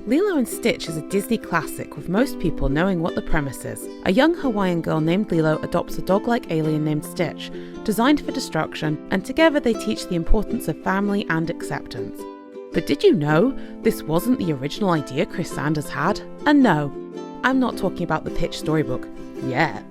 Lilo and Stitch is a Disney classic with most people knowing what the premise is. A young Hawaiian girl named Lilo adopts a dog-like alien named Stitch, designed for destruction, and together they teach the importance of family and acceptance. But did you know this wasn't the original idea Chris Sanders had? And no, I'm not talking about the pitch storybook yet.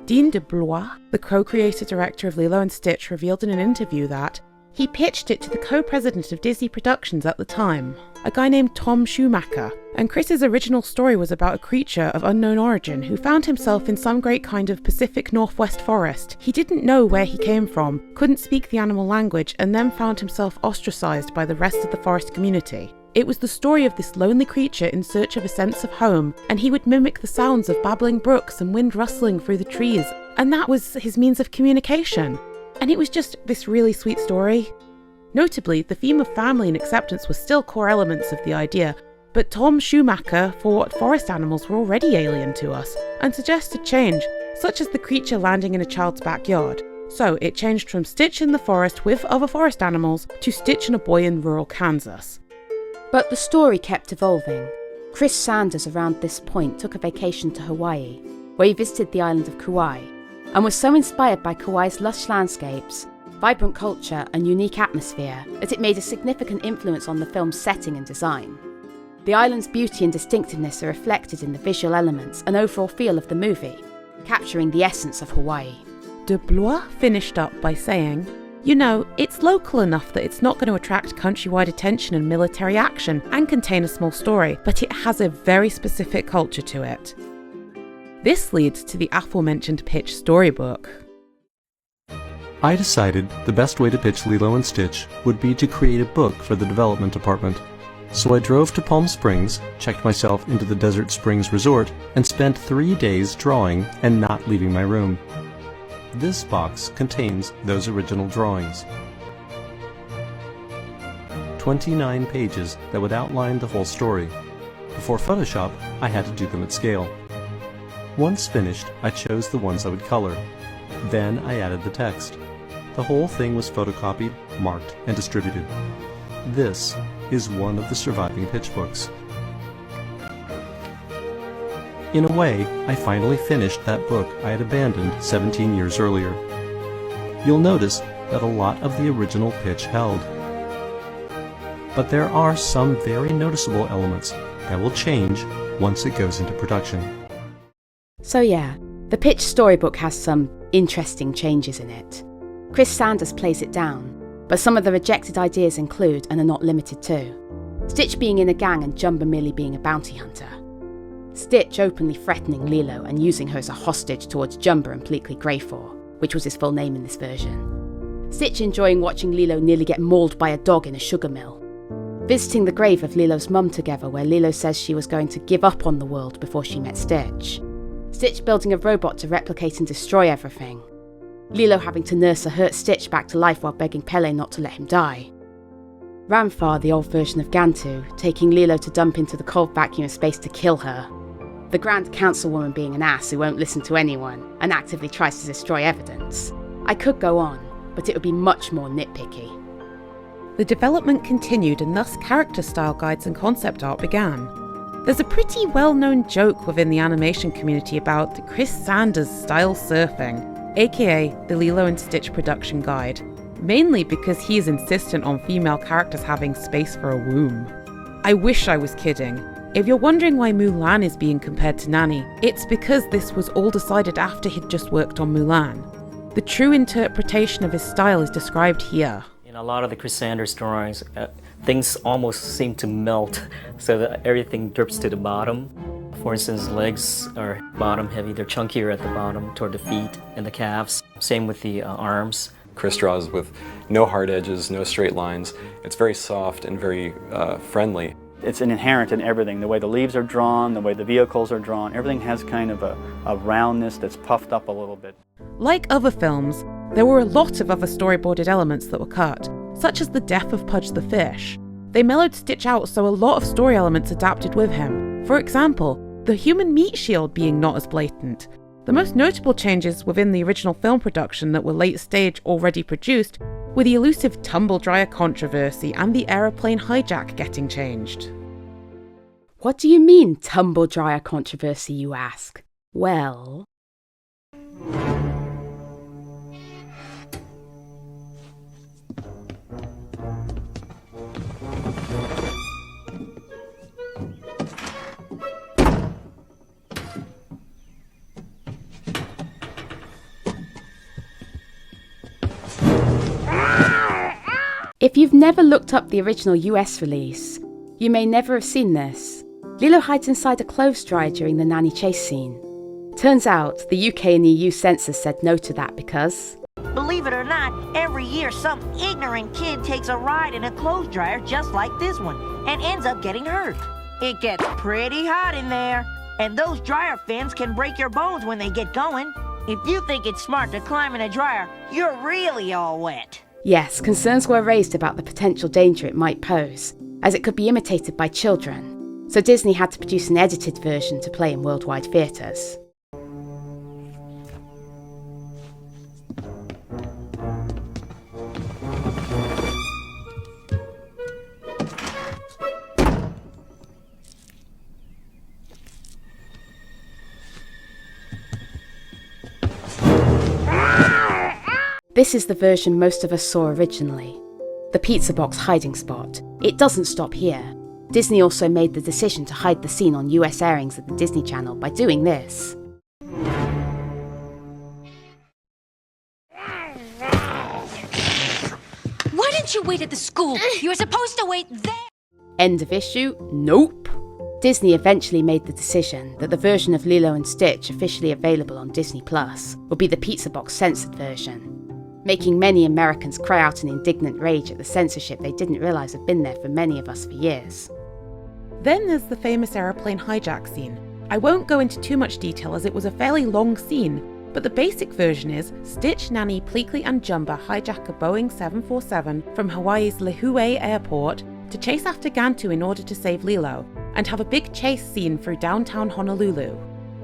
Dean DeBlois, the co-creator director of Lilo and Stitch, revealed in an interview that he pitched it to the co-president of Disney Productions at the time, a guy named Tom Schumacher, and Chris's original story was about a creature of unknown origin who found himself in some great kind of Pacific Northwest forest. He didn't know where he came from, couldn't speak the animal language, and then found himself ostracized by the rest of the forest community. It was the story of this lonely creature in search of a sense of home, and he would mimic the sounds of babbling brooks and wind rustling through the trees, and that was his means of communication. And it was just this really sweet story. Notably, the theme of family and acceptance was still core elements of the idea, but Tom Schumacher thought forest animals were already alien to us, and suggested change, such as the creature landing in a child's backyard. So it changed from Stitch in the forest with other forest animals to Stitch and a boy in rural Kansas. But the story kept evolving. Chris Sanders around this point took a vacation to Hawaii, where he visited the island of Kauai, and was so inspired by Kauai's lush landscapes, vibrant culture and unique atmosphere that it made a significant influence on the film's setting and design. The island's beauty and distinctiveness are reflected in the visual elements and overall feel of the movie, capturing the essence of Hawaii. DeBlois finished up by saying, "You know, it's local enough that it's not going to attract countrywide attention and military action and contain a small story, but it has a very specific culture to it." This leads to the aforementioned pitch storybook. I decided the best way to pitch Lilo and Stitch would be to create a book for the development department. So I drove to Palm Springs, checked myself into the Desert Springs Resort, and spent 3 days drawing and not leaving my room. This box contains those original drawings. 29 pages that would outline the whole story. Before Photoshop, I had to do them at scale. Once finished, I chose the ones I would color. Then I added the text. The whole thing was photocopied, marked, and distributed. This is one of the surviving pitch books. In a way, I finally finished that book I had abandoned 17 years earlier. You'll notice that a lot of the original pitch held. But there are some very noticeable elements that will change once it goes into production. So yeah, the pitch storybook has some interesting changes in it. Chris Sanders plays it down, but some of the rejected ideas include, and are not limited to, Stitch being in a gang and Jumba merely being a bounty hunter. Stitch openly threatening Lilo and using her as a hostage towards Jumba and Pleakley Greyfor, which was his full name in this version. Stitch enjoying watching Lilo nearly get mauled by a dog in a sugar mill. Visiting the grave of Lilo's mum together, where Lilo says she was going to give up on the world before she met Stitch. Stitch building a robot to replicate and destroy everything. Lilo having to nurse a hurt Stitch back to life while begging Pele not to let him die. Ramfar, the old version of Gantu, taking Lilo to dump into the cold vacuum of space to kill her. The Grand Councilwoman being an ass who won't listen to anyone and actively tries to destroy evidence. I could go on, but it would be much more nitpicky. The development continued and thus character style guides and concept art began. There's a pretty well-known joke within the animation community about the Chris Sanders style surfing, aka the Lilo and Stitch production guide, mainly because he is insistent on female characters having space for a womb. I wish I was kidding. If you're wondering why Mulan is being compared to Nani, it's because this was all decided after he'd just worked on Mulan. The true interpretation of his style is described here. In a lot of the Chris Sanders drawings, things almost seem to melt so that everything drips to the bottom. For instance, legs are bottom heavy, they're chunkier at the bottom toward the feet and the calves. Same with the arms. Chris draws with no hard edges, no straight lines. It's very soft and very friendly. It's inherent in everything, the way the leaves are drawn, the way the vehicles are drawn, everything has kind of a roundness that's puffed up a little bit. Like other films, there were a lot of other storyboarded elements that were cut, such as the death of Pudge the fish. They mellowed Stitch out so a lot of story elements adapted with him. For example, the human meat shield being not as blatant. The most notable changes within the original film production that were late stage already produced were the elusive tumble dryer controversy and the aeroplane hijack getting changed. What do you mean, tumble dryer controversy, you ask? Well... If you've never looked up the original US release, you may never have seen this. Lilo hides inside a clothes dryer during the nanny chase scene. Turns out, the UK and EU censors said no to that because... Believe it or not, every year some ignorant kid takes a ride in a clothes dryer just like this one and ends up getting hurt. It gets pretty hot in there, and those dryer fins can break your bones when they get going. If you think it's smart to climb in a dryer, you're really all wet. Yes, concerns were raised about the potential danger it might pose, as it could be imitated by children, so Disney had to produce an edited version to play in worldwide theatres. This is the version most of us saw originally. The pizza box hiding spot. It doesn't stop here. Disney also made the decision to hide the scene on US airings of the Disney Channel by doing this. Why didn't you wait at the school? You were supposed to wait there! End of issue? Nope. Disney eventually made the decision that the version of Lilo and Stitch officially available on Disney Plus would be the pizza box censored version, making many Americans cry out in indignant rage at the censorship they didn't realise had been there for many of us for years. Then there's the famous aeroplane hijack scene. I won't go into too much detail as it was a fairly long scene, but the basic version is Stitch, Nanny, Pleakley and Jumba hijack a Boeing 747 from Hawaii's Lihue Airport to chase after Gantu in order to save Lilo, and have a big chase scene through downtown Honolulu.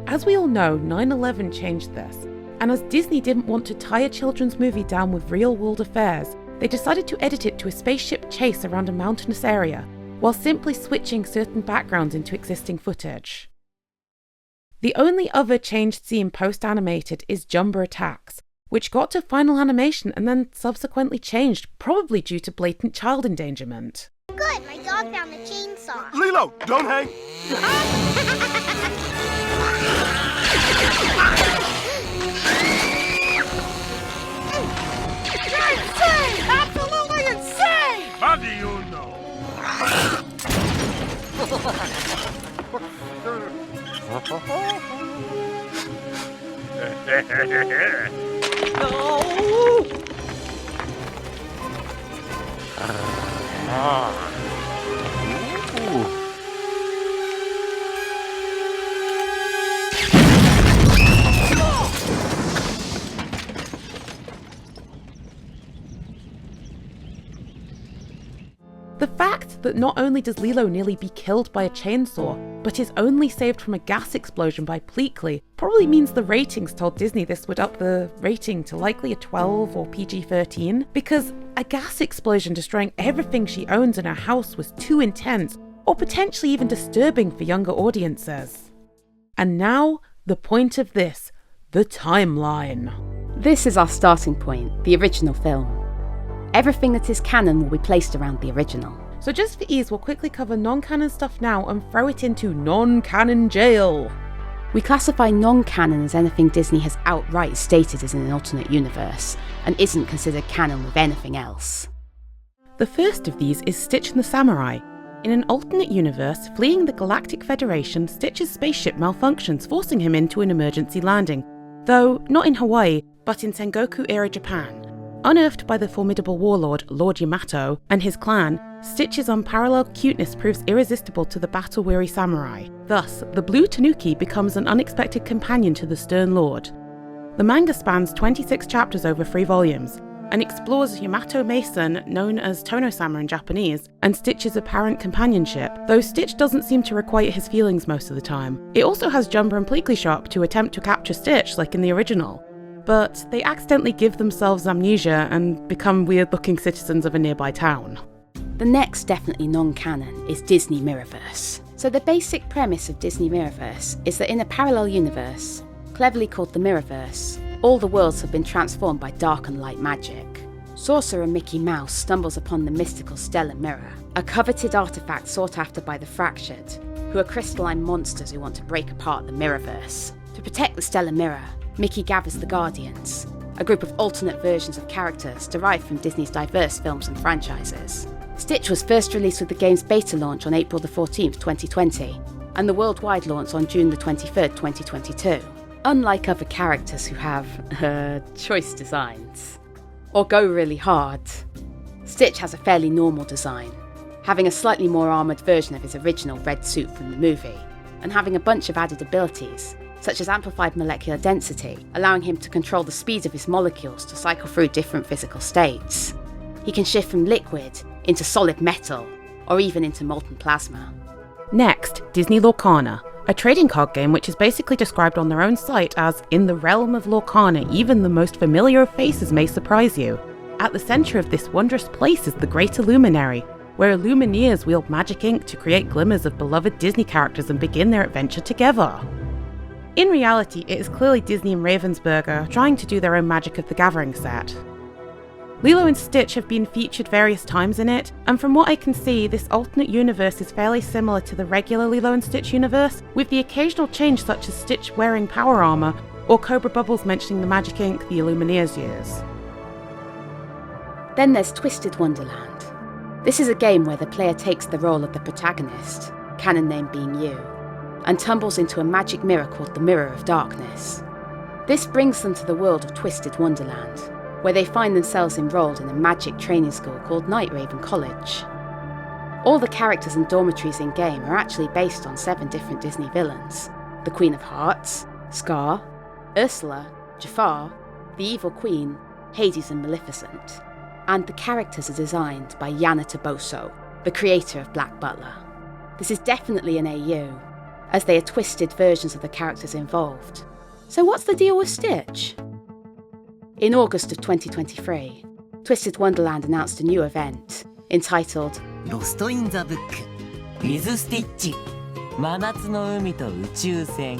As we all know, 9/11 changed this, and as Disney didn't want to tie a children's movie down with real-world affairs, they decided to edit it to a spaceship chase around a mountainous area, while simply switching certain backgrounds into existing footage. The only other changed scene post-animated is Jumba Attacks, which got to final animation and then subsequently changed, probably due to blatant child endangerment. Good, my dog found the chainsaw. Lilo, don't hang! Insane! Absolutely insane! How do you know? The fact that not only does Lilo nearly be killed by a chainsaw, but is only saved from a gas explosion by Pleakley probably means the ratings told Disney this would up the rating to likely a 12 or PG-13, because a gas explosion destroying everything she owns in her house was too intense, or potentially even disturbing for younger audiences. And now, the point of this, the timeline. This is our starting point, the original film. Everything that is canon will be placed around the original. So just for ease, we'll quickly cover non-canon stuff now and throw it into Non-Canon Jail. We classify non-canon as anything Disney has outright stated as in an alternate universe, and isn't considered canon with anything else. The first of these is Stitch and the Samurai. In an alternate universe, fleeing the Galactic Federation, Stitch's spaceship malfunctions, forcing him into an emergency landing, though not in Hawaii, but in Sengoku-era Japan. Unearthed by the formidable warlord Lord Yamato and his clan, Stitch's unparalleled cuteness proves irresistible to the battle-weary samurai. Thus, the blue tanuki becomes an unexpected companion to the stern lord. The manga spans 26 chapters over 3 volumes, and explores Yamato Mason, known as Tono-sama in Japanese, and Stitch's apparent companionship, though Stitch doesn't seem to requite his feelings most of the time. It also has Jumba and Pleakley show up to attempt to capture Stitch, like in the original, but they accidentally give themselves amnesia and become weird-looking citizens of a nearby town. The next definitely non-canon is Disney Mirrorverse. So the basic premise of Disney Mirrorverse is that in a parallel universe, cleverly called the Mirrorverse, all the worlds have been transformed by dark and light magic. Sorcerer Mickey Mouse stumbles upon the mystical Stellar Mirror, a coveted artifact sought after by the Fractured, who are crystalline monsters who want to break apart the Mirrorverse. To protect the Stellar Mirror, Mickey gathers the Guardians, a group of alternate versions of characters derived from Disney's diverse films and franchises. Stitch was first released with the game's beta launch on April the 14th, 2020, and the worldwide launch on June the 23rd, 2022. Unlike other characters who have, choice designs, or go really hard, Stitch has a fairly normal design, having a slightly more armoured version of his original red suit from the movie, and having a bunch of added abilities, such as amplified molecular density, allowing him to control the speed of his molecules to cycle through different physical states. He can shift from liquid into solid metal, or even into molten plasma. Next, Disney Lorcana, a trading card game which is basically described on their own site as, in the realm of Lorcana, even the most familiar of faces may surprise you. At the centre of this wondrous place is the Great Illuminary, where Illumineers wield magic ink to create glimmers of beloved Disney characters and begin their adventure together. In reality, it is clearly Disney and Ravensburger trying to do their own Magic of the Gathering set. Lilo and Stitch have been featured various times in it, and from what I can see, this alternate universe is fairly similar to the regular Lilo and Stitch universe, with the occasional change such as Stitch wearing power armour, or Cobra Bubbles mentioning the magic ink the Illumineers use. Then there's Twisted Wonderland. This is a game where the player takes the role of the protagonist, canon name being you, and tumbles into a magic mirror called the Mirror of Darkness. This brings them to the world of Twisted Wonderland, where they find themselves enrolled in a magic training school called Night Raven College. All the characters and dormitories in-game are actually based on 7 different Disney villains: the Queen of Hearts, Scar, Ursula, Jafar, the Evil Queen, Hades and Maleficent. And the characters are designed by Yana Toboso, the creator of Black Butler. This is definitely an AU, as they are twisted versions of the characters involved. So what's the deal with Stitch? In August of 2023, Twisted Wonderland announced a new event entitled Lost in the Book with Stitch 真夏の海と宇宙船.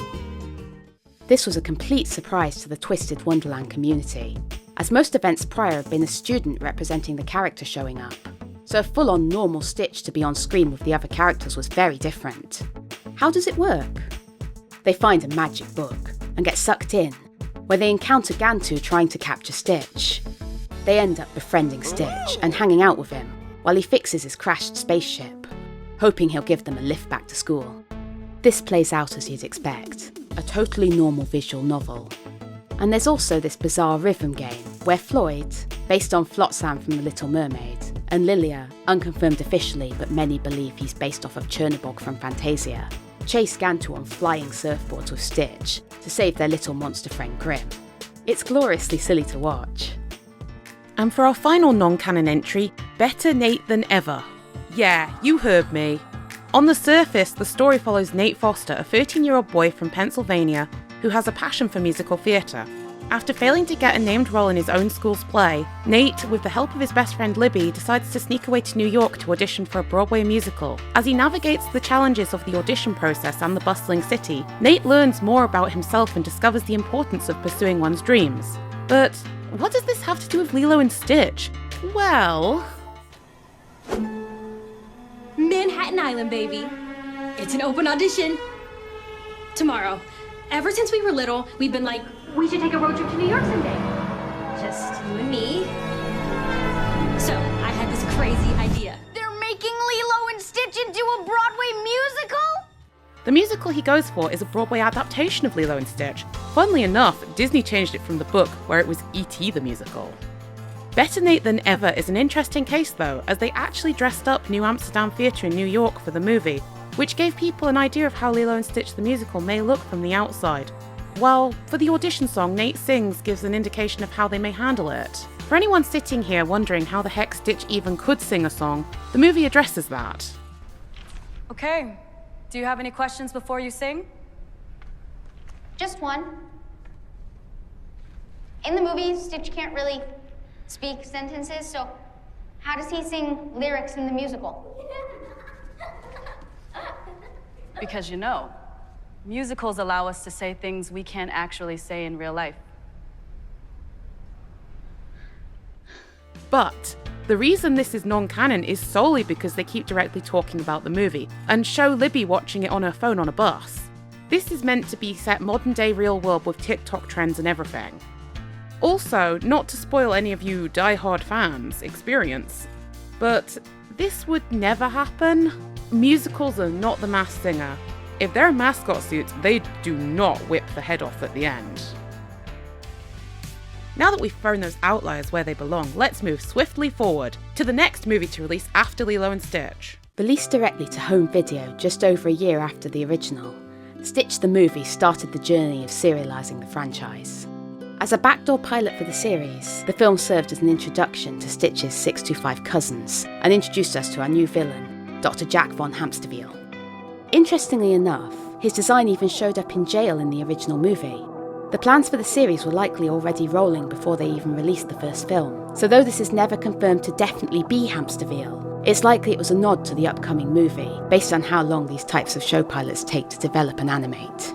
This was a complete surprise to the Twisted Wonderland community, as most events prior have been a student representing the character showing up, so a full-on normal Stitch to be on screen with the other characters was very different. How does it work? They find a magic book and get sucked in, where they encounter Gantu trying to capture Stitch. They end up befriending Stitch and hanging out with him while he fixes his crashed spaceship, hoping he'll give them a lift back to school. This plays out as you'd expect, a totally normal visual novel. And there's also this bizarre rhythm game where Floyd, based on Flotsam from The Little Mermaid, and Lilia, unconfirmed officially but many believe he's based off of Chernobog from Fantasia, chase Gantu on flying surfboards with Stitch to save their little monster friend Grimm. It's gloriously silly to watch. And for our final non-canon entry, Better Nate Than Ever. Yeah, you heard me. On the surface, the story follows Nate Foster, a 13-year-old boy from Pennsylvania who has a passion for musical theatre. After failing to get a named role in his own school's play, Nate, with the help of his best friend Libby, decides to sneak away to New York to audition for a Broadway musical. As he navigates the challenges of the audition process and the bustling city, Nate learns more about himself and discovers the importance of pursuing one's dreams. But what does this have to do with Lilo and Stitch? Well... Manhattan Island, baby. It's an open audition. Tomorrow. Ever since we were little, we've been like, we should take a road trip to New York someday. Just you and me. So, I had this crazy idea. They're making Lilo and Stitch into a Broadway musical? The musical he goes for is a Broadway adaptation of Lilo and Stitch. Funnily enough, Disney changed it from the book, where it was E.T. the musical. Better Nate Than Ever is an interesting case though, as they actually dressed up New Amsterdam Theatre in New York for the movie, which gave people an idea of how Lilo and Stitch the musical may look from the outside. While, for the audition song Nate sings gives an indication of how they may handle it. For anyone sitting here wondering how the heck Stitch even could sing a song, the movie addresses that. Okay, do you have any questions before you sing? Just one. In the movie, Stitch can't really speak sentences, so how does he sing lyrics in the musical? Because you know, musicals allow us to say things we can't actually say in real life. But the reason this is non-canon is solely because they keep directly talking about the movie and show Libby watching it on her phone on a bus. This is meant to be set modern day real world with TikTok trends and everything. Also, not to spoil any of you die-hard fans' experience, but this would never happen. Musicals are not the Masked Singer. If they're mascot suits, they do not whip the head off at the end. Now that we've thrown those outliers where they belong, let's move swiftly forward to the next movie to release after Lilo and Stitch. Released directly to home video just over a year after the original, Stitch the movie started the journey of serialising the franchise. As a backdoor pilot for the series, the film served as an introduction to Stitch's 625 cousins and introduced us to our new villain, Dr. Jack von Hamsterviel. Interestingly enough, his design even showed up in jail in the original movie. The plans for the series were likely already rolling before they even released the first film, so though this is never confirmed to definitely be Hamsterviel, it's likely it was a nod to the upcoming movie, based on how long these types of show pilots take to develop and animate.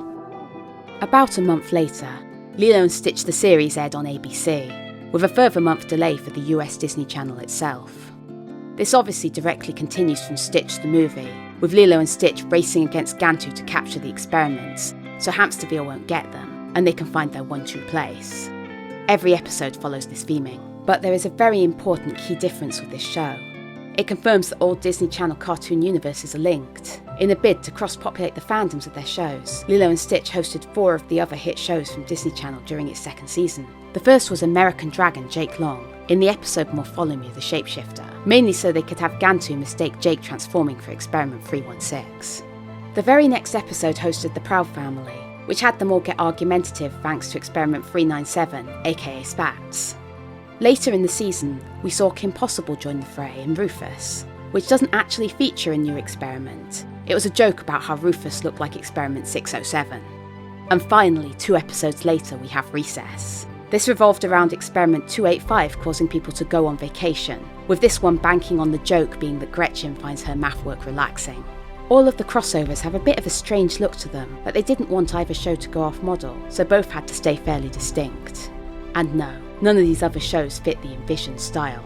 About a month later, Lilo and Stitch the series aired on ABC, with a further month delay for the US Disney Channel itself. This obviously directly continues from Stitch the movie, with Lilo and Stitch racing against Gantu to capture the experiments, so Hamsterviel won't get them, and they can find their one true place. Every episode follows this theming, but there is a very important key difference with this show. It confirms that all Disney Channel cartoon universes are linked. In a bid to cross-populate the fandoms of their shows, Lilo and Stitch hosted 4 of the other hit shows from Disney Channel during its second season. The first was American Dragon Jake Long, in the episode Morpholomew the Shapeshifter, mainly so they could have Gantu mistake Jake transforming for Experiment 316. The very next episode hosted the Proud Family, which had them all get argumentative thanks to Experiment 397, aka Spats. Later in the season, we saw Kim Possible join the fray in Rufus, which doesn't actually feature a new experiment. It was a joke about how Rufus looked like Experiment 607. And finally, 2 episodes later, we have Recess. This revolved around Experiment 285 causing people to go on vacation, with this one banking on the joke being that Gretchen finds her math work relaxing. All of the crossovers have a bit of a strange look to them, but they didn't want either show to go off model, so both had to stay fairly distinct. And no, none of these other shows fit the envisioned style.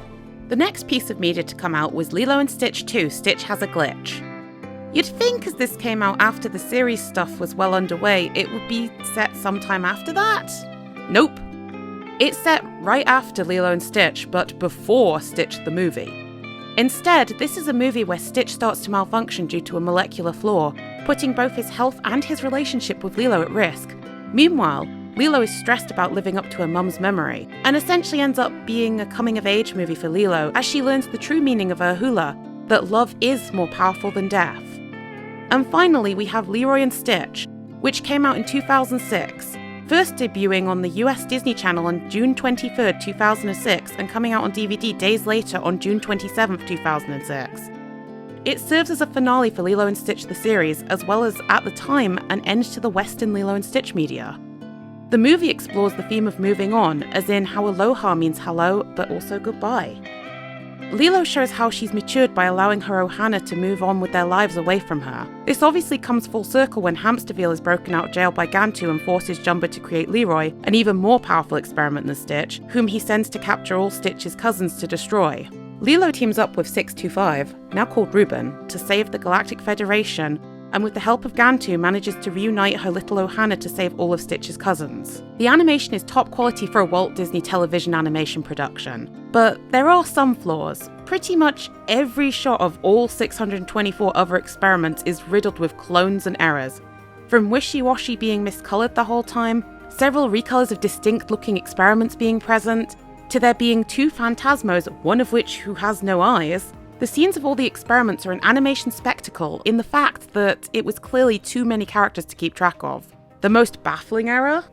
The next piece of media to come out was Lilo and Stitch 2, Stitch Has a Glitch. You'd think as this came out after the series stuff was well underway, it would be set sometime after that? Nope. It's set right after Lilo and Stitch, but before Stitch the movie. Instead, this is a movie where Stitch starts to malfunction due to a molecular flaw, putting both his health and his relationship with Lilo at risk. Meanwhile, Lilo is stressed about living up to her mum's memory, and essentially ends up being a coming-of-age movie for Lilo as she learns the true meaning of her hula, that love is more powerful than death. And finally, we have Leroy and Stitch, which came out in 2006, first debuting on the US Disney Channel on June 23rd, 2006, and coming out on DVD days later on June 27th, 2006. It serves as a finale for Lilo and Stitch the series, as well as, at the time, an end to the Western Lilo and Stitch media. The movie explores the theme of moving on, as in how aloha means hello, but also goodbye. Lilo shows how she's matured by allowing her Ohana to move on with their lives away from her. This obviously comes full circle when Hamsterviel is broken out of jail by Gantu and forces Jumba to create Leroy, an even more powerful experiment than Stitch, whom he sends to capture all Stitch's cousins to destroy. Lilo teams up with 625, now called Reuben, to save the Galactic Federation, and with the help of Gantu manages to reunite her little Ohana to save all of Stitch's cousins. The animation is top quality for a Walt Disney Television animation production, but there are some flaws. Pretty much every shot of all 624 other experiments is riddled with clones and errors. From wishy-washy being miscoloured the whole time, several recolours of distinct-looking experiments being present, to there being 2 phantasmos, one of which who has no eyes. The scenes of all the experiments are an animation spectacle in the fact that it was clearly too many characters to keep track of. The most baffling error?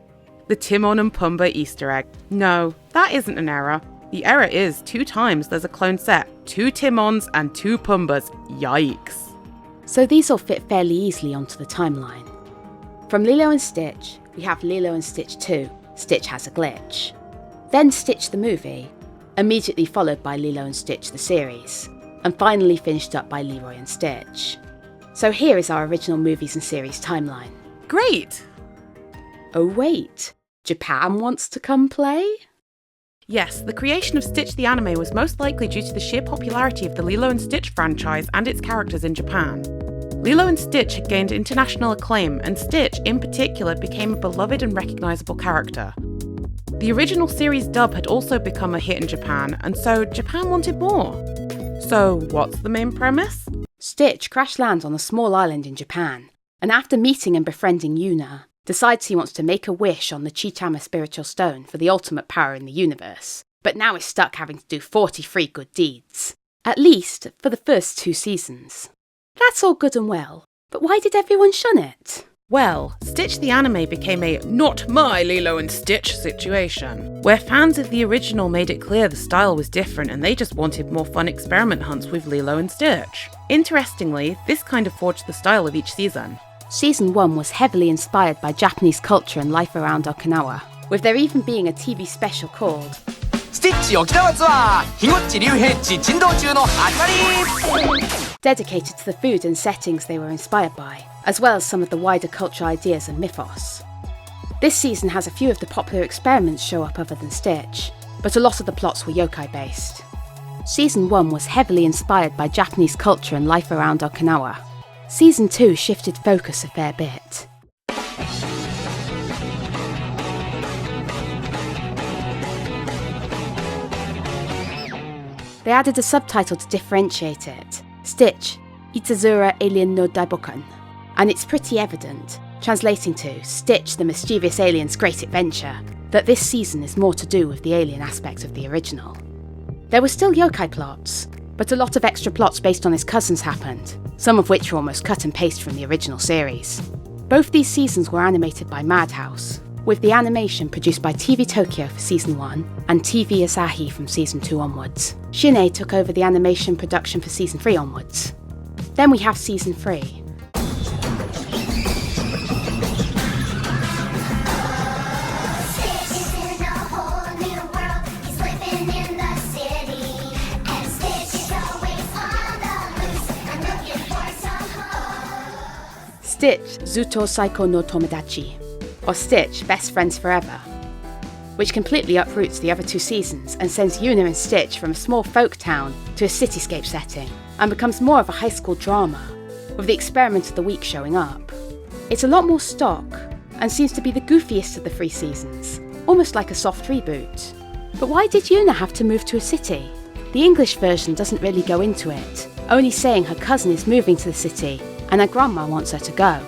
The Timon and Pumbaa Easter egg. No, that isn't an error. The error is 2 times there's a clone set, 2 Timons and 2 Pumbaas. Yikes. So these all fit fairly easily onto the timeline. From Lilo and Stitch, we have Lilo and Stitch 2, Stitch Has a Glitch. Then Stitch the movie, immediately followed by Lilo and Stitch the series, and finally finished up by Leroy and Stitch. So here is our original movies and series timeline. Great! Oh wait, Japan wants to come play? Yes, the creation of Stitch the anime was most likely due to the sheer popularity of the Lilo and Stitch franchise and its characters in Japan. Lilo and Stitch had gained international acclaim, and Stitch, in particular, became a beloved and recognisable character. The original series dub had also become a hit in Japan, and so Japan wanted more. So, what's the main premise? Stitch crash lands on a small island in Japan, and after meeting and befriending Yuna, decides he wants to make a wish on the Chitama spiritual stone for the ultimate power in the universe, but now is stuck having to do 43 good deeds. At least for the first 2 seasons. That's all good and well, but why did everyone shun it? Well, Stitch the anime became a not my Lilo and Stitch situation, where fans of the original made it clear the style was different and they just wanted more fun experiment hunts with Lilo and Stitch. Interestingly, this kind of forged the style of each season. Season 1 was heavily inspired by Japanese culture and life around Okinawa, with there even being a TV special called Stitch Okinawa Tour! Higotchi Ryuheichi Jindou Chū no Hakari! Dedicated to the food and settings they were inspired by, as well as some of the wider cultural ideas and mythos. This season has a few of the popular experiments show up other than Stitch, but a lot of the plots were yokai based. Season 1 was heavily inspired by Japanese culture and life around Okinawa. Season 2 shifted focus a fair bit. They added a subtitle to differentiate it, Stitch, Itazura Alien no Daibokan, and it's pretty evident, translating to Stitch the Mischievous Alien's Great Adventure, that this season is more to do with the alien aspect of the original. There were still yokai plots, but a lot of extra plots based on his cousins happened, some of which were almost cut and paste from the original series. Both these seasons were animated by Madhouse, with the animation produced by TV Tokyo for Season 1 and TV Asahi from Season 2 onwards. Shin took over the animation production for Season 3 onwards. Then we have Season 3. Stitch Zuto Saiko no Tomodachi, or Stitch Best Friends Forever, which completely uproots the other 2 seasons and sends Yuna and Stitch from a small folk town to a cityscape setting, and becomes more of a high school drama, with the experiment of the week showing up. It's a lot more stock, and seems to be the goofiest of the 3 seasons, almost like a soft reboot. But why did Yuna have to move to a city? The English version doesn't really go into it, only saying her cousin is moving to the city, and her grandma wants her to go.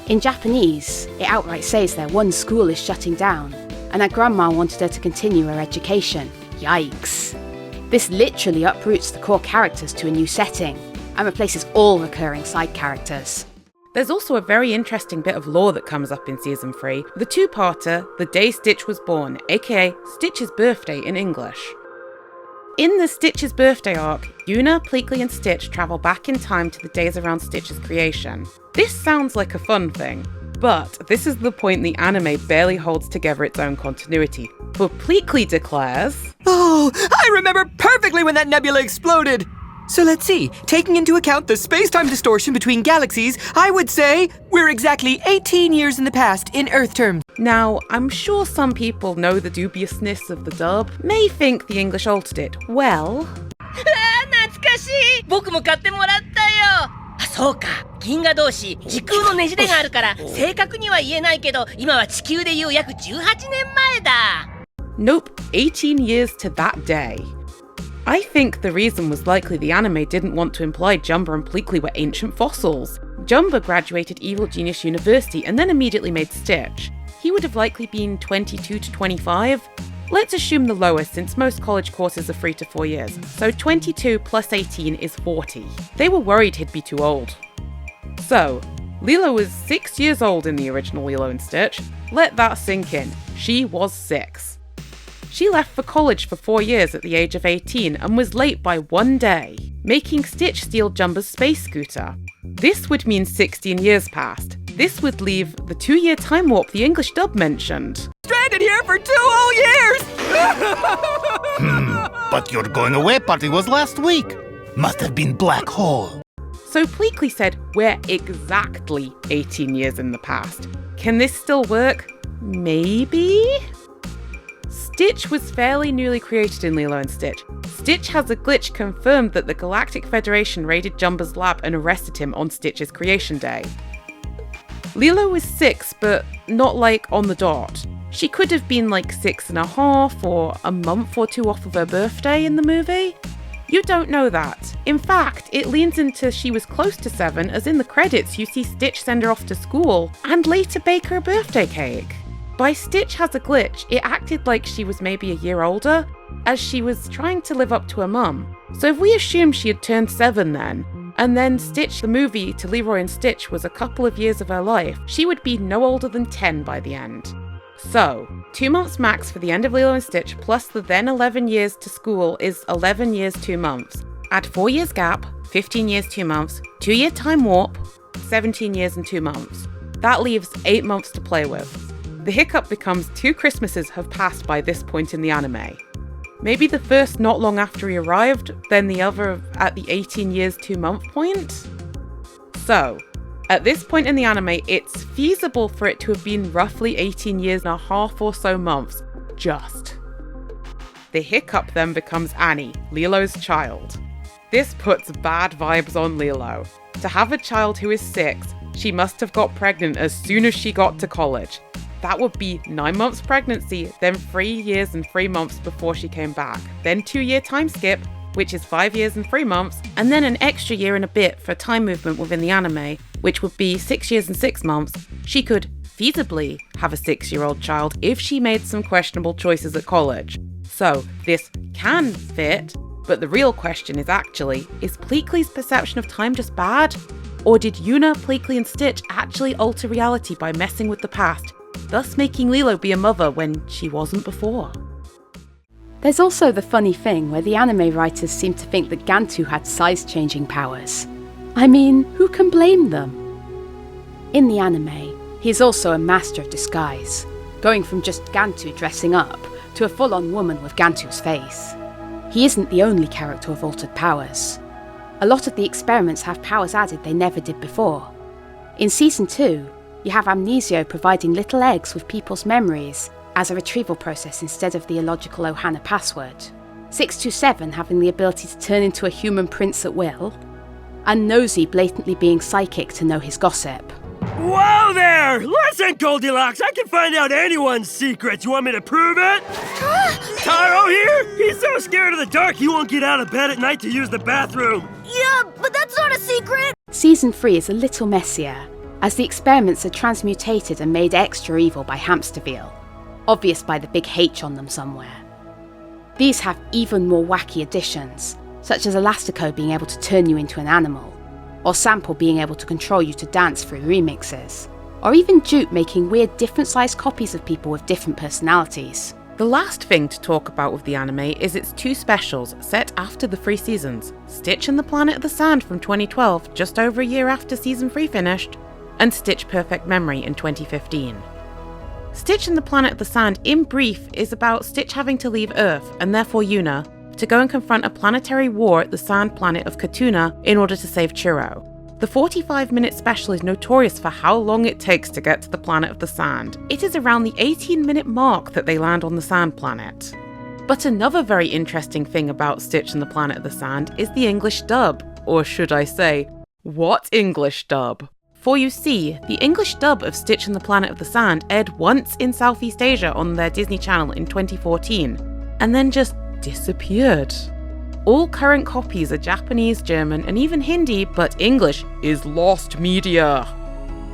In Japanese, it outright says their one school is shutting down, and her grandma wanted her to continue her education. Yikes. This literally uproots the core characters to a new setting, and replaces all recurring side characters. There's also a very interesting bit of lore that comes up in Season 3, the 2-parter, The Day Stitch Was Born, aka Stitch's Birthday in English. In the Stitch's Birthday arc, Yuna, Pleakley and Stitch travel back in time to the days around Stitch's creation. This sounds like a fun thing, but this is the point the anime barely holds together its own continuity, for Pleakley declares, Oh, I remember perfectly when that nebula exploded! So let's see, taking into account the space-time distortion between galaxies, I would say we're exactly 18 years in the past in Earth terms. Now, I'm sure some people know the dubiousness of the dub, may think the English altered it. Well... 懐かしい! 僕も買ってもらったよ! あ、そうか。銀河同士、時空のねじれがあるから、正確には言えないけど、今は地球でいう約18年前だ! Nope, 18 years to that day. I think the reason was likely the anime didn't want to imply Jumba and Pleakley were ancient fossils. Jumba graduated Evil Genius University and then immediately made Stitch. He would have likely been 22 to 25. Let's assume the lowest, since most college courses are 3 to 4 years, so 22 plus 18 is 40. They were worried he'd be too old. So, Lilo was 6 years old in the original Lilo and Stitch. Let that sink in. She was 6. She left for college for 4 years at the age of 18 and was late by 1 day, making Stitch steal Jumba's space scooter. This would mean 16 years passed. This would leave the 2-year time warp the English dub mentioned. Stranded here for 2 whole years! But your going away party was last week. Must have been black hole. So Pleakley said, we're exactly 18 years in the past. Can this still work? Maybe? Stitch was fairly newly created in Lilo and Stitch. Stitch has a glitch confirmed that the Galactic Federation raided Jumba's lab and arrested him on Stitch's creation day. Lilo was 6, but not like on the dot. She could have been like 6.5 or a month or two off of her birthday in the movie. You don't know that. In fact, it leans into she was close to 7, as in the credits you see Stitch send her off to school and later bake her a birthday cake. By Stitch has a glitch, it acted like she was maybe a year older, as she was trying to live up to her mum. So if we assume she had turned 7 then, and then Stitch the movie to Leroy and Stitch was a couple of years of her life, she would be no older than 10 by the end. So, 2 months max for the end of Lilo and Stitch plus the then 11 years to school is 11 years 2 months. Add 4 years gap, 15 years 2 months, 2-year time warp, 17 years and 2 months. That leaves 8 months to play with. The hiccup becomes 2 Christmases have passed by this point in the anime. Maybe the first not long after he arrived, then the other at the 18 years 2 month point? So, at this point in the anime, it's feasible for it to have been roughly 18 years and a half or so months, just. The hiccup then becomes Annie, Lilo's child. This puts bad vibes on Lilo. To have a child who is 6, she must have got pregnant as soon as she got to college. That would be 9 months pregnancy, then 3 years and 3 months before she came back, then 2-year time skip, which is 5 years and 3 months, and then an extra year and a bit for time movement within the anime, which would be 6 years and 6 months. She could feasibly have a 6-year-old child if she made some questionable choices at college. So this can fit, but the real question is actually, is Pleakley's perception of time just bad? Or did Yuna, Pleakley and Stitch actually alter reality by messing with the past, thus making Lilo be a mother when she wasn't before? There's also the funny thing where the anime writers seem to think that Gantu had size-changing powers. I mean, who can blame them? In the anime, he is also a master of disguise, going from just Gantu dressing up to a full-on woman with Gantu's face. He isn't the only character with altered powers. A lot of the experiments have powers added they never did before. In Season 2, you have Amnesio providing little eggs with people's memories as a retrieval process instead of the illogical Ohana password, 627 having the ability to turn into a human prince at will, and Nosy blatantly being psychic to know his gossip. Whoa there! Listen, Goldilocks, I can find out anyone's secrets. You want me to prove it? Taro here? He's so scared of the dark he won't get out of bed at night to use the bathroom. Yeah, but that's not a secret! Season 3 is a little messier, as the experiments are transmutated and made extra evil by Hamsterville, obvious by the big H on them somewhere. These have even more wacky additions, such as Elastico being able to turn you into an animal, or Sample being able to control you to dance through remixes, or even Dupe making weird different-sized copies of people with different personalities. The last thing to talk about with the anime is its 2 specials set after the 3 seasons, Stitch and the Planet of the Sand from 2012, just over a year after Season 3 finished, and Stitch Perfect Memory in 2015. Stitch and the Planet of the Sand, in brief, is about Stitch having to leave Earth, and therefore Yuna, to go and confront a planetary war at the sand planet of Katuna in order to save Churro. The 45-minute special is notorious for how long it takes to get to the Planet of the Sand. It is around the 18-minute mark that they land on the sand planet. But another very interesting thing about Stitch and the Planet of the Sand is the English dub, or should I say, what English dub? For you see, the English dub of Stitch and the Planet of the Sand aired once in Southeast Asia on their Disney Channel in 2014, and then just disappeared. All current copies are Japanese, German, and even Hindi, but English is lost media.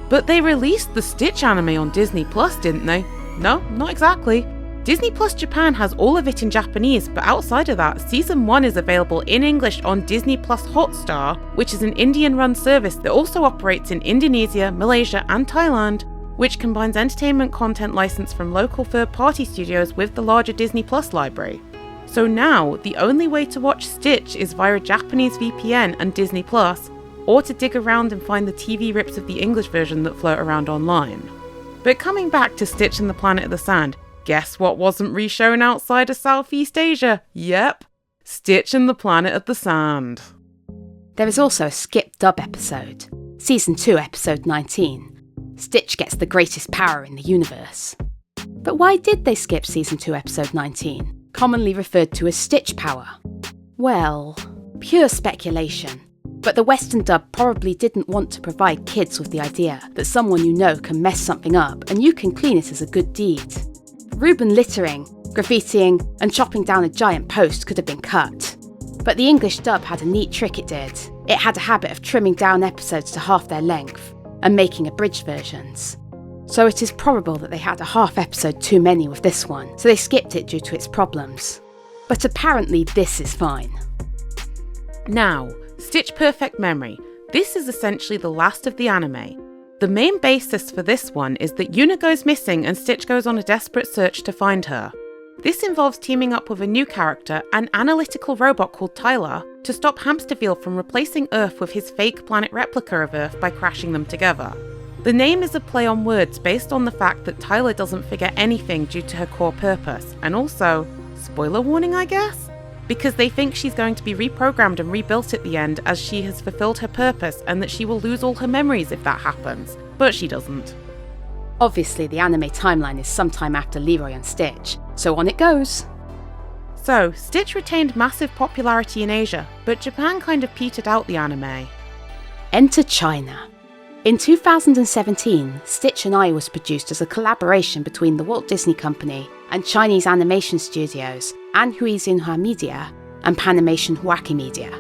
But they released the Stitch anime on Disney Plus, didn't they? No, not exactly. Disney Plus Japan has all of it in Japanese, but outside of that, Season 1 is available in English on Disney Plus Hotstar, which is an Indian-run service that also operates in Indonesia, Malaysia, and Thailand, which combines entertainment content licensed from local third-party studios with the larger Disney Plus library. So now, the only way to watch Stitch is via a Japanese VPN and Disney Plus, or to dig around and find the TV rips of the English version that float around online. But coming back to Stitch and the Planet of the Sand, guess what wasn't reshown outside of Southeast Asia? Yep, Stitch and the Planet of the Sand. There is also a skipped dub episode, Season 2, Episode 19. Stitch gets the greatest power in the universe. But why did they skip Season 2, Episode 19, commonly referred to as Stitch Power? Well, pure speculation. But the Western dub probably didn't want to provide kids with the idea that someone you know can mess something up and you can clean it as a good deed. Ruben littering, graffitiing, and chopping down a giant post could have been cut. But the English dub had a neat trick it did. It had a habit of trimming down episodes to half their length and making abridged versions. So it is probable that they had a half episode too many with this one, so they skipped it due to its problems. But apparently this is fine. Now, Stitch Perfect Memory. This is essentially the last of the anime. The main basis for this one is that Yuna goes missing and Stitch goes on a desperate search to find her. This involves teaming up with a new character, an analytical robot called Tyler, to stop Hamsterville from replacing Earth with his fake planet replica of Earth by crashing them together. The name is a play on words based on the fact that Tyler doesn't forget anything due to her core purpose, and also, spoiler warning I guess? Because they think she's going to be reprogrammed and rebuilt at the end as she has fulfilled her purpose and that she will lose all her memories if that happens, but she doesn't. Obviously, the anime timeline is sometime after Leroy and Stitch, so on it goes. So, Stitch retained massive popularity in Asia, but Japan kind of petered out the anime. Enter China. In 2017, Stitch and I was produced as a collaboration between the Walt Disney Company and Chinese animation studios Anhui Xinhua Media and Panimation Huaki Media.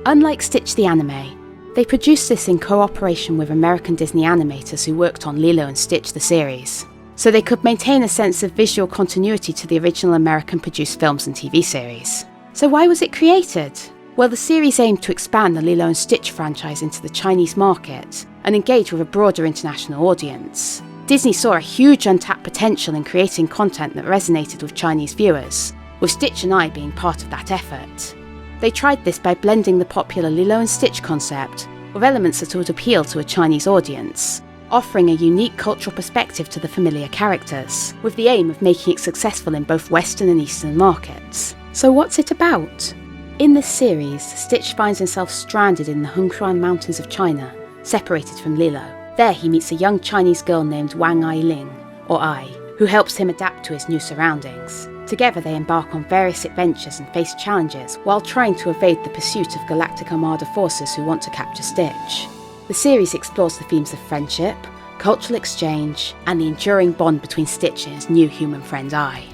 Unlike Stitch the anime, they produced this in cooperation with American Disney animators who worked on Lilo and Stitch the series, so they could maintain a sense of visual continuity to the original American-produced films and TV series. So why was it created? Well, the series aimed to expand the Lilo and Stitch franchise into the Chinese market and engage with a broader international audience. Disney saw a huge untapped potential in creating content that resonated with Chinese viewers, with Stitch and I being part of that effort. They tried this by blending the popular Lilo and Stitch concept with elements that would appeal to a Chinese audience, offering a unique cultural perspective to the familiar characters, with the aim of making it successful in both Western and Eastern markets. So what's it about? In this series, Stitch finds himself stranded in the Hengshan Mountains of China, separated from Lilo. There he meets a young Chinese girl named Wang Ailing, or Ai, who helps him adapt to his new surroundings. Together they embark on various adventures and face challenges while trying to evade the pursuit of Galactic Armada forces who want to capture Stitch. The series explores the themes of friendship, cultural exchange, and the enduring bond between Stitch and his new human friend Ai.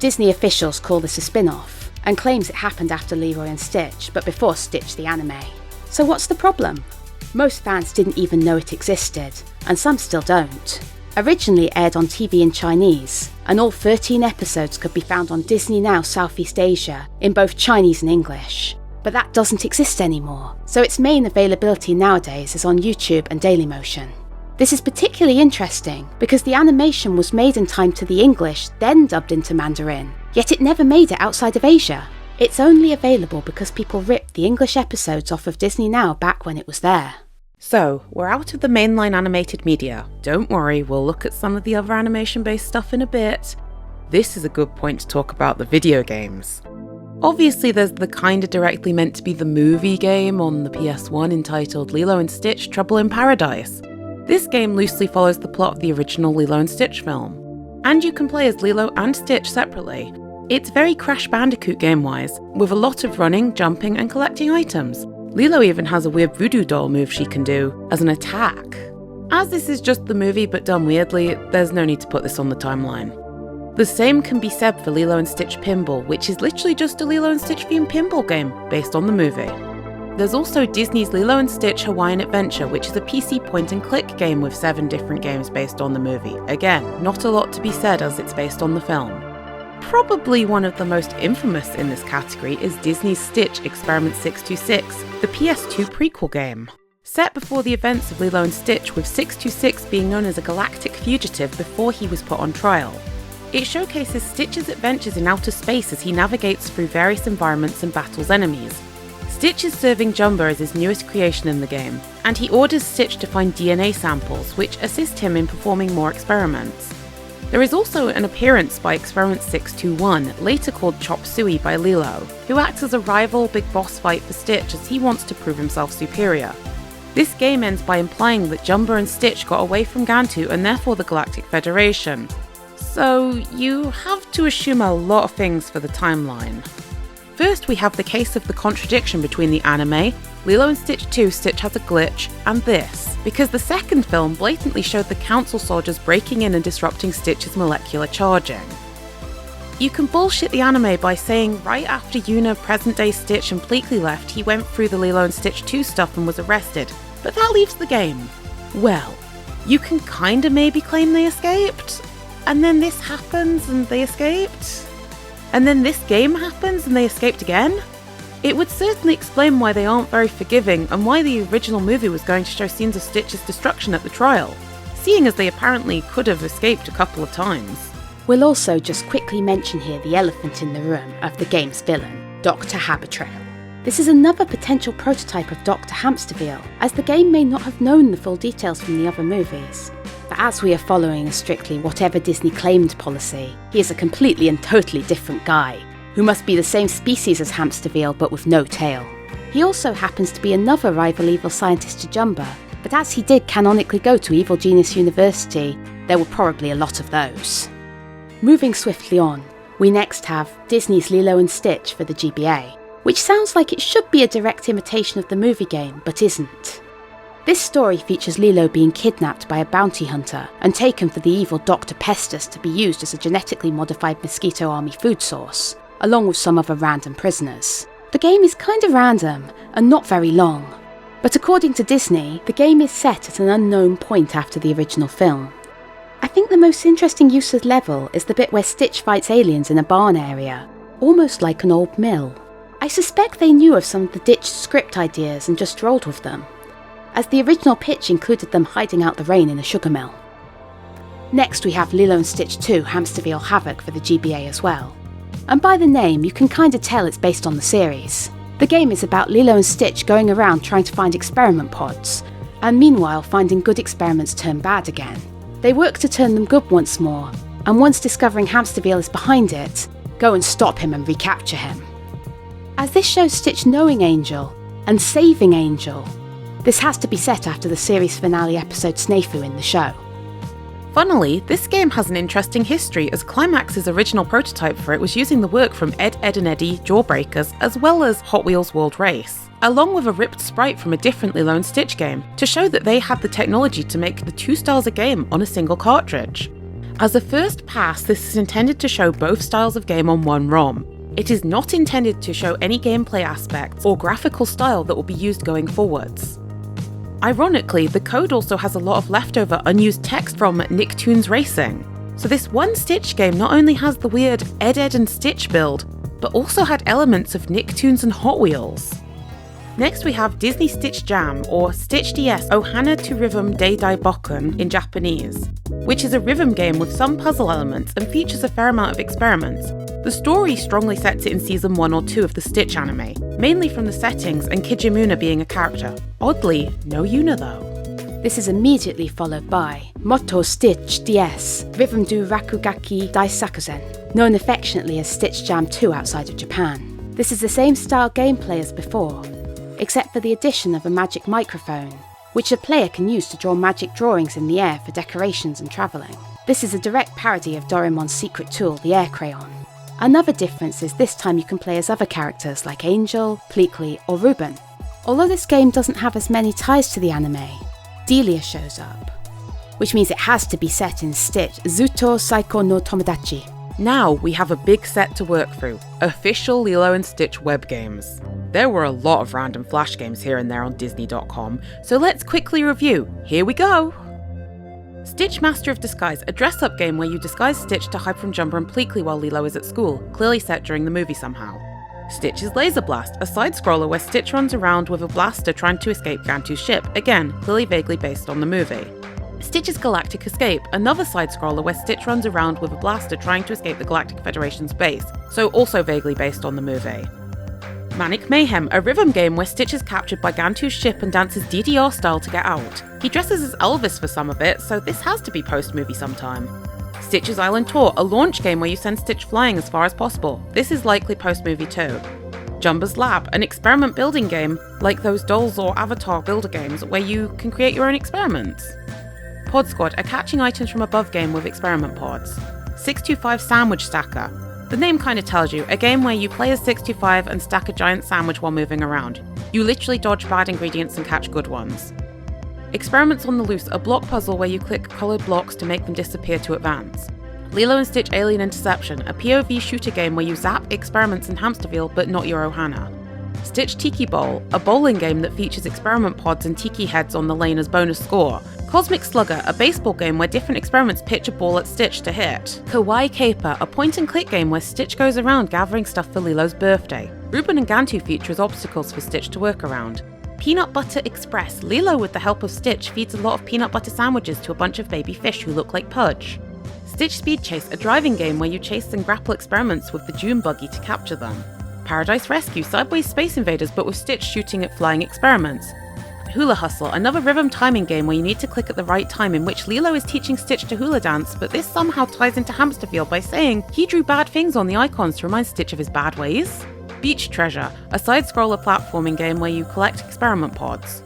Disney officials call this a spin-off, and claims it happened after Leroy and Stitch, but before Stitch the anime. So what's the problem? Most fans didn't even know it existed, and some still don't. Originally it aired on TV in Chinese, and all 13 episodes could be found on Disney Now Southeast Asia in both Chinese and English. But that doesn't exist anymore, so its main availability nowadays is on YouTube and Dailymotion. This is particularly interesting because the animation was made in time to the English, then dubbed into Mandarin, yet it never made it outside of Asia. It's only available because people ripped the English episodes off of Disney Now back when it was there. So, we're out of the mainline animated media. Don't worry, we'll look at some of the other animation-based stuff in a bit. This is a good point to talk about the video games. Obviously, there's the kinda directly meant to be the movie game on the PS1 entitled Lilo and Stitch Trouble in Paradise. This game loosely follows the plot of the original Lilo and Stitch film. And you can play as Lilo and Stitch separately. It's very Crash Bandicoot game-wise, with a lot of running, jumping, and collecting items. Lilo even has a weird voodoo doll move she can do as an attack. As this is just the movie but done weirdly, there's no need to put this on the timeline. The same can be said for Lilo and Stitch Pinball, which is literally just a Lilo and Stitch themed pinball game based on the movie. There's also Disney's Lilo and Stitch Hawaiian Adventure, which is a PC point-and-click game with 7 different games based on the movie. Again, not a lot to be said as it's based on the film. Probably one of the most infamous in this category is Disney's Stitch Experiment 626, the PS2 prequel game. Set before the events of Lilo and Stitch, with 626 being known as a galactic fugitive before he was put on trial. It showcases Stitch's adventures in outer space as he navigates through various environments and battles enemies. Stitch is serving Jumba as his newest creation in the game, and he orders Stitch to find DNA samples, which assist him in performing more experiments. There is also an appearance by Experiment 621, later called Chop Suey by Lilo, who acts as a rival big boss fight for Stitch as he wants to prove himself superior. This game ends by implying that Jumba and Stitch got away from Gantu and therefore the Galactic Federation. So you have to assume a lot of things for the timeline. First, we have the case of the contradiction between the anime, Lilo and Stitch 2, Stitch has a glitch, and this, because the second film blatantly showed the council soldiers breaking in and disrupting Stitch's molecular charging. You can bullshit the anime by saying right after Yuna, present-day Stitch and Pleakley left, he went through the Lilo and Stitch 2 stuff and was arrested, but that leaves the game. Well, you can kinda maybe claim they escaped, and then this happens and they escaped, and then this game happens and they escaped again? It would certainly explain why they aren't very forgiving and why the original movie was going to show scenes of Stitch's destruction at the trial, seeing as they apparently could have escaped a couple of times. We'll also just quickly mention here the elephant in the room of the game's villain, Dr. Habertrail. This is another potential prototype of Dr. Hamsterville, as the game may not have known the full details from the other movies. But as we are following a strictly whatever Disney claimed policy, he is a completely and totally different guy, who must be the same species as Hamsterville but with no tail. He also happens to be another rival evil scientist to Jumba, but as he did canonically go to Evil Genius University, there were probably a lot of those. Moving swiftly on, we next have Disney's Lilo and Stitch for the GBA, which sounds like it should be a direct imitation of the movie game, but isn't. This story features Lilo being kidnapped by a bounty hunter and taken for the evil Dr. Pestus to be used as a genetically modified mosquito army food source, along with some other random prisoners. The game is kinda random and not very long, but according to Disney, the game is set at an unknown point after the original film. I think the most interesting use of level is the bit where Stitch fights aliens in a barn area, almost like an old mill. I suspect they knew of some of the ditched script ideas and just rolled with them, as the original pitch included them hiding out the rain in a sugar mill. Next we have Lilo and Stitch 2 Hamsterville Havoc for the GBA as well. And by the name, you can kinda tell it's based on the series. The game is about Lilo and Stitch going around trying to find experiment pods, and meanwhile finding good experiments turn bad again. They work to turn them good once more, and once discovering Hamsterville is behind it, go and stop him and recapture him. As this shows Stitch knowing Angel, and saving Angel, this has to be set after the series finale episode Snafu in the show. Funnily, this game has an interesting history, as Climax's original prototype for it was using the work from Ed, Edd and Eddy, Jawbreakers, as well as Hot Wheels World Race, along with a ripped sprite from a different Lilo and Stitch game, to show that they had the technology to make the two styles of game on a single cartridge. As a first pass, this is intended to show both styles of game on one ROM. It is not intended to show any gameplay aspects or graphical style that will be used going forwards. Ironically, the code also has a lot of leftover unused text from Nicktoons Racing, so this one Stitch game not only has the weird Ed, Edd and Stitch build, but also had elements of Nicktoons and Hot Wheels. Next we have Disney Stitch Jam, or Stitch DS Ohana to Rhythm Dei Dai Bokken in Japanese, which is a rhythm game with some puzzle elements and features a fair amount of experiments. The story strongly sets it in season 1 or 2 of the Stitch anime, mainly from the settings and Kijimuna being a character. Oddly, no Yuna though. This is immediately followed by Motto Stitch DS Rhythm do Rakugaki Daisakuzen, known affectionately as Stitch Jam 2 outside of Japan. This is the same style gameplay as before, except for the addition of a magic microphone, which a player can use to draw magic drawings in the air for decorations and travelling. This is a direct parody of Doraemon's secret tool, the air crayon. Another difference is this time you can play as other characters like Angel, Pleakley or Ruben. Although this game doesn't have as many ties to the anime, Delia shows up, which means it has to be set in Stitch Zuto Saiko no Tomodachi. Now we have a big set to work through, official Lilo and Stitch web games. There were a lot of random flash games here and there on Disney.com, so let's quickly review. Here we go! Stitch Master of Disguise, a dress-up game where you disguise Stitch to hide from Jumba and Pleakley while Lilo is at school, clearly set during the movie somehow. Stitch's Laser Blast, a side-scroller where Stitch runs around with a blaster trying to escape Gantu's ship, again, clearly vaguely based on the movie. Stitch's Galactic Escape, another side-scroller where Stitch runs around with a blaster trying to escape the Galactic Federation's base, so also vaguely based on the movie. Manic Mayhem, a rhythm game where Stitch is captured by Gantu's ship and dances DDR style to get out. He dresses as Elvis for some of it, so this has to be post-movie sometime. Stitch's Island Tour, a launch game where you send Stitch flying as far as possible. This is likely post-movie too. Jumba's Lab, an experiment building game like those Dolls or Avatar builder games where you can create your own experiments. Pod Squad, a catching items from above game with experiment pods. 625 Sandwich Stacker. The name kind of tells you, a game where you play as 625 and stack a giant sandwich while moving around. You literally dodge bad ingredients and catch good ones. Experiments on the Loose, a block puzzle where you click coloured blocks to make them disappear to advance. Lilo and Stitch Alien Interception, a POV shooter game where you zap experiments in Hamsterville but not your Ohana. Stitch Tiki Bowl, a bowling game that features experiment pods and tiki heads on the lane as bonus score. Cosmic Slugger, a baseball game where different experiments pitch a ball at Stitch to hit. Kawaii Caper, a point-and-click game where Stitch goes around gathering stuff for Lilo's birthday. Reuben and Gantu feature as obstacles for Stitch to work around. Peanut Butter Express, Lilo with the help of Stitch feeds a lot of peanut butter sandwiches to a bunch of baby fish who look like Pudge. Stitch Speed Chase, a driving game where you chase and grapple experiments with the Dune buggy to capture them. Paradise Rescue, sideways Space Invaders but with Stitch shooting at flying experiments. Hula Hustle, another rhythm timing game where you need to click at the right time, in which Lilo is teaching Stitch to hula dance, but this somehow ties into Hamsterville by saying he drew bad things on the icons to remind Stitch of his bad ways. Beach Treasure, a side-scroller platforming game where you collect experiment pods.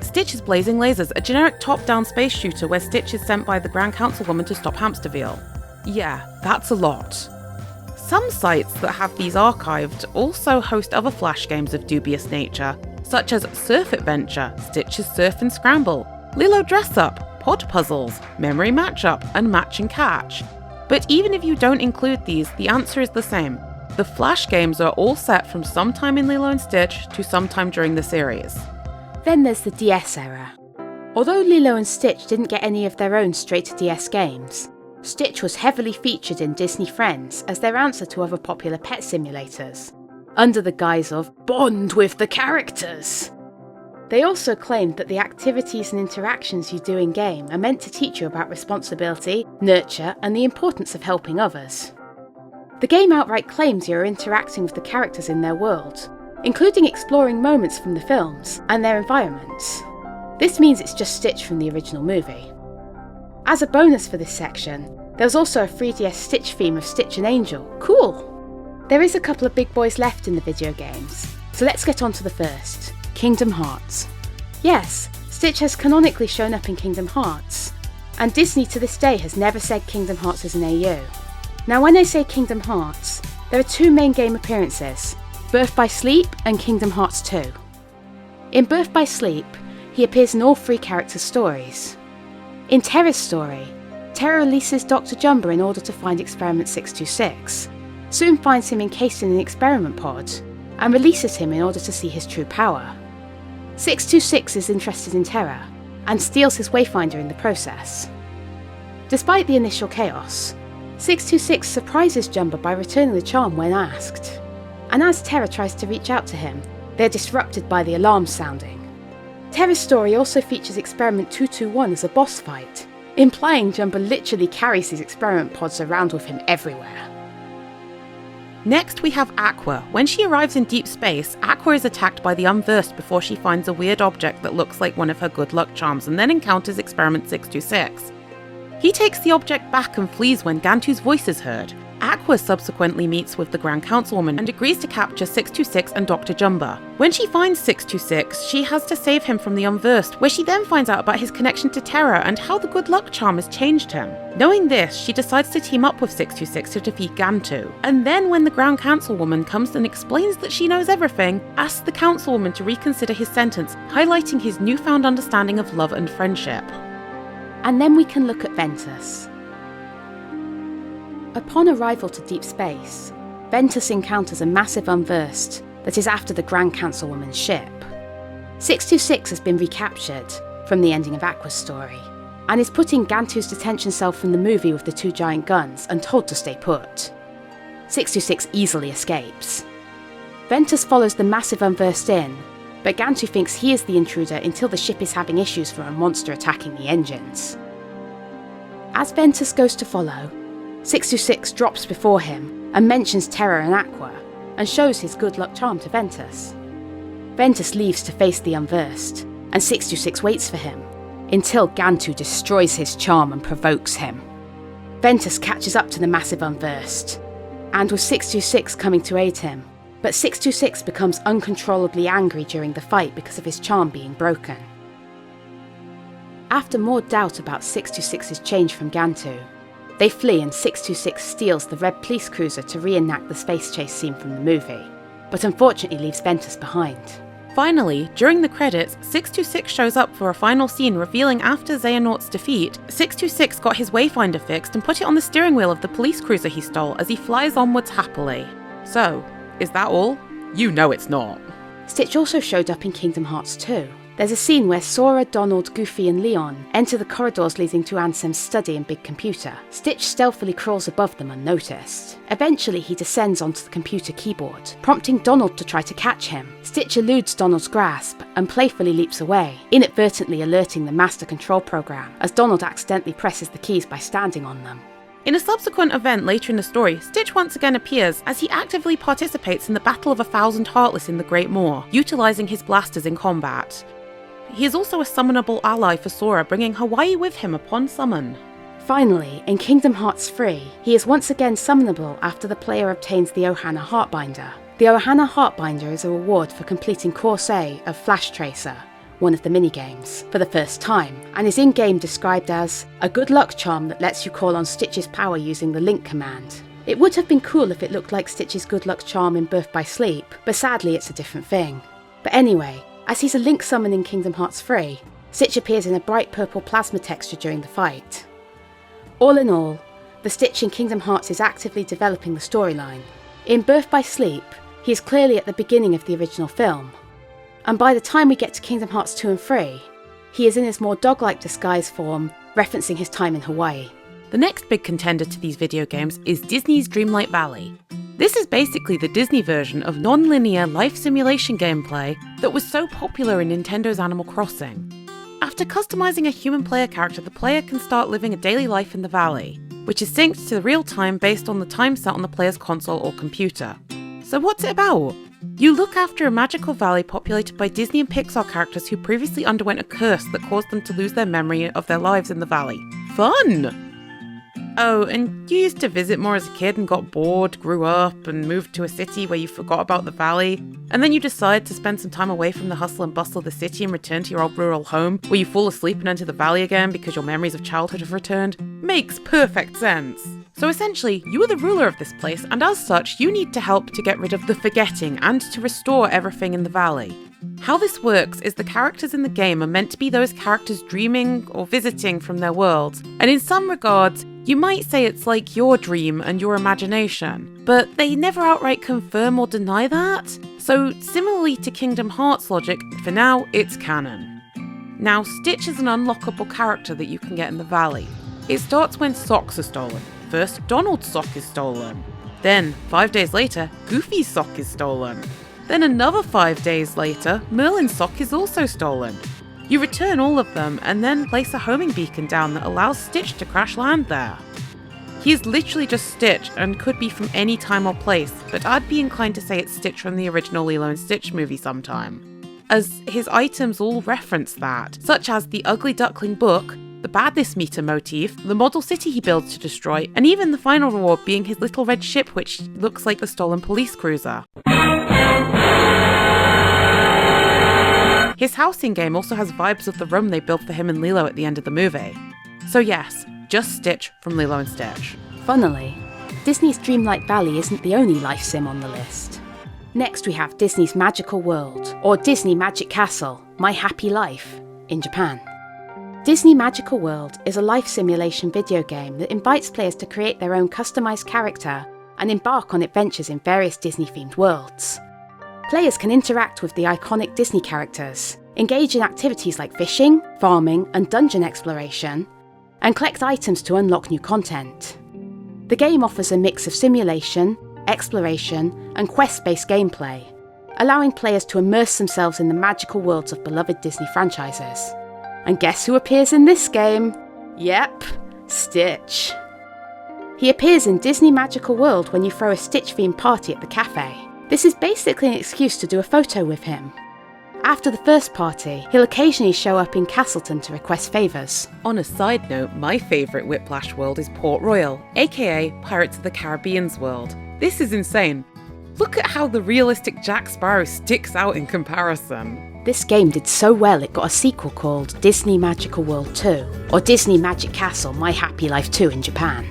Stitch's Blazing Lasers, a generic top-down space shooter where Stitch is sent by the Grand Councilwoman to stop Hamsterville. Yeah, that's a lot. Some sites that have these archived also host other Flash games of dubious nature, such as Surf Adventure, Stitch's Surf and Scramble, Lilo Dress Up, Pod Puzzles, Memory Matchup, and Match and Catch. But even if you don't include these, the answer is the same. The Flash games are all set from sometime in Lilo and Stitch to sometime during the series. Then there's the DS era. Although Lilo and Stitch didn't get any of their own straight-to-DS games, Stitch was heavily featured in Disney Friends as their answer to other popular pet simulators, under the guise of bond with the characters. They also claimed that the activities and interactions you do in-game are meant to teach you about responsibility, nurture, and the importance of helping others. The game outright claims you are interacting with the characters in their world, including exploring moments from the films and their environments. This means it's just Stitch from the original movie. As a bonus for this section, there's also a 3DS Stitch theme of Stitch and Angel. Cool! There is a couple of big boys left in the video games, so let's get on to the first, Kingdom Hearts. Yes, Stitch has canonically shown up in Kingdom Hearts, and Disney to this day has never said Kingdom Hearts is an AU. Now when I say Kingdom Hearts, there are two main game appearances, Birth by Sleep and Kingdom Hearts 2. In Birth by Sleep, he appears in all three characters' stories. In Terra's story, Terra releases Dr. Jumba in order to find Experiment 626, soon finds him encased in an experiment pod, and releases him in order to see his true power. 626 is interested in Terra, and steals his Wayfinder in the process. Despite the initial chaos, 626 surprises Jumba by returning the charm when asked, and as Terra tries to reach out to him, they are disrupted by the alarm sounding. Terra's story also features Experiment 221 as a boss fight, implying Jumba literally carries his experiment pods around with him everywhere. Next we have Aqua. When she arrives in deep space, Aqua is attacked by the Unversed before she finds a weird object that looks like one of her good luck charms and then encounters Experiment 626. He takes the object back and flees when Gantu's voice is heard. Aqua subsequently meets with the Grand Councilwoman and agrees to capture 626 and Dr. Jumba. When she finds 626, she has to save him from the Unversed, where she then finds out about his connection to Terra and how the good luck charm has changed him. Knowing this, she decides to team up with 626 to defeat Gantu. And then when the Grand Councilwoman comes and explains that she knows everything, asks the Councilwoman to reconsider his sentence, highlighting his newfound understanding of love and friendship. And then we can look at Ventus. Upon arrival to deep space, Ventus encounters a massive Unversed that is after the Grand Councilwoman's ship. 626 has been recaptured from the ending of Aqua's story, and is put in Gantu's detention cell from the movie with the two giant guns and told to stay put. 626 easily escapes. Ventus follows the massive Unversed in, but Gantu thinks he is the intruder until the ship is having issues from a monster attacking the engines. As Ventus goes to follow, 626 drops before him and mentions Terra and Aqua, and shows his good luck charm to Ventus. Ventus leaves to face the Unversed, and 626 waits for him, until Gantu destroys his charm and provokes him. Ventus catches up to the massive unversed, and with 626 coming to aid him, but 626 becomes uncontrollably angry during the fight because of his charm being broken. After more doubt about 626's change from Gantu, they flee and 626 steals the red police cruiser to reenact the space chase scene from the movie, but unfortunately leaves Ventus behind. Finally, during the credits, 626 shows up for a final scene revealing after Xehanort's defeat, 626 got his wayfinder fixed and put it on the steering wheel of the police cruiser he stole as he flies onwards happily. So, is that all? You know it's not. Stitch also showed up in Kingdom Hearts 2. There's a scene where Sora, Donald, Goofy and Leon enter the corridors leading to Ansem's study and big computer. Stitch stealthily crawls above them unnoticed. Eventually he descends onto the computer keyboard, prompting Donald to try to catch him. Stitch eludes Donald's grasp and playfully leaps away, inadvertently alerting the Master Control Program, as Donald accidentally presses the keys by standing on them. In a subsequent event later in the story, Stitch once again appears as he actively participates in the Battle of 1,000 Heartless in the Great Moor, utilising his blasters in combat. He is also a summonable ally for Sora, bringing Hawaii with him upon summon. Finally, in Kingdom Hearts 3, he is once again summonable after the player obtains the Ohana Heartbinder. The Ohana Heartbinder is a reward for completing Course A of Flash Tracer, one of the minigames, for the first time, and is in-game described as a good luck charm that lets you call on Stitch's power using the Link command. It would have been cool if it looked like Stitch's good luck charm in Birth by Sleep, but sadly it's a different thing. But anyway, as he's a Link summon in Kingdom Hearts 3, Stitch appears in a bright purple plasma texture during the fight. All in all, the Stitch in Kingdom Hearts is actively developing the storyline. In Birth by Sleep, he is clearly at the beginning of the original film, and by the time we get to Kingdom Hearts 2 and 3, he is in his more dog-like disguise form, referencing his time in Hawaii. The next big contender to these video games is Disney's Dreamlight Valley. This is basically the Disney version of non-linear life simulation gameplay that was so popular in Nintendo's Animal Crossing. After customizing a human player character, the player can start living a daily life in the valley, which is synced to real time based on the time set on the player's console or computer. So what's it about? You look after a magical valley populated by Disney and Pixar characters who previously underwent a curse that caused them to lose their memory of their lives in the valley. Fun! Oh, and you used to visit more as a kid and got bored, grew up, and moved to a city where you forgot about the valley, and then you decide to spend some time away from the hustle and bustle of the city and return to your old rural home, where you fall asleep and enter the valley again because your memories of childhood have returned. Makes perfect sense. So essentially, you are the ruler of this place, and as such, you need to help to get rid of the forgetting and to restore everything in the valley. How this works is the characters in the game are meant to be those characters dreaming or visiting from their worlds, and in some regards, you might say it's like your dream and your imagination, but they never outright confirm or deny that. So similarly to Kingdom Hearts logic, for now, it's canon. Now, Stitch is an unlockable character that you can get in the valley. It starts when socks are stolen. First, Donald's sock is stolen. Then, 5 days later, Goofy's sock is stolen. Then another 5 days later, Merlin's sock is also stolen. You return all of them and then place a homing beacon down that allows Stitch to crash land there. He is literally just Stitch and could be from any time or place, but I'd be inclined to say it's Stitch from the original Lilo and Stitch movie sometime, as his items all reference that, such as the Ugly Duckling book, the badness meter motif, the model city he builds to destroy, and even the final reward being his little red ship which looks like the stolen police cruiser. His house in-game also has vibes of the room they built for him and Lilo at the end of the movie. So yes, just Stitch from Lilo and Stitch. Funnily, Disney's Dreamlight Valley isn't the only life sim on the list. Next we have Disney's Magical World, or Disney Magic Castle, My Happy Life, in Japan. Disney Magical World is a life simulation video game that invites players to create their own customised character and embark on adventures in various Disney-themed worlds. Players can interact with the iconic Disney characters, engage in activities like fishing, farming, and dungeon exploration, and collect items to unlock new content. The game offers a mix of simulation, exploration, and quest-based gameplay, allowing players to immerse themselves in the magical worlds of beloved Disney franchises. And guess who appears in this game? Yep, Stitch. He appears in Disney Magical World when you throw a Stitch-themed party at the cafe. This is basically an excuse to do a photo with him. After the first party, he'll occasionally show up in Castleton to request favours. On a side note, my favourite Whiplash world is Port Royal, aka Pirates of the Caribbean's world. This is insane. Look at how the realistic Jack Sparrow sticks out in comparison. This game did so well it got a sequel called Disney Magical World 2, or Disney Magic Castle My Happy Life 2 in Japan.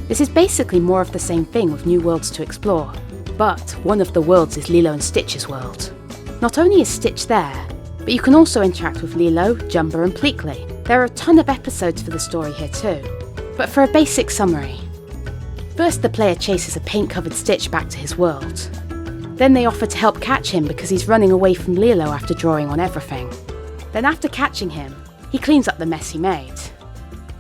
This is basically more of the same thing with new worlds to explore, but one of the worlds is Lilo and Stitch's world. Not only is Stitch there, but you can also interact with Lilo, Jumba and Pleakley. There are a ton of episodes for the story here too, but for a basic summary. First, the player chases a paint-covered Stitch back to his world. Then they offer to help catch him because he's running away from Lilo after drawing on everything. Then after catching him, he cleans up the mess he made.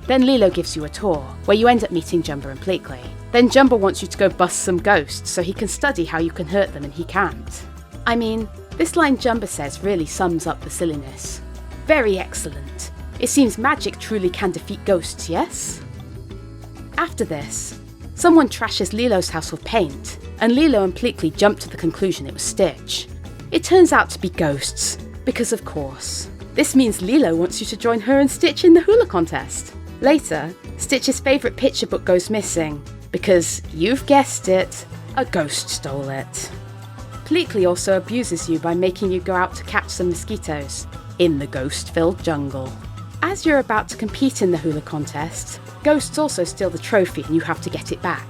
Then Lilo gives you a tour, where you end up meeting Jumba and Pleakley. Then Jumba wants you to go bust some ghosts so he can study how you can hurt them and he can't. I mean, this line Jumba says really sums up the silliness. Very excellent. It seems magic truly can defeat ghosts, yes? After this, someone trashes Lilo's house with paint, and Lilo and Pleakley jump to the conclusion it was Stitch. It turns out to be ghosts, because of course. This means Lilo wants you to join her and Stitch in the hula contest. Later, Stitch's favourite picture book goes missing, because, you've guessed it, a ghost stole it. Pleakley also abuses you by making you go out to catch some mosquitoes, in the ghost-filled jungle. As you're about to compete in the hula contest, ghosts also steal the trophy and you have to get it back.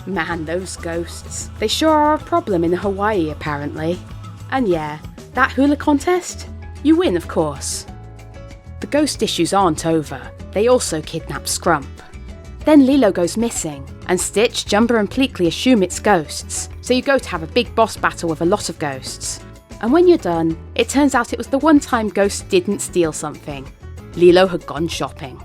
Man, those ghosts. They sure are a problem in Hawaii, apparently. And yeah, that hula contest? You win, of course. The ghost issues aren't over. They also kidnap Scrump. Then Lilo goes missing, and Stitch, Jumba and Pleakley assume it's ghosts, so you go to have a big boss battle with a lot of ghosts. And when you're done, it turns out it was the one time ghosts didn't steal something. Lilo had gone shopping.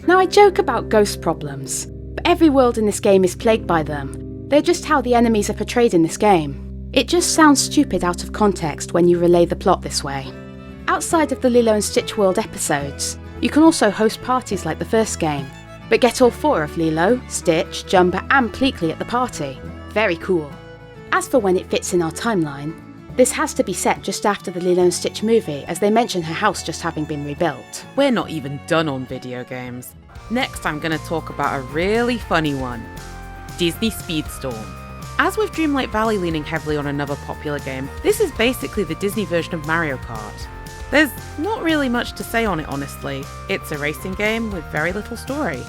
Now I joke about ghost problems, but every world in this game is plagued by them. They're just how the enemies are portrayed in this game. It just sounds stupid out of context when you relay the plot this way. Outside of the Lilo and Stitch World episodes, you can also host parties like the first game, but get all 4 of Lilo, Stitch, Jumba and Pleakley at the party. Very cool. As for when it fits in our timeline, this has to be set just after the Lilo and Stitch movie, as they mention her house just having been rebuilt. We're not even done on video games. Next I'm going to talk about a really funny one. Disney Speedstorm. As with Dreamlight Valley leaning heavily on another popular game, this is basically the Disney version of Mario Kart. There's not really much to say on it, honestly. It's a racing game with very little story.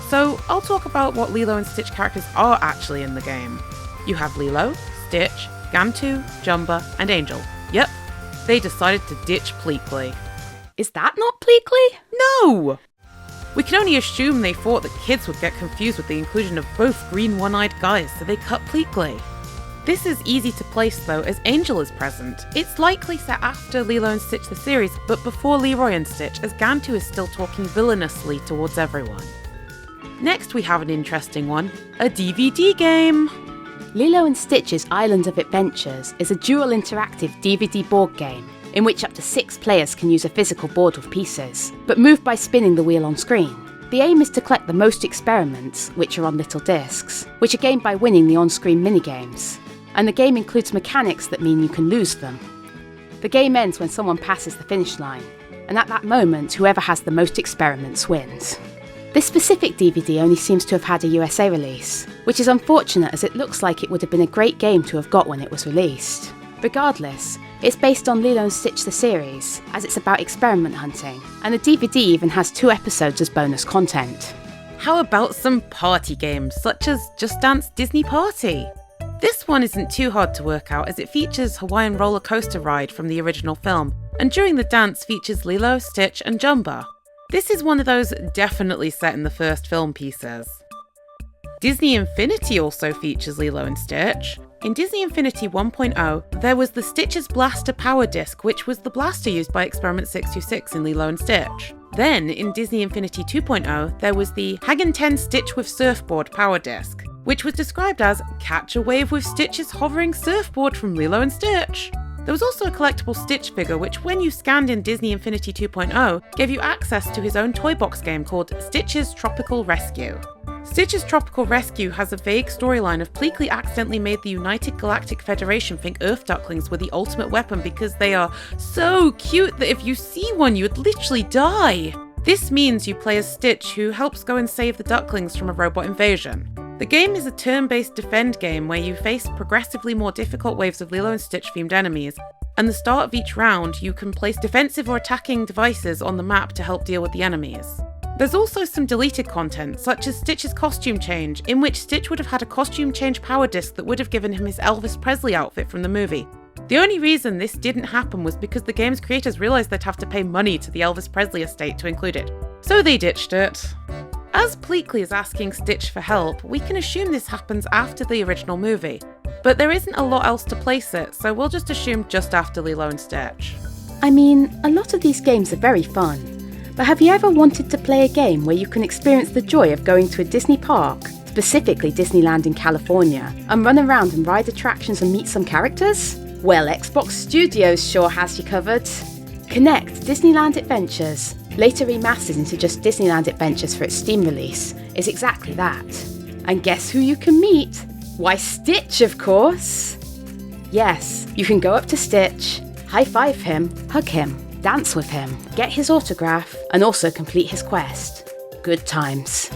So I'll talk about what Lilo and Stitch characters are actually in the game. You have Lilo, Stitch, Gantu, Jumba, and Angel. Yep, they decided to ditch Pleakley. Is that not Pleakley? No! We can only assume they thought that kids would get confused with the inclusion of both green one-eyed guys, so they cut Pleakley. This is easy to place though, as Angel is present. It's likely set after Lilo and Stitch the series, but before Leroy and Stitch, as Gantu is still talking villainously towards everyone. Next we have an interesting one, a DVD game. Lilo and Stitch's Island of Adventures is a dual interactive DVD board game, in which up to 6 players can use a physical board with pieces, but move by spinning the wheel on screen. The aim is to collect the most experiments, which are on little discs, which are gained by winning the on-screen minigames. And the game includes mechanics that mean you can lose them. The game ends when someone passes the finish line, and at that moment, whoever has the most experiments wins. This specific DVD only seems to have had a USA release, which is unfortunate as it looks like it would have been a great game to have got when it was released. Regardless, it's based on Lilo and Stitch the series, as it's about experiment hunting, and the DVD even has 2 episodes as bonus content. How about some party games, such as Just Dance Disney Party? This one isn't too hard to work out as it features Hawaiian roller coaster ride from the original film, and during the dance features Lilo, Stitch and Jumba. This is one of those definitely set in the first film pieces. Disney Infinity also features Lilo and Stitch. In Disney Infinity 1.0, there was the Stitch's Blaster Power Disc, which was the blaster used by Experiment 626 in Lilo and Stitch. Then, in Disney Infinity 2.0, there was the Hagen 10 Stitch with Surfboard Power Disc, which was described as Catch a Wave with Stitch's Hovering Surfboard from Lilo and Stitch. There was also a collectible Stitch figure which, when you scanned in Disney Infinity 2.0, gave you access to his own toy box game called Stitch's Tropical Rescue. Stitch's Tropical Rescue has a vague storyline of Pleakley accidentally made the United Galactic Federation think Earth ducklings were the ultimate weapon because they are so cute that if you see one you would literally die. This means you play as Stitch, who helps go and save the ducklings from a robot invasion. The game is a turn-based defend game where you face progressively more difficult waves of Lilo and Stitch themed enemies, and the start of each round you can place defensive or attacking devices on the map to help deal with the enemies. There's also some deleted content, such as Stitch's costume change, in which Stitch would have had a costume change power disc that would have given him his Elvis Presley outfit from the movie. The only reason this didn't happen was because the game's creators realised they'd have to pay money to the Elvis Presley estate to include it, so they ditched it. As Pleakley is asking Stitch for help, we can assume this happens after the original movie, but there isn't a lot else to place it, so we'll just assume just after Lilo and Stitch. I mean, a lot of these games are very fun, but have you ever wanted to play a game where you can experience the joy of going to a Disney park, specifically Disneyland in California, and run around and ride attractions and meet some characters? Well, Xbox Studios sure has you covered. Connect Disneyland Adventures, later remastered into just Disneyland Adventures for its Steam release, is exactly that. And guess who you can meet? Why, Stitch, of course! Yes, you can go up to Stitch, high-five him, hug him, dance with him, get his autograph, and also complete his quest. Good times.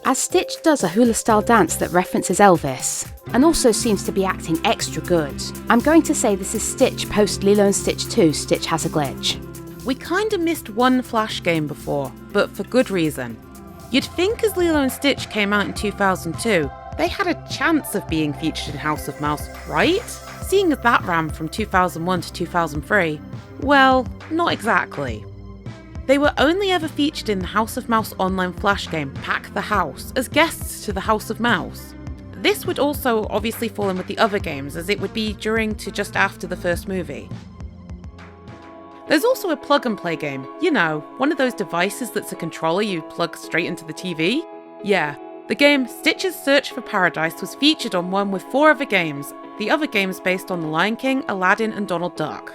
As Stitch does a hula-style dance that references Elvis, and also seems to be acting extra good, I'm going to say this is Stitch post Lilo and Stitch 2 Stitch Has a Glitch. We kinda missed one Flash game before, but for good reason. You'd think as Lilo and Stitch came out in 2002, they had a chance of being featured in House of Mouse, right? Seeing as that ran from 2001 to 2003, well, not exactly. They were only ever featured in the House of Mouse online Flash game Pack the House as guests to the House of Mouse. This would also obviously fall in with the other games, as it would be during to just after the first movie. There's also a plug and play game, you know, one of those devices that's a controller you plug straight into the TV. Yeah, the game Stitch's Search for Paradise was featured on one with 4 other games, the other games based on The Lion King, Aladdin and Donald Duck.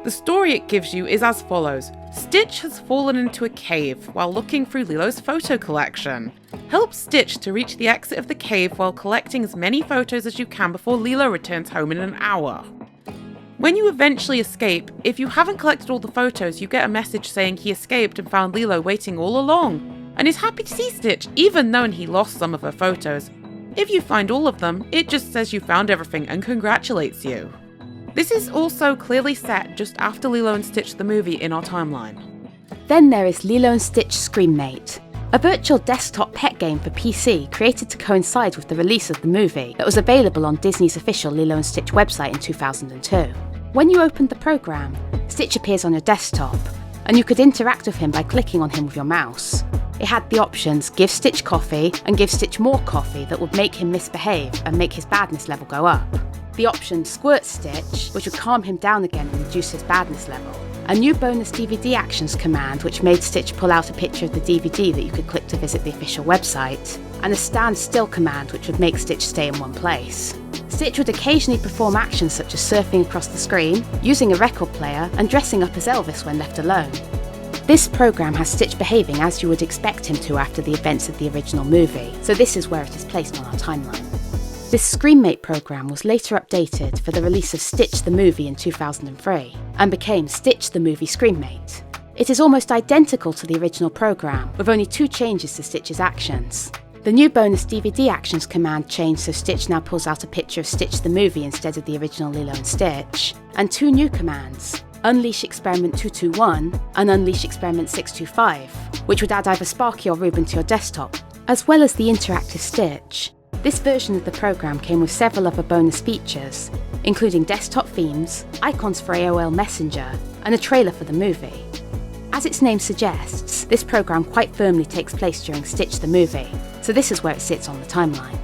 The story it gives you is as follows. Stitch has fallen into a cave while looking through Lilo's photo collection. Help Stitch to reach the exit of the cave while collecting as many photos as you can before Lilo returns home in an hour. When you eventually escape, if you haven't collected all the photos, you get a message saying he escaped and found Lilo waiting all along, and is happy to see Stitch even though he lost some of her photos. If you find all of them, it just says you found everything and congratulates you. This is also clearly set just after Lilo and Stitch the movie in our timeline. Then there is Lilo and Stitch Screenmate, a virtual desktop pet game for PC created to coincide with the release of the movie that was available on Disney's official Lilo and Stitch website in 2002. When you opened the program, Stitch appears on your desktop, and you could interact with him by clicking on him with your mouse. It had the options Give Stitch Coffee and Give Stitch More Coffee that would make him misbehave and make his badness level go up. The option Squirt Stitch, which would calm him down again and reduce his badness level. A new bonus DVD actions command which made Stitch pull out a picture of the DVD that you could click to visit the official website. And a Stand Still command which would make Stitch stay in one place. Stitch would occasionally perform actions such as surfing across the screen, using a record player, and dressing up as Elvis when left alone. This program has Stitch behaving as you would expect him to after the events of the original movie, so this is where it is placed on our timeline. This Screenmate program was later updated for the release of Stitch the Movie in 2003, and became Stitch the Movie Screenmate. It is almost identical to the original program, with only 2 changes to Stitch's actions. The new bonus DVD actions command changed so Stitch now pulls out a picture of Stitch the Movie instead of the original Lilo and Stitch, and 2 new commands, Unleash Experiment 221 and Unleash Experiment 625, which would add either Sparky or Ruben to your desktop, as well as the interactive Stitch. This version of the program came with several other bonus features, including desktop themes, icons for AOL Messenger, and a trailer for the movie. As its name suggests, this program quite firmly takes place during Stitch the Movie, so this is where it sits on the timeline.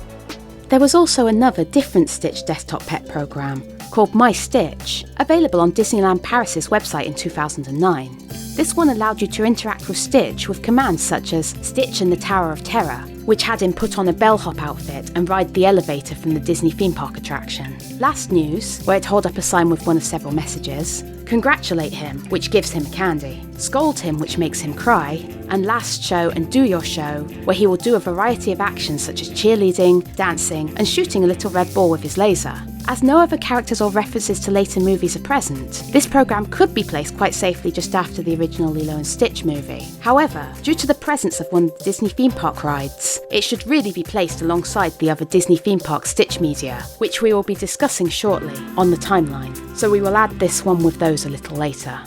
There was also another different Stitch desktop pet program called My Stitch, available on Disneyland Paris's website in 2009. This one allowed you to interact with Stitch with commands such as Stitch and the Tower of Terror, which had him put on a bellhop outfit and ride the elevator from the Disney theme park attraction. Last News, where it'd hold up a sign with one of several messages, congratulate him, which gives him candy, scold him, which makes him cry, and last show and do your show, where he will do a variety of actions such as cheerleading, dancing, and shooting a little red ball with his laser. As no other characters or references to later movies are present, this programme could be placed quite safely just after the original Lilo and Stitch movie. However, due to the presence of one of the Disney theme park rides, it should really be placed alongside the other Disney theme park Stitch media, which we will be discussing shortly on the timeline, so we will add this one with those a little later.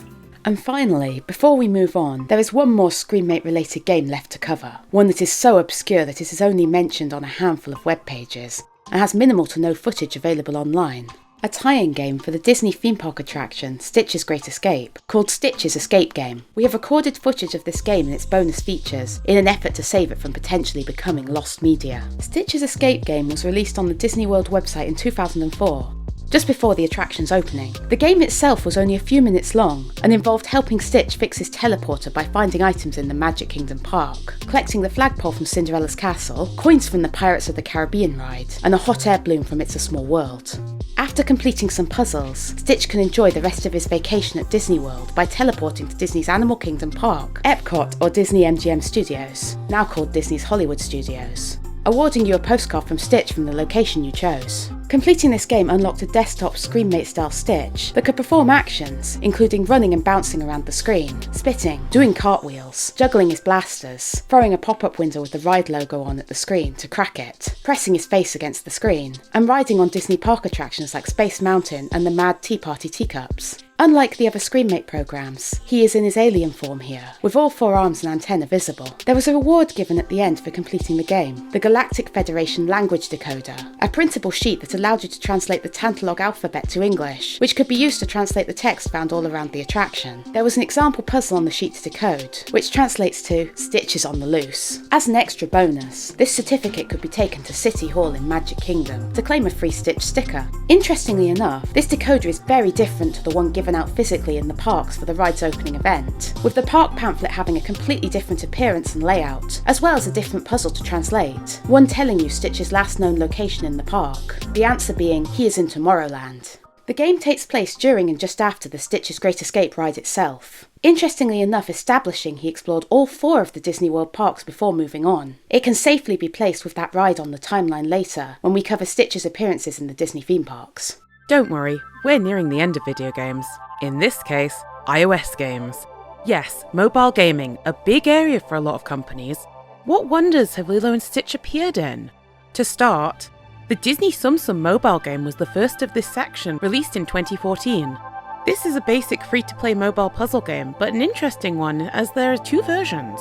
And finally, before we move on, there is one more Screenmate related game left to cover, one that is so obscure that it is only mentioned on a handful of web pages, and has minimal to no footage available online. A tie-in game for the Disney theme park attraction Stitch's Great Escape, called Stitch's Escape Game. We have recorded footage of this game and its bonus features in an effort to save it from potentially becoming lost media. Stitch's Escape Game was released on the Disney World website in 2004. Just before the attraction's opening. The game itself was only a few minutes long and involved helping Stitch fix his teleporter by finding items in the Magic Kingdom park, collecting the flagpole from Cinderella's castle, coins from the Pirates of the Caribbean ride, and a hot air balloon from It's a Small World. After completing some puzzles, Stitch can enjoy the rest of his vacation at Disney World by teleporting to Disney's Animal Kingdom Park, Epcot or Disney MGM Studios, now called Disney's Hollywood Studios, awarding you a postcard from Stitch from the location you chose. Completing this game unlocked a desktop Screenmate-style Stitch that could perform actions, including running and bouncing around the screen, spitting, doing cartwheels, juggling his blasters, throwing a pop-up window with the ride logo on at the screen to crack it, pressing his face against the screen, and riding on Disney park attractions like Space Mountain and the Mad Tea Party teacups. Unlike the other Screenmate programmes, he is in his alien form here, with all 4 arms and antennae visible. There was a reward given at the end for completing the game, the Galactic Federation Language Decoder, a printable sheet that allowed you to translate the Tantalog alphabet to English, which could be used to translate the text found all around the attraction. There was an example puzzle on the sheet to decode, which translates to Stitch is on the loose. As an extra bonus, this certificate could be taken to City Hall in Magic Kingdom to claim a free Stitch sticker. Interestingly enough, this decoder is very different to the one given out physically in the parks for the ride's opening event, with the park pamphlet having a completely different appearance and layout, as well as a different puzzle to translate, one telling you Stitch's last known location in the park, the answer being he is in Tomorrowland. The game takes place during and just after the Stitch's Great Escape ride itself, interestingly enough establishing he explored all 4 of the Disney World parks before moving on. It can safely be placed with that ride on the timeline later, when we cover Stitch's appearances in the Disney theme parks. Don't worry, we're nearing the end of video games. In this case, iOS games. Yes, mobile gaming, a big area for a lot of companies. What wonders have Lilo and Stitch appeared in? To start, the Disney Tsum Tsum mobile game was the first of this section, released in 2014. This is a basic free-to-play mobile puzzle game, but an interesting one as there are 2 versions.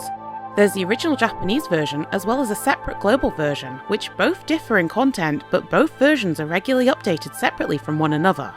There's the original Japanese version as well as a separate global version, which both differ in content, but both versions are regularly updated separately from one another.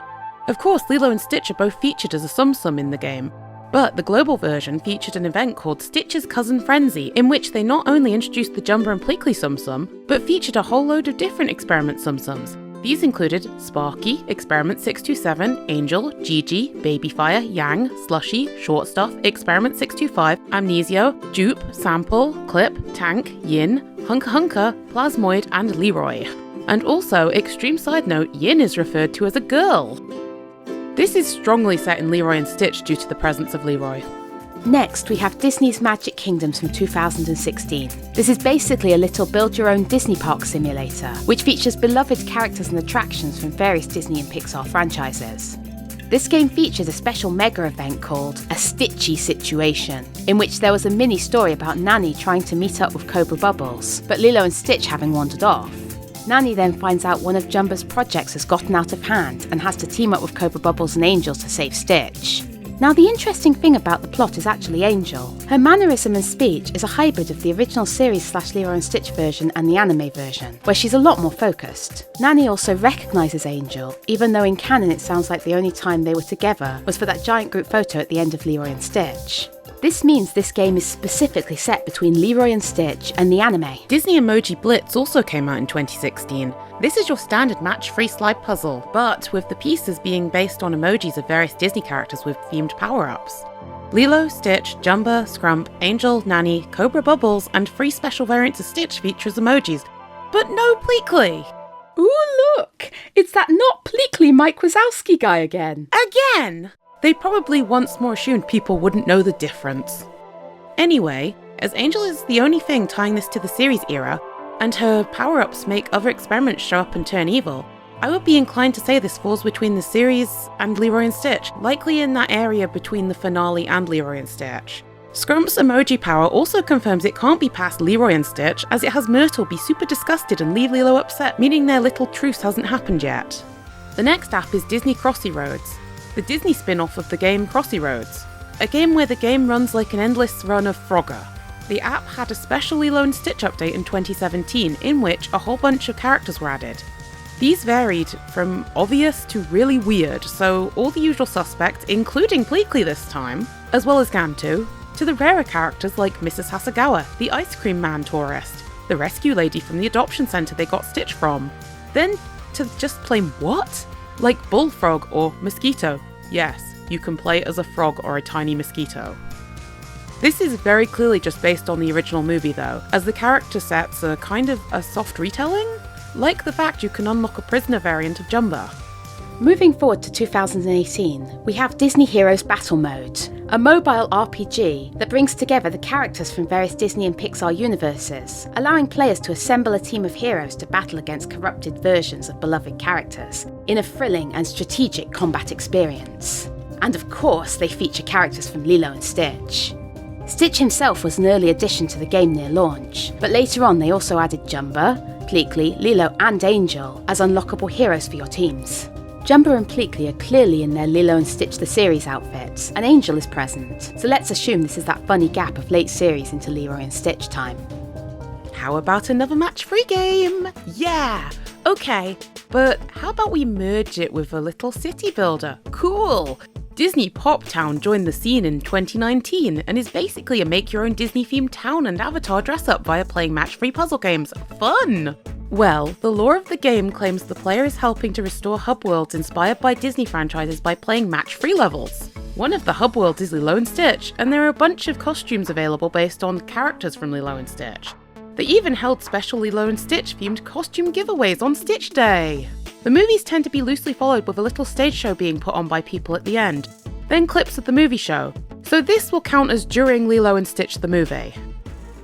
Of course, Lilo and Stitch are both featured as a Tsum Tsum in the game, but the global version featured an event called Stitch's Cousin Frenzy, in which they not only introduced the Jumba and Pleakley Tsum Tsum, but featured a whole load of different Experiment Tsum Tsums. These included Sparky, Experiment 627, Angel, Gigi, Babyfire, Yang, Slushy, Short Stuff, Experiment 625, Amnesio, Dupe, Sample, Clip, Tank, Yin, Hunka Hunka, Plasmoid, and Leroy. And also, extreme side note, Yin is referred to as a girl. This is strongly set in Leroy and Stitch due to the presence of Leroy. Next, we have Disney's Magic Kingdoms from 2016. This is basically a little build-your-own Disney park simulator, which features beloved characters and attractions from various Disney and Pixar franchises. This game featured a special mega event called A Stitchy Situation, in which there was a mini story about Nanny trying to meet up with Cobra Bubbles, but Lilo and Stitch having wandered off. Nanny then finds out one of Jumba's projects has gotten out of hand and has to team up with Cobra Bubbles and Angel to save Stitch. Now, the interesting thing about the plot is actually Angel. Her mannerism and speech is a hybrid of the original series/Leroy and Stitch version and the anime version, where she's a lot more focused. Nanny also recognises Angel, even though in canon it sounds like the only time they were together was for that giant group photo at the end of Leroy and Stitch. This means this game is specifically set between Leroy and Stitch and the anime. Disney Emoji Blitz also came out in 2016. This is your standard match-free slide puzzle, but with the pieces being based on emojis of various Disney characters with themed power-ups. Lilo, Stitch, Jumba, Scrump, Angel, Nanny, Cobra Bubbles, and 3 special variants of Stitch features emojis, but no Pleakley! Ooh, look! It's that not Pleakley Mike Wazowski guy again! Again! they probably once more assumed people wouldn't know the difference. Anyway, as Angel is the only thing tying this to the series era, and her power-ups make other experiments show up and turn evil, I would be inclined to say this falls between the series and Leroy and Stitch, likely in that area between the finale and Leroy and Stitch. Scrump's emoji power also confirms it can't be past Leroy and Stitch, as it has Myrtle be super disgusted and leave Lilo upset, meaning their little truce hasn't happened yet. The next app is Disney Crossy Roads, the Disney spin-off of the game Crossy Roads, a game where the game runs like an endless run of Frogger. The app had a special Lilo and Stitch update in 2017 in which a whole bunch of characters were added. These varied from obvious to really weird, so all the usual suspects, including Pleakley this time, as well as Gantu, to the rarer characters like Mrs. Hasagawa, the ice cream man tourist, the rescue lady from the adoption centre they got Stitch from, then to just plain what? Like Bullfrog or Mosquito. Yes, you can play as a frog or a tiny mosquito. This is very clearly just based on the original movie though, as the character sets are kind of a soft retelling, like the fact you can unlock a prisoner variant of Jumba. Moving forward to 2018, we have Disney Heroes Battle Mode, a mobile RPG that brings together the characters from various Disney and Pixar universes, allowing players to assemble a team of heroes to battle against corrupted versions of beloved characters in a thrilling and strategic combat experience. And of course, they feature characters from Lilo and Stitch. Stitch himself was an early addition to the game near launch, but later on they also added Jumba, Pleakley, Lilo and Angel as unlockable heroes for your teams. Jumba and Pleakley are clearly in their Lilo and Stitch the series outfits, and Angel is present, so let's assume this is that funny gap of late series into Leroy and Stitch time. How about another match-free game? Yeah! Okay, but how about we merge it with a little city builder? Cool! Disney Pop Town joined the scene in 2019 and is basically a make-your-own Disney-themed town and avatar dress-up via playing match-free puzzle games. Fun! Well, the lore of the game claims the player is helping to restore hub worlds inspired by Disney franchises by playing match-free levels. One of the hub worlds is Lilo and Stitch, and there are a bunch of costumes available based on characters from Lilo and Stitch. They even held special Lilo and Stitch themed costume giveaways on Stitch Day. The movies tend to be loosely followed with a little stage show being put on by people at the end, then clips of the movie show, so this will count as during Lilo and Stitch the movie.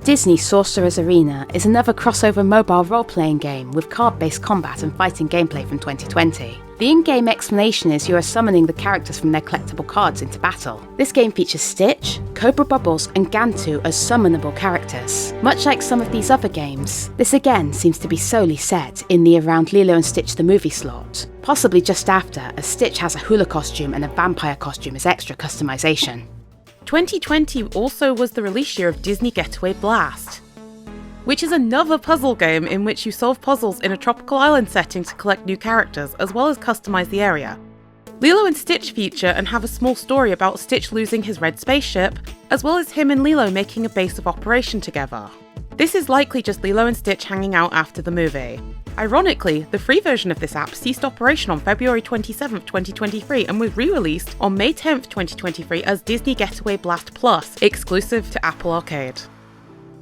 Disney Sorcerer's Arena is another crossover mobile role-playing game with card-based combat and fighting gameplay from 2020. The in-game explanation is you are summoning the characters from their collectible cards into battle. This game features Stitch, Cobra Bubbles and Gantu as summonable characters. Much like some of these other games, this again seems to be solely set in the around Lilo and Stitch the movie slot, possibly just after, as Stitch has a hula costume and a vampire costume as extra customization. 2020 also was the release year of Disney Getaway Blast, which is another puzzle game in which you solve puzzles in a tropical island setting to collect new characters, as well as customize the area. Lilo and Stitch feature and have a small story about Stitch losing his red spaceship, as well as him and Lilo making a base of operation together. This is likely just Lilo and Stitch hanging out after the movie. Ironically, the free version of this app ceased operation on February 27, 2023 and was re-released on May 10, 2023 as Disney Getaway Blast Plus, exclusive to Apple Arcade.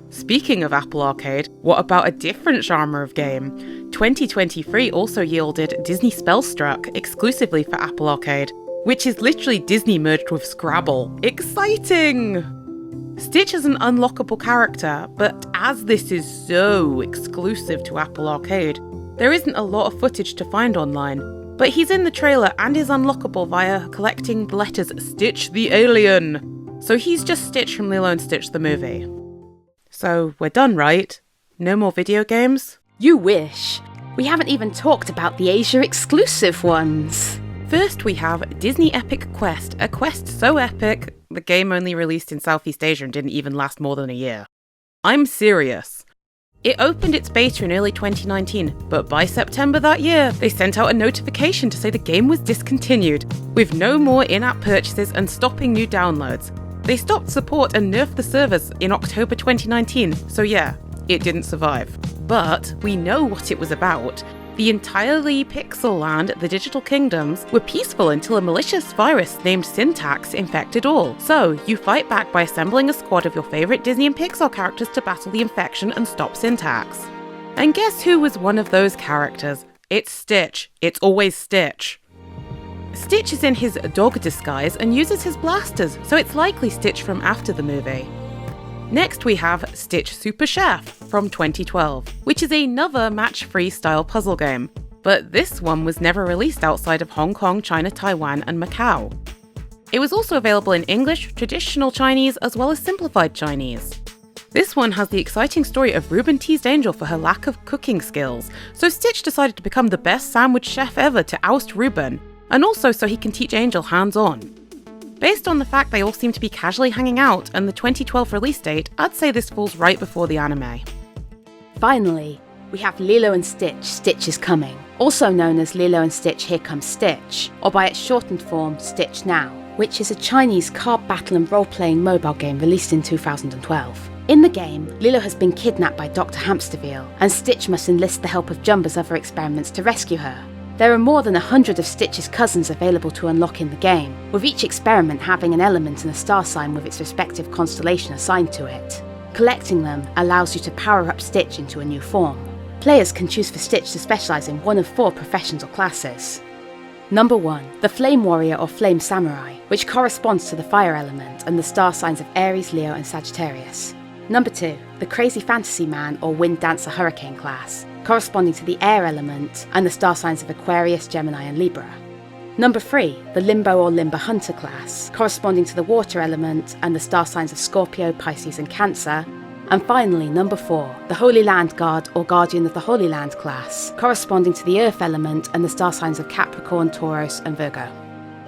Speaking of Apple Arcade, what about a different genre of game? 2023 also yielded Disney Spellstruck, exclusively for Apple Arcade, which is literally Disney merged with Scrabble. Exciting! Stitch is an unlockable character, but as this is so exclusive to Apple Arcade, there isn't a lot of footage to find online, but he's in the trailer and is unlockable via collecting the letters Stitch the Alien. So he's just Stitch from Lilo and Stitch the movie. So we're done, right? No more video games? You wish. We haven't even talked about the Asia exclusive ones. First we have Disney Epic Quest, a quest so epic, the game only released in Southeast Asia and didn't even last more than a year. I'm serious. It opened its beta in early 2019, but by September that year, they sent out a notification to say the game was discontinued, with no more in-app purchases and stopping new downloads. They stopped support and nerfed the servers in October 2019, so yeah, it didn't survive. But we know what it was about. The entirely pixel land, the Digital Kingdoms, were peaceful until a malicious virus named Syntax infected all. So, you fight back by assembling a squad of your favourite Disney and Pixar characters to battle the infection and stop Syntax. And guess who was one of those characters? It's Stitch. It's always Stitch. Stitch is in his dog disguise and uses his blasters, so it's likely Stitch from after the movie. Next we have Stitch Super Chef from 2012, which is another match-free style puzzle game, but this one was never released outside of Hong Kong, China, Taiwan and Macau. It was also available in English, traditional Chinese, as well as simplified Chinese. This one has the exciting story of Ruben teased Angel for her lack of cooking skills, so Stitch decided to become the best sandwich chef ever to oust Ruben, and also so he can teach Angel hands-on. Based on the fact they all seem to be casually hanging out and the 2012 release date, I'd say this falls right before the anime. Finally, we have Lilo and Stitch, Stitch is Coming, also known as Lilo and Stitch Here Comes Stitch, or by its shortened form, Stitch Now, which is a Chinese card battle and role-playing mobile game released in 2012. In the game, Lilo has been kidnapped by Dr. Hamsterville, and Stitch must enlist the help of Jumba's other experiments to rescue her. There are more than 100 of Stitch's cousins available to unlock in the game, with each experiment having an element and a star sign with its respective constellation assigned to it. Collecting them allows you to power up Stitch into a new form. Players can choose for Stitch to specialise in one of 4 professions or classes. Number 1, the Flame Warrior or Flame Samurai, which corresponds to the fire element and the star signs of Aries, Leo and Sagittarius. Number 2, the Crazy Fantasy Man or Wind Dancer Hurricane class, corresponding to the air element and the star signs of Aquarius, Gemini and Libra. Number 3, the Limbo or Limber Hunter class, corresponding to the water element and the star signs of Scorpio, Pisces and Cancer. And finally, number 4, the Holy Land Guard or Guardian of the Holy Land class, corresponding to the earth element and the star signs of Capricorn, Taurus and Virgo.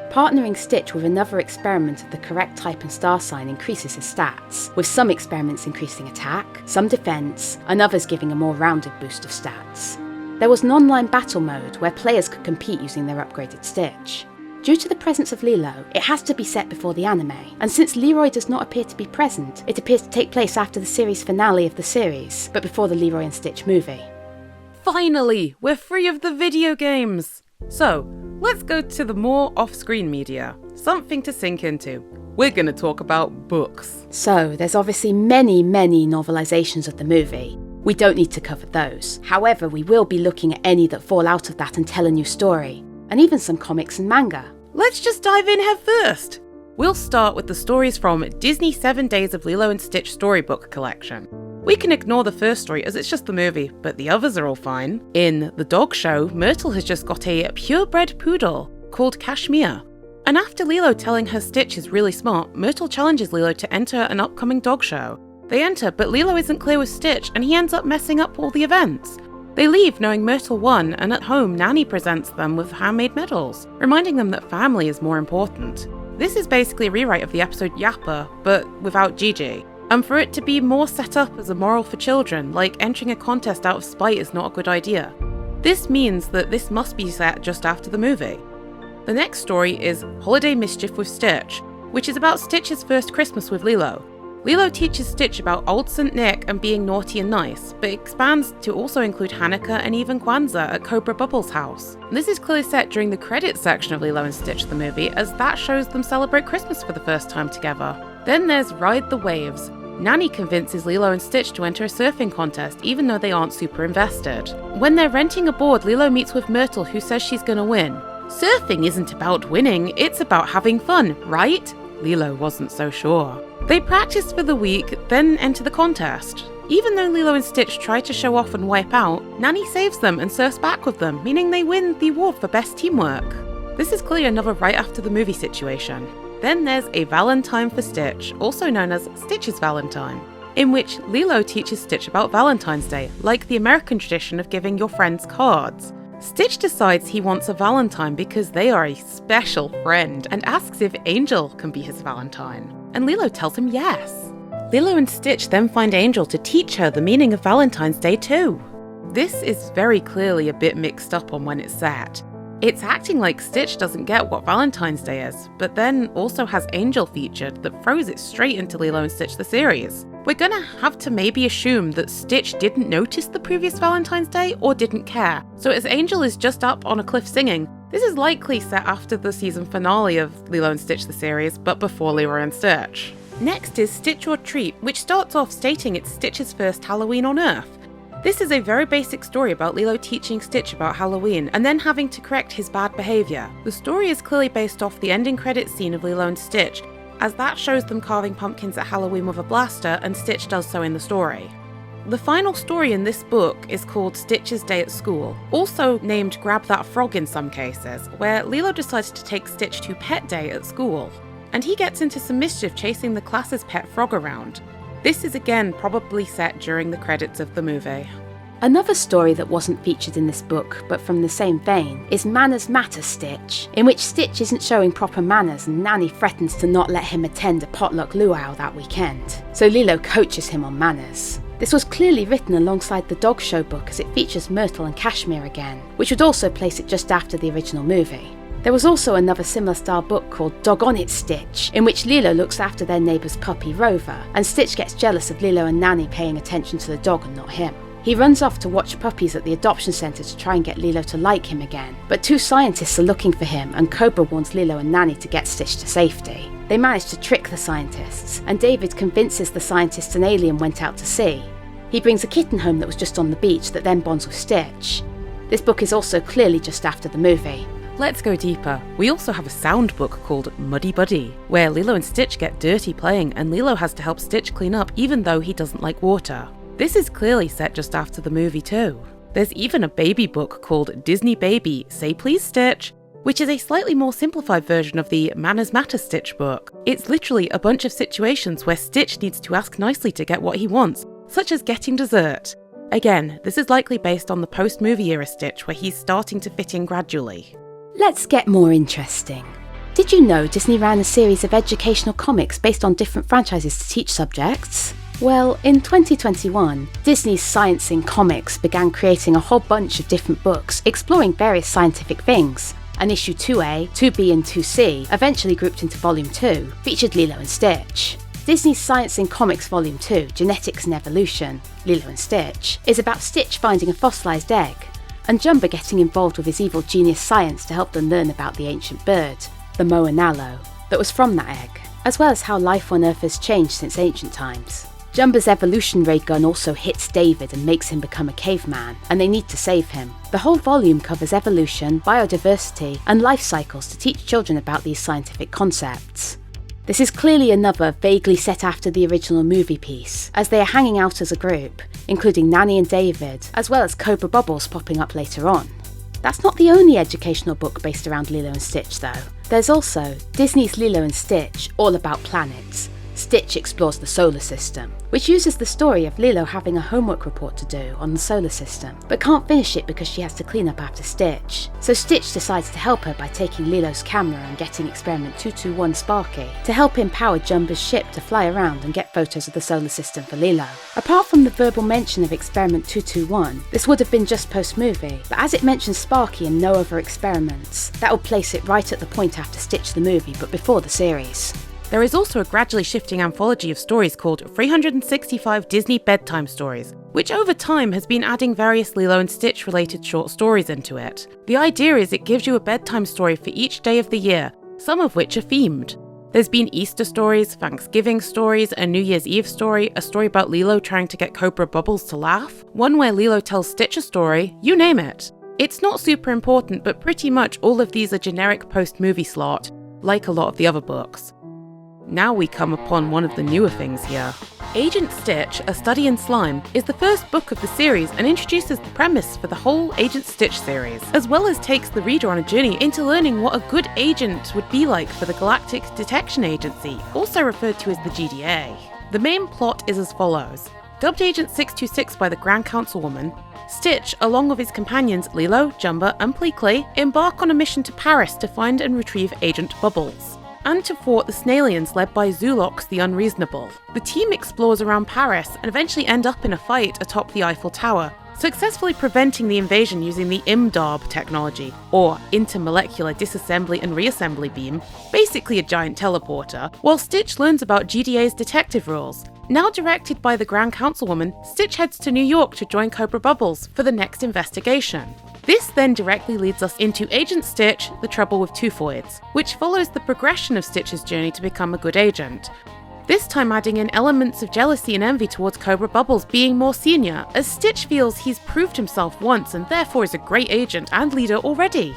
Partnering Stitch with another experiment of the correct type and star sign increases his stats, with some experiments increasing attack, some defense, and others giving a more rounded boost of stats. There was an online battle mode where players could compete using their upgraded Stitch. Due to the presence of Lilo, it has to be set before the anime, and since Leroy does not appear to be present, it appears to take place after the series finale of the series, but before the Leroy and Stitch movie. Finally, we're free of the video games! So, let's go to the more off-screen media. Something to sink into. We're going to talk about books. So, there's obviously many novelizations of the movie. We don't need to cover those. However, we will be looking at any that fall out of that and tell a new story, and even some comics and manga. Let's just dive in head first. We'll start with the stories from Disney 7 Days of Lilo and Stitch storybook collection. We can ignore the first story as it's just the movie, but the others are all fine. In The Dog Show, Myrtle has just got a purebred poodle called Kashmir. And after Lilo telling her Stitch is really smart, Myrtle challenges Lilo to enter an upcoming dog show. They enter, but Lilo isn't clear with Stitch and he ends up messing up all the events. They leave knowing Myrtle won, and at home Nanny presents them with handmade medals, reminding them that family is more important. This is basically a rewrite of the episode Yappa, but without Gigi. And for it to be more set up as a moral for children, like entering a contest out of spite is not a good idea. This means that this must be set just after the movie. The next story is Holiday Mischief with Stitch, which is about Stitch's first Christmas with Lilo. Lilo teaches Stitch about Old St. Nick and being naughty and nice, but expands to also include Hanukkah and even Kwanzaa at Cobra Bubble's house. This is clearly set during the credits section of Lilo and Stitch the movie, as that shows them celebrate Christmas for the first time together. Then there's Ride the Waves. Nanny convinces Lilo and Stitch to enter a surfing contest, even though they aren't super invested. When they're renting a board, Lilo meets with Myrtle, who says she's gonna win. Surfing isn't about winning, it's about having fun, right? Lilo wasn't so sure. They practice for the week, then enter the contest. Even though Lilo and Stitch try to show off and wipe out, Nanny saves them and surfs back with them, meaning they win the award for best teamwork. This is clearly another right after the movie situation. Then there's A Valentine for Stitch, also known as Stitch's Valentine, in which Lilo teaches Stitch about Valentine's Day, like the American tradition of giving your friends cards. Stitch decides he wants a Valentine because they are a special friend and asks if Angel can be his Valentine. And Lilo tells him yes. Lilo and Stitch then find Angel to teach her the meaning of Valentine's Day too. This is very clearly a bit mixed up on when it's set. It's acting like Stitch doesn't get what Valentine's Day is, but then also has Angel featured that throws it straight into Lilo and Stitch the series. We're gonna have to maybe assume that Stitch didn't notice the previous Valentine's Day or didn't care, so as Angel is just up on a cliff singing, this is likely set after the season finale of Lilo and Stitch the series, but before Leroy and Stitch. Next is Stitch or Treat, which starts off stating it's Stitch's first Halloween on Earth. This is a very basic story about Lilo teaching Stitch about Halloween and then having to correct his bad behaviour. The story is clearly based off the ending credits scene of Lilo and Stitch, as that shows them carving pumpkins at Halloween with a blaster and Stitch does so in the story. The final story in this book is called Stitch's Day at School, also named Grab That Frog in some cases, where Lilo decides to take Stitch to Pet Day at school, and he gets into some mischief chasing the class's pet frog around. This is again probably set during the credits of the movie. Another story that wasn't featured in this book, but from the same vein, is Manners Matter Stitch, in which Stitch isn't showing proper manners and Nanny threatens to not let him attend a potluck luau that weekend, so Lilo coaches him on manners. This was clearly written alongside the Dog Show book as it features Myrtle and Cashmere again, which would also place it just after the original movie. There was also another similar style book called Dog On It Stitch, in which Lilo looks after their neighbour's puppy Rover, and Stitch gets jealous of Lilo and Nanny paying attention to the dog and not him. He runs off to watch puppies at the adoption centre to try and get Lilo to like him again, but two scientists are looking for him and Cobra warns Lilo and Nanny to get Stitch to safety. They manage to trick the scientists, and David convinces the scientists an alien went out to sea. He brings a kitten home that was just on the beach that then bonds with Stitch. This book is also clearly just after the movie. Let's go deeper. We also have a sound book called Muddy Buddy, where Lilo and Stitch get dirty playing and Lilo has to help Stitch clean up even though he doesn't like water. This is clearly set just after the movie too. There's even a baby book called Disney Baby, Say Please Stitch, which is a slightly more simplified version of the Manners Matter Stitch book. It's literally a bunch of situations where Stitch needs to ask nicely to get what he wants, such as getting dessert. Again, this is likely based on the post-movie era Stitch where he's starting to fit in gradually. Let's get more interesting. Did you know Disney ran a series of educational comics based on different franchises to teach subjects? Well, in 2021, Disney's Science in Comics began creating a whole bunch of different books exploring various scientific things, and issue 2A, 2B and 2C, eventually grouped into volume 2, featured Lilo and Stitch. Disney's Science in Comics Volume 2, Genetics and Evolution, Lilo and Stitch, is about Stitch finding a fossilised egg, and Jumba getting involved with his evil genius science to help them learn about the ancient bird, the Moanalo, that was from that egg, as well as how life on Earth has changed since ancient times. Jumba's evolution ray gun also hits David and makes him become a caveman, and they need to save him. The whole volume covers evolution, biodiversity, and life cycles to teach children about these scientific concepts. This is clearly another vaguely set after the original movie piece, as they are hanging out as a group, including Nanny and David, as well as Cobra Bubbles popping up later on. That's not the only educational book based around Lilo and Stitch though. There's also Disney's Lilo and Stitch, all about planets. Stitch explores the solar system, which uses the story of Lilo having a homework report to do on the solar system, but can't finish it because she has to clean up after Stitch. So Stitch decides to help her by taking Lilo's camera and getting Experiment 221 Sparky to help him power Jumba's ship to fly around and get photos of the solar system for Lilo. Apart from the verbal mention of Experiment 221, this would have been just post-movie, but as it mentions Sparky and no other experiments, that would place it right at the point after Stitch the movie but before the series. There is also a gradually shifting anthology of stories called 365 Disney Bedtime Stories, which over time has been adding various Lilo and Stitch related short stories into it. The idea is it gives you a bedtime story for each day of the year, some of which are themed. There's been Easter stories, Thanksgiving stories, a New Year's Eve story, a story about Lilo trying to get Cobra Bubbles to laugh, one where Lilo tells Stitch a story, you name it. It's not super important, but pretty much all of these are generic post-movie slot, like a lot of the other books. Now we come upon one of the newer things here. Agent Stitch, A Study in Slime, is the first book of the series and introduces the premise for the whole Agent Stitch series, as well as takes the reader on a journey into learning what a good agent would be like for the Galactic Detection Agency, also referred to as the GDA. The main plot is as follows. Dubbed Agent 626 by the Grand Councilwoman, Stitch, along with his companions Lilo, Jumba and Pleakley, embark on a mission to Paris to find and retrieve Agent Bubbles, and to thwart the Snailians led by Zulox the Unreasonable. The team explores around Paris and eventually end up in a fight atop the Eiffel Tower, successfully preventing the invasion using the IMDARB technology, or Intermolecular Disassembly and Reassembly Beam, basically a giant teleporter, while Stitch learns about GDA's detective rules. Now directed by the Grand Councilwoman, Stitch heads to New York to join Cobra Bubbles for the next investigation. This then directly leads us into Agent Stitch, The Trouble with Twofoids, which follows the progression of Stitch's journey to become a good agent. this time adding in elements of jealousy and envy towards Cobra Bubbles being more senior, as Stitch feels he's proved himself once and therefore is a great agent and leader already.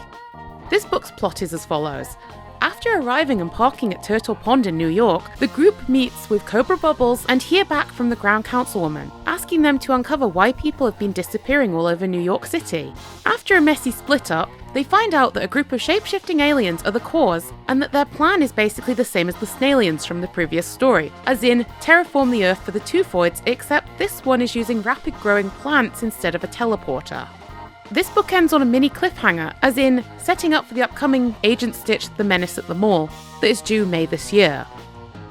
This book's plot is as follows. After arriving and parking at Turtle Pond in New York, the group meets with Cobra Bubbles and hear back from the Ground Councilwoman, asking them to uncover why people have been disappearing all over New York City. After a messy split-up, they find out that a group of shape-shifting aliens are the cause, and that their plan is basically the same as the Snailians from the previous story, as in terraform the Earth for the Twofoids, except this one is using rapid-growing plants instead of a teleporter. This book ends on a mini cliffhanger, as in setting up for the upcoming Agent Stitch The Menace at the Mall, that is due May this year.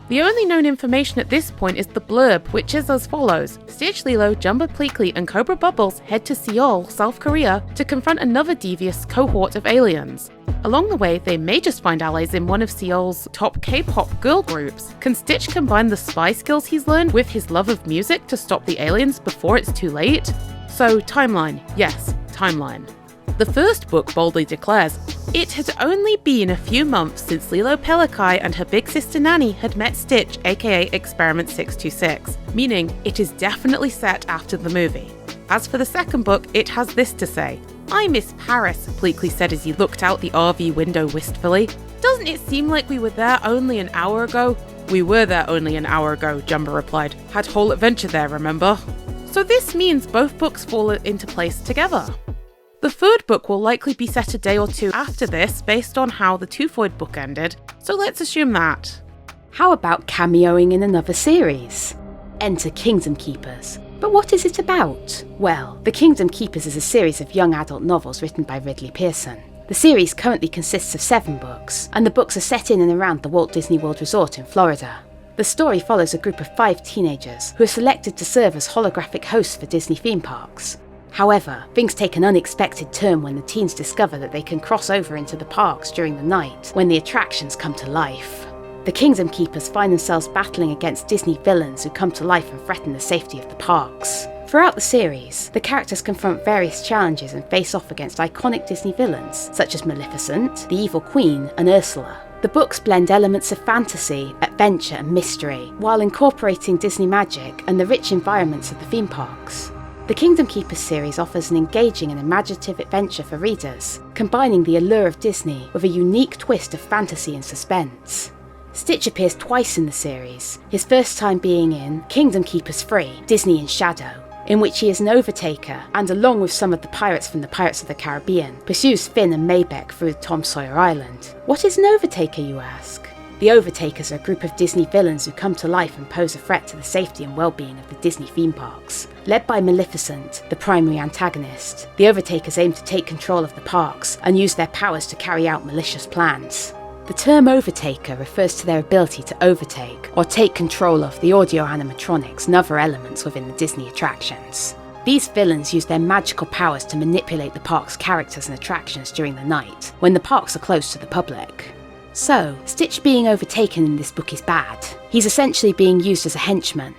The only known information at this point is the blurb, which is as follows. Stitch, Lilo, Jumbo Pleakley and Cobra Bubbles head to Seoul, South Korea, to confront another devious cohort of aliens. Along the way, they may just find allies in one of Seoul's top K-pop girl groups. Can Stitch combine the spy skills he's learned with his love of music to stop the aliens before it's too late? So, timeline. Yes, timeline. The first book boldly declares, it had only been a few months since Lilo Pelikai and her big sister Nanny had met Stitch, aka Experiment 626, meaning it is definitely set after the movie. As for the second book, it has this to say. I miss Paris, Pleakley said as he looked out the RV window wistfully. Doesn't it seem like we were there only an hour ago? We were there only an hour ago, Jumbo replied. Had whole adventure there, remember? So this means both books fall into place together. The third book will likely be set a day or two after this based on how the Twofoid book ended, so let's assume that. How about cameoing in another series? Enter Kingdom Keepers. But what is it about? Well, The Kingdom Keepers is a series of young adult novels written by Ridley Pearson. The series currently consists of 7 books, and the books are set in and around the Walt Disney World Resort in Florida. The story follows a group of 5 teenagers who are selected to serve as holographic hosts for Disney theme parks. However, things take an unexpected turn when the teens discover that they can cross over into the parks during the night when the attractions come to life. The Kingdom Keepers find themselves battling against Disney villains who come to life and threaten the safety of the parks. Throughout the series, the characters confront various challenges and face off against iconic Disney villains such as Maleficent, the Evil Queen, and Ursula. The books blend elements of fantasy, adventure, and mystery, while incorporating Disney magic and the rich environments of the theme parks. The Kingdom Keepers series offers an engaging and imaginative adventure for readers, combining the allure of Disney with a unique twist of fantasy and suspense. Stitch appears twice in the series, his first time being in Kingdom Keepers 3, Disney in Shadow, in which he is an overtaker and, along with some of the pirates from the Pirates of the Caribbean, pursues Finn and Maybeck through Tom Sawyer Island. What is an overtaker, you ask? The Overtakers are a group of Disney villains who come to life and pose a threat to the safety and well-being of the Disney theme parks. Led by Maleficent, the primary antagonist, the Overtakers aim to take control of the parks and use their powers to carry out malicious plans. The term Overtaker refers to their ability to overtake or take control of the audio animatronics and other elements within the Disney attractions. These villains use their magical powers to manipulate the park's characters and attractions during the night, when the parks are closed to the public. So, Stitch being overtaken in this book is bad. He's essentially being used as a henchman.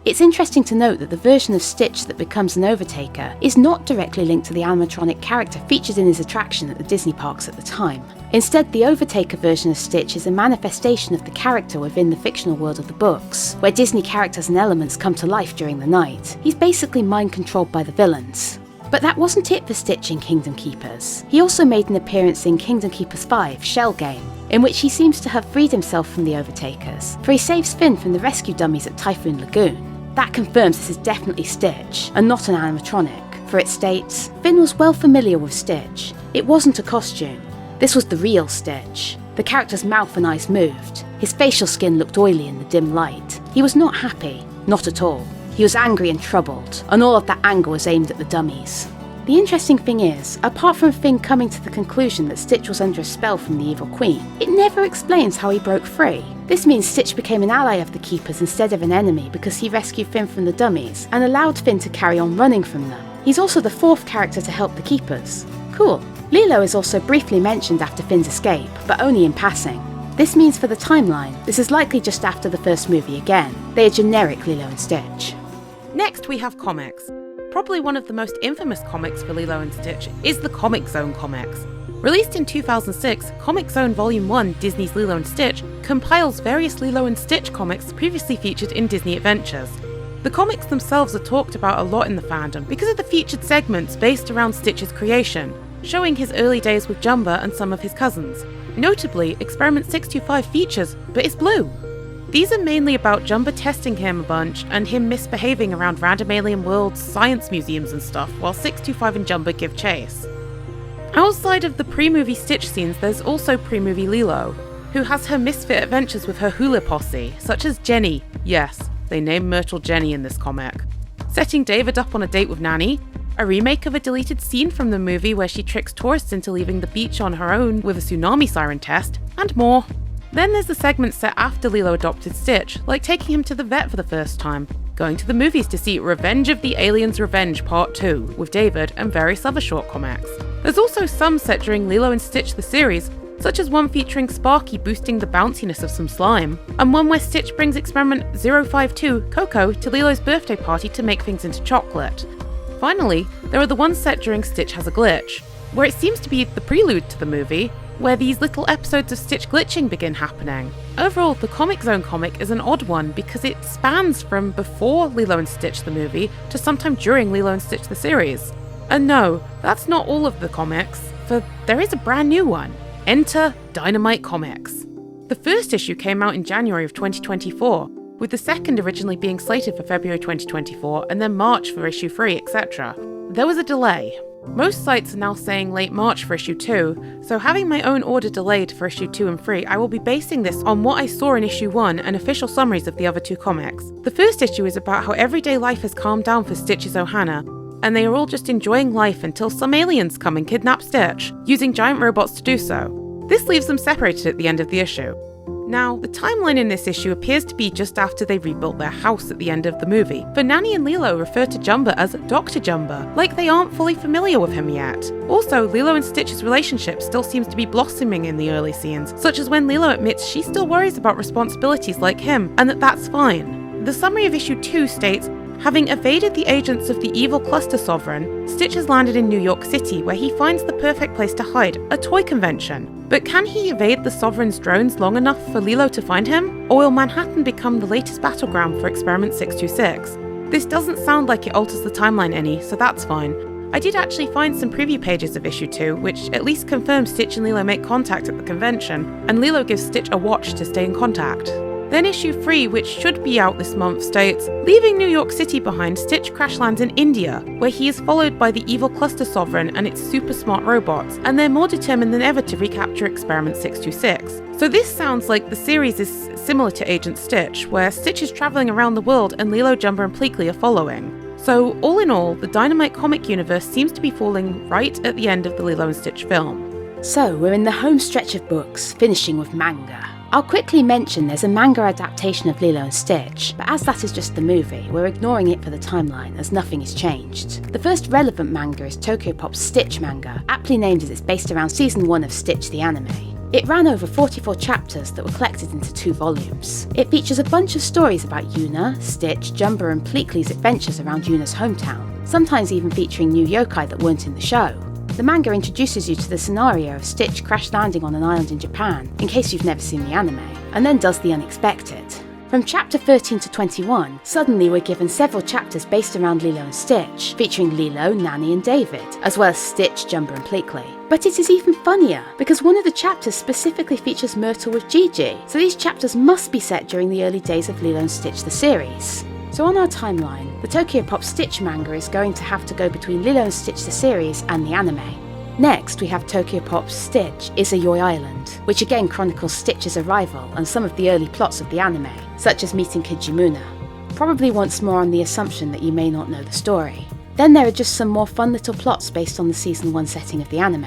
It's interesting to note that the version of Stitch that becomes an Overtaker is not directly linked to the animatronic character featured in his attraction at the Disney parks at the time. Instead, the Overtaker version of Stitch is a manifestation of the character within the fictional world of the books, where Disney characters and elements come to life during the night. He's basically mind-controlled by the villains. But that wasn't it for Stitch in Kingdom Keepers. He also made an appearance in Kingdom Keepers 5, Shell Game, in which he seems to have freed himself from the Overtakers, for he saves Finn from the rescue dummies at Typhoon Lagoon. That confirms this is definitely Stitch, and not an animatronic, for it states, Finn was well familiar with Stitch. It wasn't a costume. This was the real Stitch. The character's mouth and eyes moved. His facial skin looked oily in the dim light. He was not happy, not at all. He was angry and troubled, and all of that anger was aimed at the dummies. The interesting thing is, apart from Finn coming to the conclusion that Stitch was under a spell from the Evil Queen, it never explains how he broke free. This means Stitch became an ally of the Keepers instead of an enemy because he rescued Finn from the dummies and allowed Finn to carry on running from them. He's also the 4th character to help the Keepers. Cool. Lilo is also briefly mentioned after Finn's escape, but only in passing. This means for the timeline, this is likely just after the first movie again. They are generic Lilo and Stitch. Next we have comics. Probably one of the most infamous comics for Lilo and Stitch is the Comic Zone comics. Released in 2006, Comic Zone Volume 1, Disney's Lilo and Stitch, compiles various Lilo and Stitch comics previously featured in Disney Adventures. The comics themselves are talked about a lot in the fandom because of the featured segments based around Stitch's creation, showing his early days with Jumba and some of his cousins. Notably, Experiment 625 features, but it's blue. These are mainly about Jumba testing him a bunch and him misbehaving around random alien worlds, science museums and stuff, while 625 and Jumba give chase. Outside of the pre-movie Stitch scenes, there's also pre-movie Lilo, who has her misfit adventures with her hula posse, such as Jenny. Yes, they named Myrtle Jenny in this comic. Setting David up on a date with Nanny, a remake of a deleted scene from the movie where she tricks tourists into leaving the beach on her own with a tsunami siren test, and more. Then there's the segments set after Lilo adopted Stitch, like taking him to the vet for the first time, going to the movies to see Revenge of the Aliens Revenge Part 2 with David and various other short comics. There's also some set during Lilo and Stitch the series, such as one featuring Sparky boosting the bounciness of some slime, and one where Stitch brings Experiment 052, Coco, to Lilo's birthday party to make things into chocolate. Finally, there are the ones set during Stitch Has a Glitch, where it seems to be the prelude to the movie, where these little episodes of Stitch glitching begin happening. Overall, the Comic Zone comic is an odd one because it spans from before Lilo and Stitch the movie to sometime during Lilo and Stitch the series. And no, that's not all of the comics, for there is a brand new one. Enter Dynamite Comics. The first issue came out in January of 2024, with the second originally being slated for February 2024 and then March for issue 3, etc. There was a delay. Most sites are now saying late March for issue 2, so having my own order delayed for issue 2 and 3, I will be basing this on what I saw in issue 1 and official summaries of the other two comics. The first issue is about how everyday life has calmed down for Stitch's Ohana, and they are all just enjoying life until some aliens come and kidnap Stitch, using giant robots to do so. This leaves them separated at the end of the issue. Now, the timeline in this issue appears to be just after they rebuilt their house at the end of the movie, for Nanny and Lilo refer to Jumba as Dr. Jumba, like they aren't fully familiar with him yet. Also, Lilo and Stitch's relationship still seems to be blossoming in the early scenes, such as when Lilo admits she still worries about responsibilities like him, and that's fine. The summary of issue 2 states, having evaded the agents of the evil cluster sovereign, Stitch has landed in New York City where he finds the perfect place to hide, a toy convention. But can he evade the sovereign's drones long enough for Lilo to find him? Or will Manhattan become the latest battleground for Experiment 626? This doesn't sound like it alters the timeline any, so that's fine. I did actually find some preview pages of issue 2, which at least confirms Stitch and Lilo make contact at the convention, and Lilo gives Stitch a watch to stay in contact. Then issue 3, which should be out this month, states, leaving New York City behind, Stitch crash lands in India, where he is followed by the evil cluster sovereign and its super smart robots, and they're more determined than ever to recapture Experiment 626. So this sounds like the series is similar to Agent Stitch, where Stitch is travelling around the world and Lilo, Jumba and Pleakley are following. So all in all, the Dynamite comic universe seems to be falling right at the end of the Lilo and Stitch film. So we're in the home stretch of books, finishing with manga. I'll quickly mention there's a manga adaptation of Lilo and Stitch, but as that is just the movie, we're ignoring it for the timeline as nothing has changed. The first relevant manga is Tokyopop's Stitch manga, aptly named as it's based around season 1 of Stitch the anime. It ran over 44 chapters that were collected into 2 volumes. It features a bunch of stories about Yuna, Stitch, Jumba and Pleakley's adventures around Yuna's hometown, sometimes even featuring new yokai that weren't in the show. The manga introduces you to the scenario of Stitch crash landing on an island in Japan, in case you've never seen the anime, and then does the unexpected. From chapter 13 to 21, suddenly we're given several chapters based around Lilo and Stitch, featuring Lilo, Nanny and David, as well as Stitch, Jumba and Pleakley. But it is even funnier, because one of the chapters specifically features Myrtle with Gigi, so these chapters must be set during the early days of Lilo and Stitch the series. So on our timeline, the Tokyopop Stitch manga is going to have to go between Lilo and Stitch the series and the anime. Next, we have Tokyopop's Stitch is a Yoi Island, which again chronicles Stitch's arrival and some of the early plots of the anime, such as meeting Kijimuna. Probably once more on the assumption that you may not know the story. Then there are just some more fun little plots based on the season 1 setting of the anime.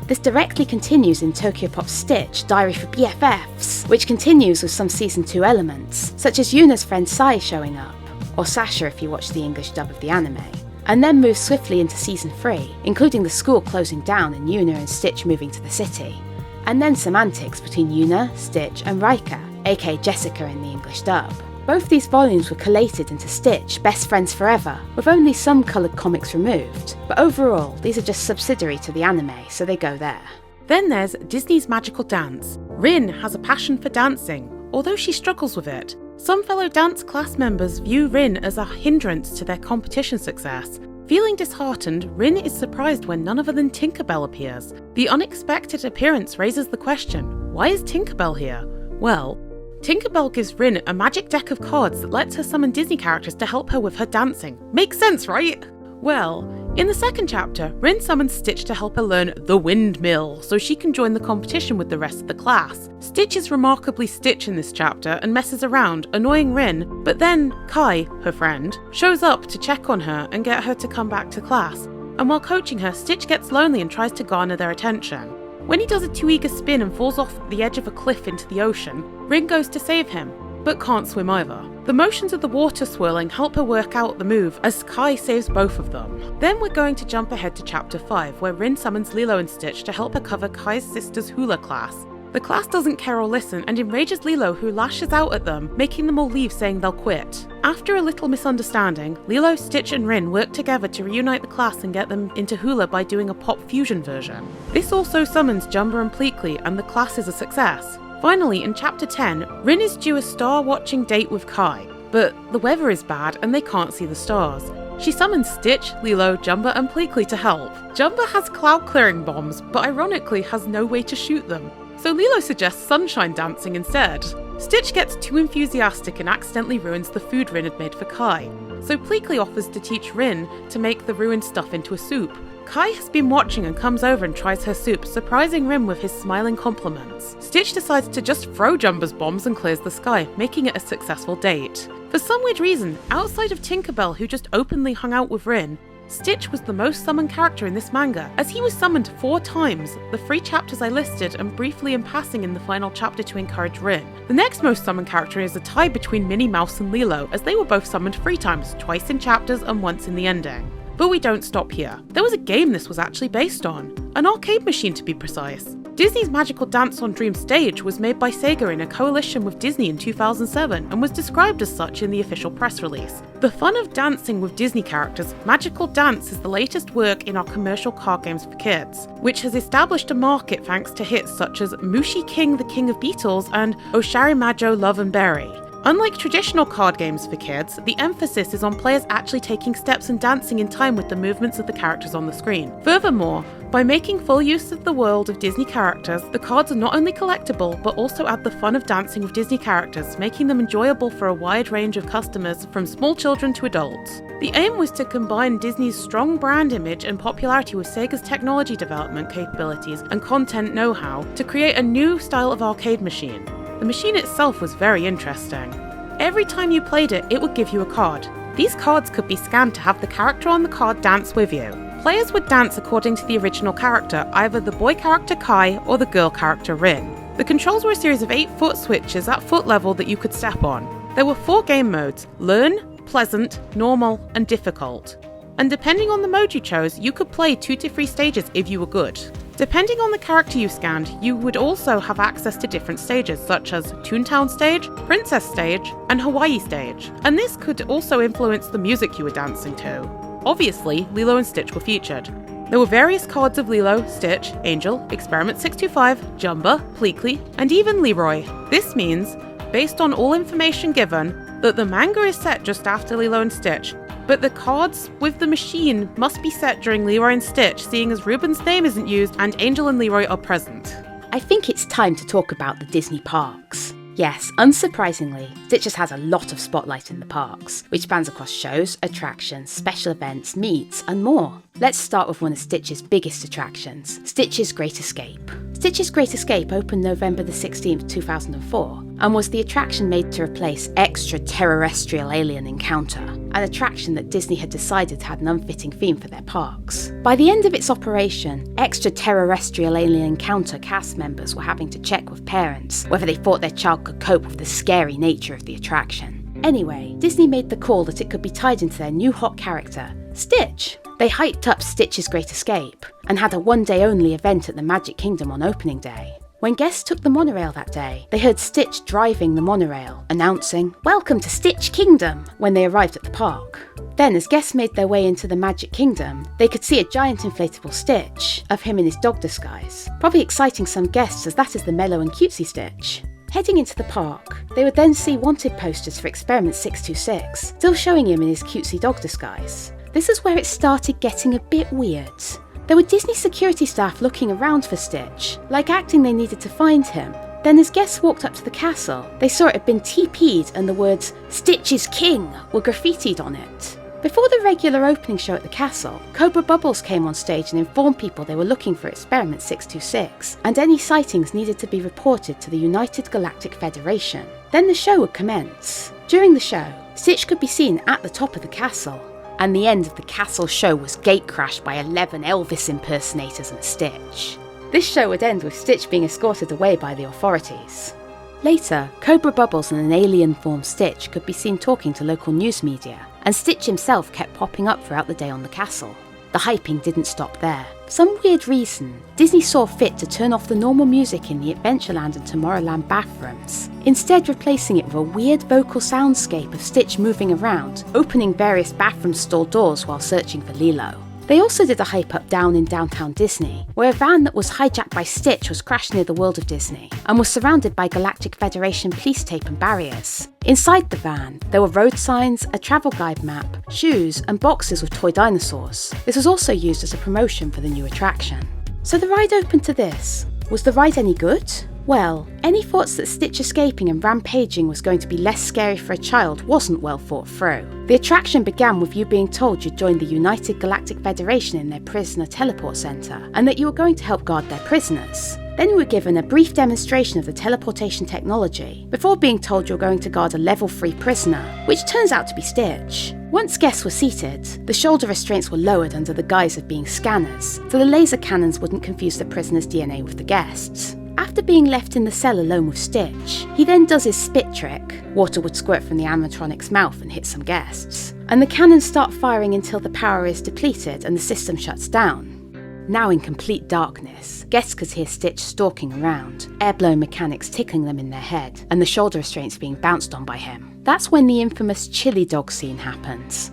This directly continues in Tokyopop Stitch, Diary for BFFs, which continues with some season 2 elements, such as Yuna's friend Sai showing up, or Sasha if you watch the English dub of the anime, and then moves swiftly into season 3, including the school closing down and Yuna and Stitch moving to the city, and then some antics between Yuna, Stitch and Raika, aka Jessica in the English dub. Both these volumes were collated into Stitch, Best Friends Forever, with only some coloured comics removed, but overall these are just subsidiary to the anime, so they go there. Then there's Disney's Magical Dance. Rin has a passion for dancing, although she struggles with it. Some fellow dance class members view Rin as a hindrance to their competition success. Feeling disheartened, Rin is surprised when none other than Tinkerbell appears. The unexpected appearance raises the question, why is Tinkerbell here? Well, Tinkerbell gives Rin a magic deck of cards that lets her summon Disney characters to help her with her dancing. Makes sense, right? Well, in the second chapter, Rin summons Stitch to help her learn the windmill so she can join the competition with the rest of the class. Stitch is remarkably Stitch in this chapter and messes around, annoying Rin, but then Kai, her friend, shows up to check on her and get her to come back to class. And while coaching her, Stitch gets lonely and tries to garner their attention. When he does a too eager spin and falls off the edge of a cliff into the ocean, Rin goes to save him, but can't swim either. The motions of the water swirling help her work out the move as Kai saves both of them. Then we're going to jump ahead to chapter 5, where Rin summons Lilo and Stitch to help her cover Kai's sister's hula class. The class doesn't care or listen and enrages Lilo, who lashes out at them, making them all leave saying they'll quit. After a little misunderstanding, Lilo, Stitch and Rin work together to reunite the class and get them into hula by doing a pop fusion version. This also summons Jumba and Pleakley, and the class is a success. Finally, in chapter 10, Rin is due a star-watching date with Kai, but the weather is bad and they can't see the stars. She summons Stitch, Lilo, Jumba and Pleakley to help. Jumba has cloud-clearing bombs, but ironically has no way to shoot them, so Lilo suggests sunshine dancing instead. Stitch gets too enthusiastic and accidentally ruins the food Rin had made for Kai, so Pleakley offers to teach Rin to make the ruined stuff into a soup. Kai has been watching and comes over and tries her soup, surprising Rin with his smiling compliments. Stitch decides to just throw Jumba's bombs and clears the sky, making it a successful date. For some weird reason, outside of Tinkerbell, who just openly hung out with Rin, Stitch was the most summoned character in this manga, as he was summoned 4 times, the 3 chapters I listed and briefly in passing in the final chapter to encourage Rin. The next most summoned character is a tie between Minnie Mouse and Lilo, as they were both summoned 3 times, twice in chapters and once in the ending. But we don't stop here. There was a game this was actually based on, an arcade machine to be precise. Disney's Magical Dance on Dream Stage was made by Sega in a coalition with Disney in 2007 and was described as such in the official press release. The fun of dancing with Disney characters, Magical Dance is the latest work in our commercial card games for kids, which has established a market thanks to hits such as Mushi King, the King of Beetles and Oshari Majo, Love and Berry. Unlike traditional card games for kids, the emphasis is on players actually taking steps and dancing in time with the movements of the characters on the screen. Furthermore, by making full use of the world of Disney characters, the cards are not only collectible, but also add the fun of dancing with Disney characters, making them enjoyable for a wide range of customers, from small children to adults. The aim was to combine Disney's strong brand image and popularity with Sega's technology development capabilities and content know-how to create a new style of arcade machine. The machine itself was very interesting. Every time you played it, it would give you a card. These cards could be scanned to have the character on the card dance with you. Players would dance according to the original character, either the boy character Kai or the girl character Rin. The controls were a series of 8 foot switches at foot level that you could step on. There were 4 game modes: Learn, Pleasant, Normal, and Difficult. And depending on the mode you chose, you could play 2 to 3 stages if you were good. Depending on the character you scanned, you would also have access to different stages, such as Toontown Stage, Princess Stage, and Hawaii Stage. And this could also influence the music you were dancing to. Obviously, Lilo and Stitch were featured. There were various cards of Lilo, Stitch, Angel, Experiment 625, Jumba, Pleakley, and even Leroy. This means, based on all information given, that the manga is set just after Lilo and Stitch, but the cards with the machine must be set during Leroy and Stitch, seeing as Ruben's name isn't used and Angel and Leroy are present. I think it's time to talk about the Disney parks. Yes, unsurprisingly, Stitches has a lot of spotlight in the parks, which spans across shows, attractions, special events, meets, and more. Let's start with one of Stitch's biggest attractions, Stitch's Great Escape. Stitch's Great Escape opened November the 16th, 2004, and was the attraction made to replace Extraterrestrial Alien Encounter, an attraction that Disney had decided had an unfitting theme for their parks. By the end of its operation, Extraterrestrial Alien Encounter cast members were having to check with parents whether they thought their child could cope with the scary nature of the attraction. Anyway, Disney made the call that it could be tied into their new hot character, Stitch. They hyped up Stitch's Great Escape and had a one-day only event at the Magic Kingdom on opening day. When guests took the monorail that day, they heard Stitch driving the monorail, announcing, "Welcome to Stitch Kingdom," when they arrived at the park. Then, as guests made their way into the Magic Kingdom, they could see a giant inflatable Stitch of him in his dog disguise, probably exciting some guests as that is the mellow and cutesy Stitch. Heading into the park, they would then see wanted posters for Experiment 626, still showing him in his cutesy dog disguise. This is where it started getting a bit weird. There were Disney security staff looking around for Stitch, like acting they needed to find him. Then as guests walked up to the castle, they saw it had been TP'd and the words, "Stitch is King," were graffitied on it. Before the regular opening show at the castle, Cobra Bubbles came on stage and informed people they were looking for Experiment 626, and any sightings needed to be reported to the United Galactic Federation. Then the show would commence. During the show, Stitch could be seen at the top of the castle, and the end of the castle show was gatecrashed by 11 Elvis impersonators and Stitch. This show would end with Stitch being escorted away by the authorities. Later, Cobra Bubbles and an alien-formed Stitch could be seen talking to local news media, and Stitch himself kept popping up throughout the day on the castle. The hyping didn't stop there. For some weird reason, Disney saw fit to turn off the normal music in the Adventureland and Tomorrowland bathrooms, instead replacing it with a weird vocal soundscape of Stitch moving around, opening various bathroom stall doors while searching for Lilo. They also did a hype up down in downtown Disney, where a van that was hijacked by Stitch was crashed near the World of Disney, and was surrounded by Galactic Federation police tape and barriers. Inside the van, there were road signs, a travel guide map, shoes, and boxes with toy dinosaurs. This was also used as a promotion for the new attraction. So the ride opened to this. Was the ride any good? Well, any thoughts that Stitch escaping and rampaging was going to be less scary for a child wasn't well thought through. The attraction began with you being told you'd joined the United Galactic Federation in their prisoner teleport centre, and that you were going to help guard their prisoners. Then you were given a brief demonstration of the teleportation technology, before being told you're going to guard a level 3 prisoner, which turns out to be Stitch. Once guests were seated, the shoulder restraints were lowered under the guise of being scanners, so the laser cannons wouldn't confuse the prisoner's DNA with the guests. After being left in the cell alone with Stitch, he then does his spit trick. Water would squirt from the animatronic's mouth and hit some guests, and the cannons start firing until the power is depleted and the system shuts down. Now in complete darkness, guests could hear Stitch stalking around, air-blown mechanics tickling them in their head, and the shoulder restraints being bounced on by him. That's when the infamous chili dog scene happens.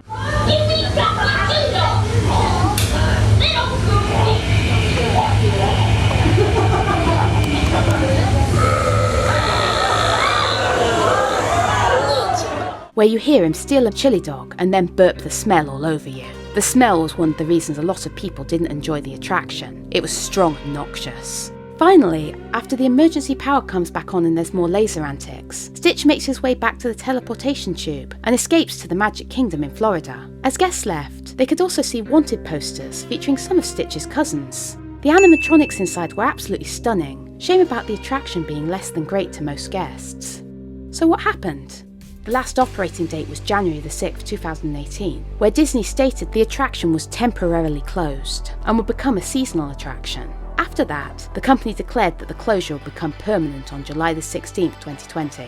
Where you hear him steal a chili dog and then burp the smell all over you. The smell was one of the reasons a lot of people didn't enjoy the attraction. It was strong and noxious. Finally, after the emergency power comes back on and there's more laser antics, Stitch makes his way back to the teleportation tube and escapes to the Magic Kingdom in Florida. As guests left, they could also see wanted posters featuring some of Stitch's cousins. The animatronics inside were absolutely stunning. Shame about the attraction being less than great to most guests. So what happened? The last operating date was January the 6th, 2018, where Disney stated the attraction was temporarily closed and would become a seasonal attraction. After that, the company declared that the closure would become permanent on July the 16th, 2020.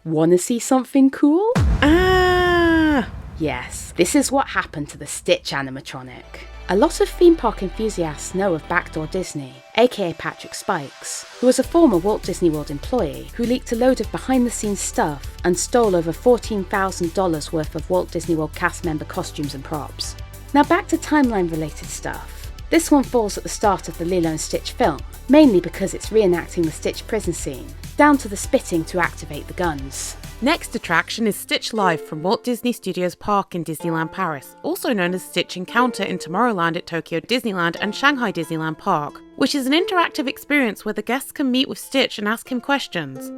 Wanna see something cool? Yes, this is what happened to the Stitch animatronic. A lot of theme park enthusiasts know of Backdoor Disney, aka Patrick Spikes, who was a former Walt Disney World employee who leaked a load of behind-the-scenes stuff and stole over $14,000 worth of Walt Disney World cast member costumes and props. Now back to timeline-related stuff. This one falls at the start of the Lilo and Stitch film, mainly because it's reenacting the Stitch prison scene, down to the spitting to activate the guns. Next attraction is Stitch Live from Walt Disney Studios Park in Disneyland Paris, also known as Stitch Encounter in Tomorrowland at Tokyo Disneyland and Shanghai Disneyland Park, which is an interactive experience where the guests can meet with Stitch and ask him questions.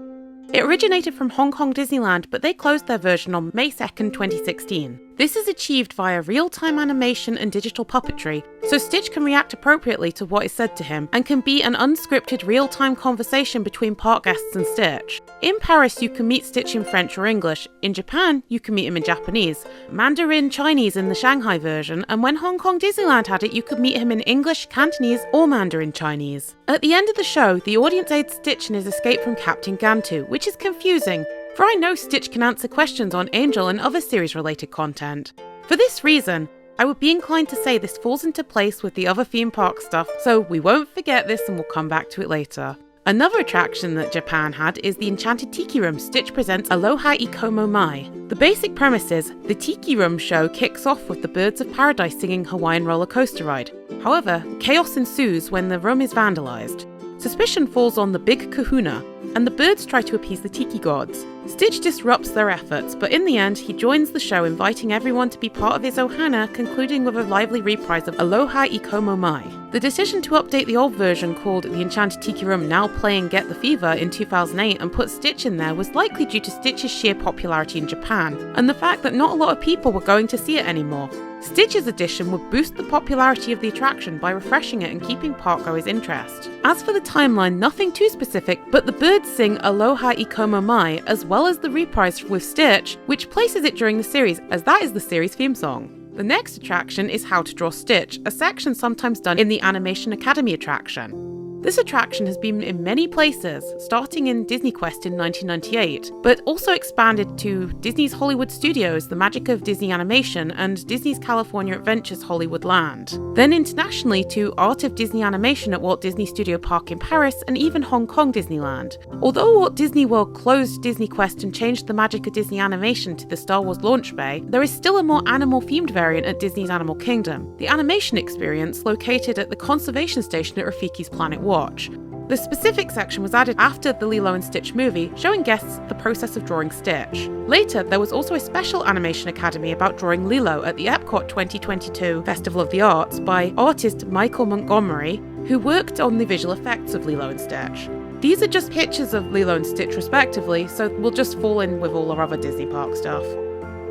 It originated from Hong Kong Disneyland, but they closed their version on May 2nd, 2016. This is achieved via real-time animation and digital puppetry, so Stitch can react appropriately to what is said to him, and can be an unscripted real-time conversation between park guests and Stitch. In Paris, you can meet Stitch in French or English. In Japan, you can meet him in Japanese, Mandarin Chinese in the Shanghai version, and when Hong Kong Disneyland had it, you could meet him in English, Cantonese, or Mandarin Chinese. At the end of the show, the audience aids Stitch in his escape from Captain Gantu, which is confusing, for I know Stitch can answer questions on Angel and other series-related content. For this reason, I would be inclined to say this falls into place with the other theme park stuff, so we won't forget this and we'll come back to it later. Another attraction that Japan had is the Enchanted Tiki Room Stitch Presents Aloha Ikomo Mai. The basic premise is the Tiki Room show kicks off with the Birds of Paradise singing Hawaiian roller coaster ride. However, chaos ensues when the room is vandalised. Suspicion falls on the Big Kahuna, and the birds try to appease the Tiki gods. Stitch disrupts their efforts, but in the end, he joins the show, inviting everyone to be part of his ohana, concluding with a lively reprise of Aloha Ikomo Mai. The decision to update the old version, called The Enchanted Tiki Room, now playing Get the Fever in 2008, and put Stitch in there was likely due to Stitch's sheer popularity in Japan, and the fact that not a lot of people were going to see it anymore. Stitch's addition would boost the popularity of the attraction by refreshing it and keeping parkgoers' interest. As for the timeline, nothing too specific, but the birds sing Aloha Ikomo Mai, as well as the reprise with Stitch, which places it during the series, as that is the series theme song. The next attraction is How to Draw Stitch, a section sometimes done in the Animation Academy attraction. This attraction has been in many places, starting in Disney Quest in 1998, but also expanded to Disney's Hollywood Studios, The Magic of Disney Animation, and Disney's California Adventures Hollywood Land. Then internationally to Art of Disney Animation at Walt Disney Studio Park in Paris, and even Hong Kong Disneyland. Although Walt Disney World closed Disney Quest and changed The Magic of Disney Animation to the Star Wars launch bay, there is still a more animal-themed variant at Disney's Animal Kingdom, the animation experience located at the conservation station at Rafiki's Planet Watch. The specific section was added after the Lilo and Stitch movie, showing guests the process of drawing Stitch. Later, there was also a special Animation Academy about drawing Lilo at the Epcot 2022 Festival of the Arts by artist Michael Montgomery, who worked on the visual effects of Lilo and Stitch. These are just pictures of Lilo and Stitch respectively, so we'll just fall in with all our other Disney Park stuff.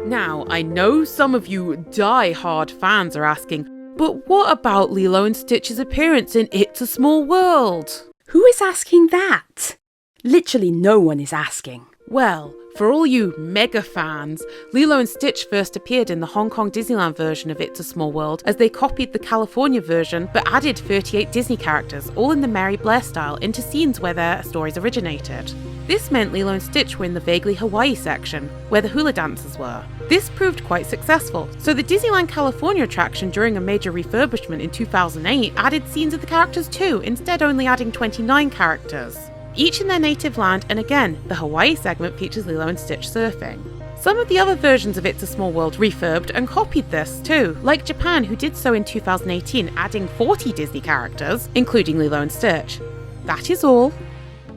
Now, I know some of you die-hard fans are asking, but what about Lilo and Stitch's appearance in It's a Small World? Who is asking that? Literally no one is asking. Well, for all you mega fans, Lilo and Stitch first appeared in the Hong Kong Disneyland version of It's a Small World, as they copied the California version but added 38 Disney characters, all in the Mary Blair style, into scenes where their stories originated. This meant Lilo and Stitch were in the vaguely Hawaii section, where the hula dancers were. This proved quite successful, so the Disneyland California attraction during a major refurbishment in 2008 added scenes of the characters too, instead only adding 29 characters. Each in their native land, and again, the Hawaii segment features Lilo and Stitch surfing. Some of the other versions of It's a Small World refurbed and copied this too, like Japan, who did so in 2018, adding 40 Disney characters, including Lilo and Stitch. That is all.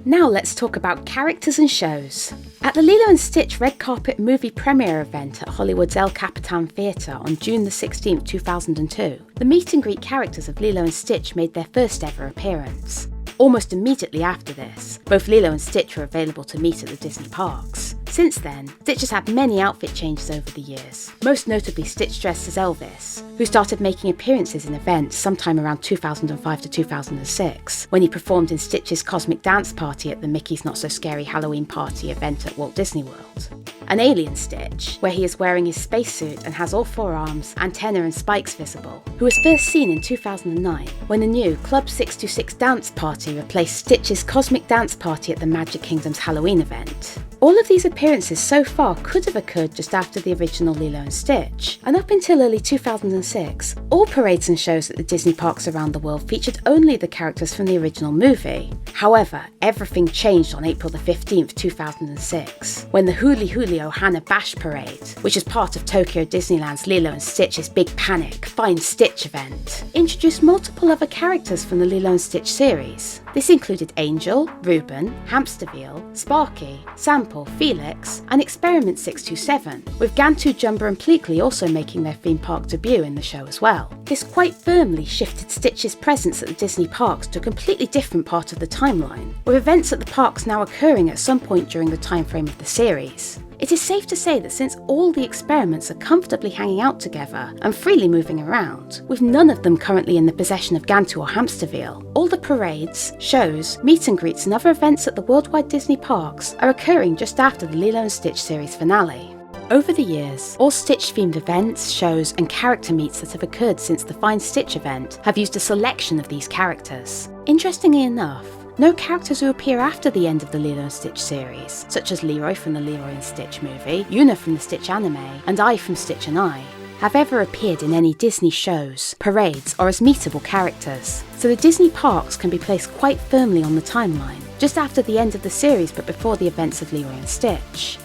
Now let's talk about characters and shows. At the Lilo and Stitch red carpet movie premiere event at Hollywood's El Capitan Theatre on June the 16th, 2002, the meet and greet characters of Lilo and Stitch made their first ever appearance. Almost immediately after this, both Lilo and Stitch were available to meet at the Disney parks. Since then, Stitch has had many outfit changes over the years, most notably Stitch dressed as Elvis, who started making appearances in events sometime around 2005 to 2006, when he performed in Stitch's Cosmic Dance Party at the Mickey's Not So Scary Halloween Party event at Walt Disney World. An Alien Stitch, where he is wearing his spacesuit and has all four arms, antenna and spikes visible, who was first seen in 2009 when the new Club 626 Dance Party replaced Stitch's Cosmic Dance Party at the Magic Kingdom's Halloween event. All of these appearances so far could have occurred just after the original Lilo and Stitch, and up until early 2006, all parades and shows at the Disney parks around the world featured only the characters from the original movie. However, everything changed on April the 15th, 2006, when the Huli Huli Ohana Bash Parade, which is part of Tokyo Disneyland's Lilo and Stitch's Big Panic Find Stitch event, introduced multiple other characters from the Lilo and Stitch series. This included Angel, Reuben, Hamsterville, Sparky, Sample, Felix, and Experiment 627, with Gantu, Jumba and Pleakley also making their theme park debut in the show as well. This quite firmly shifted Stitch's presence at the Disney parks to a completely different part of the timeline, with events at the parks now occurring at some point during the time frame of the series. It is safe to say that since all the experiments are comfortably hanging out together and freely moving around, with none of them currently in the possession of Gantu or Hamsterville, all the parades, shows, meet and greets and other events at the worldwide Disney parks are occurring just after the Lilo and Stitch series finale. Over the years, all Stitch-themed events, shows and character meets that have occurred since the Find Stitch event have used a selection of these characters. Interestingly enough, no characters who appear after the end of the Lilo and Stitch series, such as Leroy from the Leroy and Stitch movie, Yuna from the Stitch anime, and I from Stitch and I, have ever appeared in any Disney shows, parades, or as meetable characters, so the Disney parks can be placed quite firmly on the timeline, just after the end of the series but before the events of Leroy and Stitch.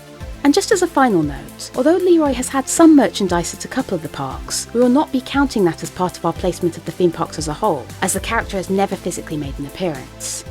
And just as a final note, although Leroy has had some merchandise at a couple of the parks, we will not be counting that as part of our placement of the theme parks as a whole, as the character has never physically made an appearance.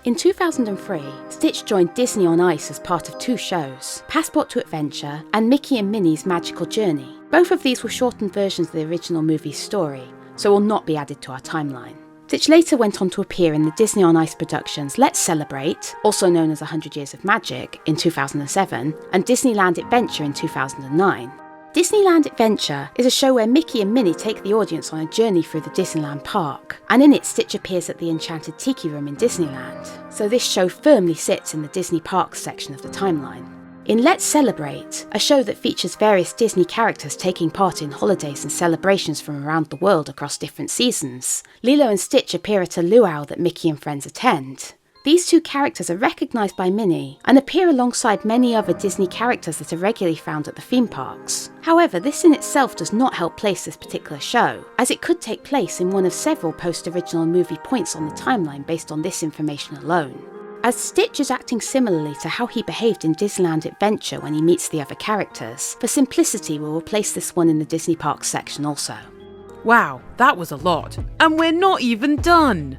In 2003, Stitch joined Disney on Ice as part of 2 shows, Passport to Adventure and Mickey and Minnie's Magical Journey. Both of these were shortened versions of the original movie's story, so will not be added to our timeline. Stitch later went on to appear in the Disney on Ice productions Let's Celebrate, also known as 100 Years of Magic, in 2007, and Disneyland Adventure in 2009. Disneyland Adventure is a show where Mickey and Minnie take the audience on a journey through the Disneyland park, and in it Stitch appears at the Enchanted Tiki Room in Disneyland, so this show firmly sits in the Disney Parks section of the timeline. In Let's Celebrate, a show that features various Disney characters taking part in holidays and celebrations from around the world across different seasons, Lilo and Stitch appear at a luau that Mickey and friends attend. These 2 characters are recognised by Minnie and appear alongside many other Disney characters that are regularly found at the theme parks. However, this in itself does not help place this particular show, as it could take place in one of several post-original movie points on the timeline based on this information alone. As Stitch is acting similarly to how he behaved in Disneyland Adventure when he meets the other characters, for simplicity we'll replace this one in the Disney Parks section also. Wow, that was a lot. And we're not even done!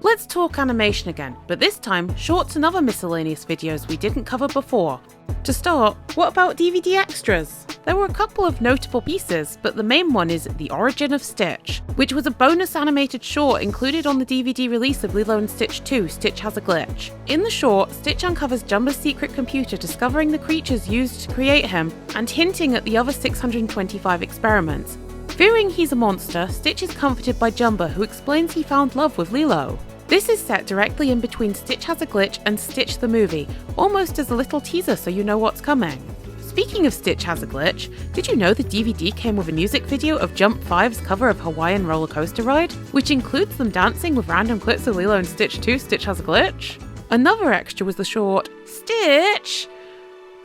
Let's talk animation again, but this time shorts and other miscellaneous videos we didn't cover before. To start, what about DVD extras? There were a couple of notable pieces, but the main one is The Origin of Stitch, which was a bonus animated short included on the DVD release of Lilo and Stitch 2, Stitch Has a Glitch. In the short, Stitch uncovers Jumba's secret computer, discovering the creatures used to create him, and hinting at the other 625 experiments. Fearing he's a monster, Stitch is comforted by Jumba, who explains he found love with Lilo. This is set directly in between Stitch Has a Glitch and Stitch the movie, almost as a little teaser so you know what's coming. Speaking of Stitch Has a Glitch, did you know the DVD came with a music video of Jump 5's cover of Hawaiian Roller Coaster Ride, which includes them dancing with random clips of Lilo and Stitch 2 Stitch Has a Glitch? Another extra was the short Stitch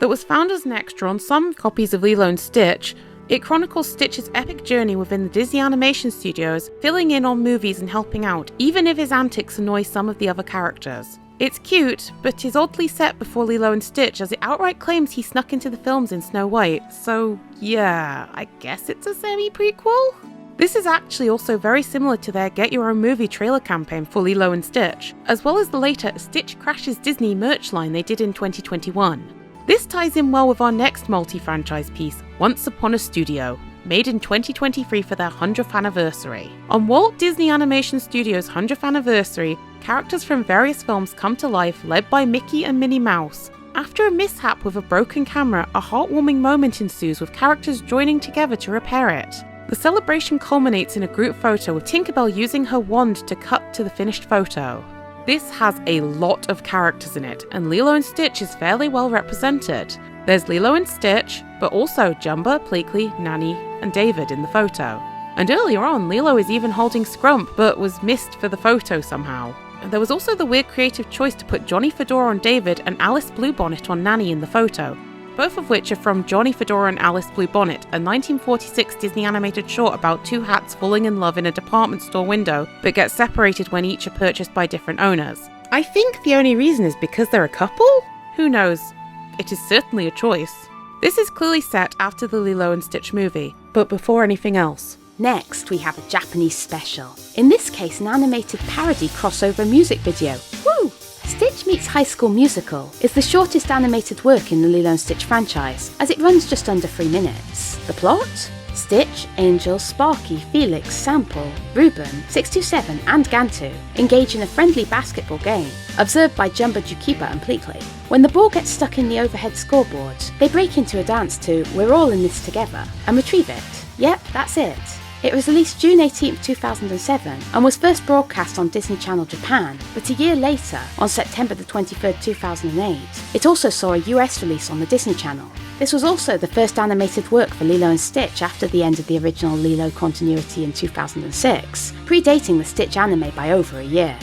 that was found as an extra on some copies of Lilo and Stitch. It chronicles Stitch's epic journey within the Disney Animation Studios, filling in on movies and helping out, even if his antics annoy some of the other characters. It's cute, but is oddly set before Lilo and Stitch, as it outright claims he snuck into the films in Snow White, so yeah, I guess it's a semi-prequel? This is actually also very similar to their Get Your Own Movie trailer campaign for Lilo and Stitch, as well as the later Stitch Crashes Disney merch line they did in 2021. This ties in well with our next multi-franchise piece, Once Upon a Studio, made in 2023 for their 100th anniversary. On Walt Disney Animation Studios' 100th anniversary, characters from various films come to life, led by Mickey and Minnie Mouse. After a mishap with a broken camera, a heartwarming moment ensues with characters joining together to repair it. The celebration culminates in a group photo with Tinkerbell using her wand to cut to the finished photo. This has a lot of characters in it, and Lilo and Stitch is fairly well represented. There's Lilo and Stitch, but also Jumba, Pleakley, Nanny, and David in the photo. And earlier on, Lilo is even holding Scrump, but was missed for the photo somehow. And there was also the weird creative choice to put Johnny Fedora on David and Alice Bluebonnet on Nanny in the photo, both of which are from Johnny Fedora and Alice Bluebonnet, a 1946 Disney animated short about 2 hats falling in love in a department store window, but get separated when each are purchased by different owners. I think the only reason is because they're a couple? Who knows? It is certainly a choice. This is clearly set after the Lilo and Stitch movie, but before anything else. Next, we have a Japanese special. In this case, an animated parody crossover music video. Woo! Stitch Meets High School Musical is the shortest animated work in the Lilo and Stitch franchise, as it runs just under 3 minutes. The plot? Stitch, Angel, Sparky, Felix, Sample, Reuben, 627 and Gantu engage in a friendly basketball game, observed by Jumba, Jukiba and Pleakley. When the ball gets stuck in the overhead scoreboard, they break into a dance to We're All in This Together and retrieve it. Yep, that's it. It was released June 18, 2007 and was first broadcast on Disney Channel Japan, but a year later, on September 23, 2008, it also saw a US release on the Disney Channel. This was also the first animated work for Lilo and Stitch after the end of the original Lilo continuity in 2006, predating the Stitch anime by over a year.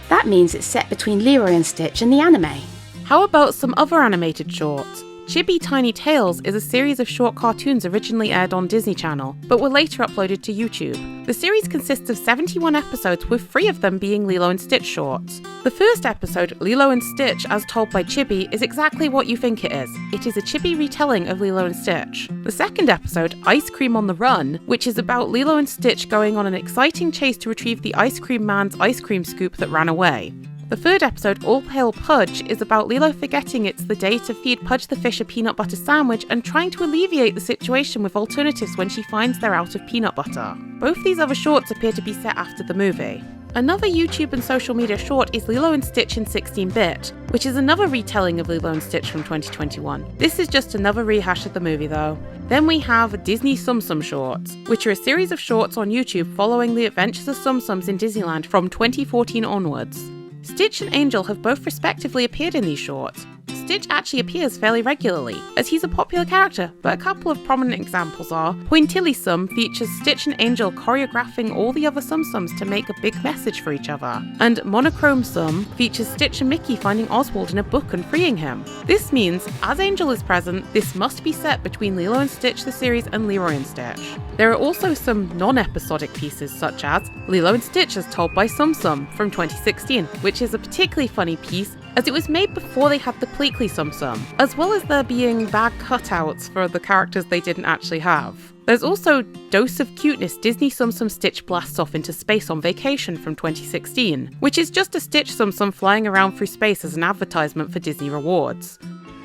That means it's set between Leroy and Stitch and the anime. How about some other animated shorts? Chibi Tiny Tales is a series of short cartoons originally aired on Disney Channel, but were later uploaded to YouTube. The series consists of 71 episodes, with 3 of them being Lilo and Stitch shorts. The first episode, Lilo and Stitch as told by Chibi, is exactly what you think it is. It is a Chibi retelling of Lilo and Stitch. The second episode, Ice Cream on the Run, which is about Lilo and Stitch going on an exciting chase to retrieve the ice cream man's ice cream scoop that ran away. The third episode, All Hail Pudge, is about Lilo forgetting it's the day to feed Pudge the fish a peanut butter sandwich and trying to alleviate the situation with alternatives when she finds they're out of peanut butter. Both these other shorts appear to be set after the movie. Another YouTube and social media short is Lilo and Stitch in 16-bit, which is another retelling of Lilo and Stitch from 2021. This is just another rehash of the movie though. Then we have Disney Tsum Tsum shorts, which are a series of shorts on YouTube following the adventures of Tsum Tsums in Disneyland from 2014 onwards. Stitch and Angel have both respectively appeared in these shorts. Stitch actually appears fairly regularly, as he's a popular character, but a couple of prominent examples are Pointillisum features Stitch and Angel choreographing all the other Tsum Tsums to make a big message for each other, and Monochrome Sum features Stitch and Mickey finding Oswald in a book and freeing him. This means, as Angel is present, this must be set between Lilo and Stitch the series and Leroy and Stitch. There are also some non-episodic pieces such as Lilo and Stitch as told by Tsum Tsum from 2016, which is a particularly funny piece as it was made before they had the Pleakley Tsum Tsum, as well as there being bad cutouts for the characters they didn't actually have. There's also Dose of Cuteness Disney Tsum Tsum Stitch blasts off into space on vacation from 2016, which is just a Stitch Tsum Tsum flying around through space as an advertisement for Disney rewards.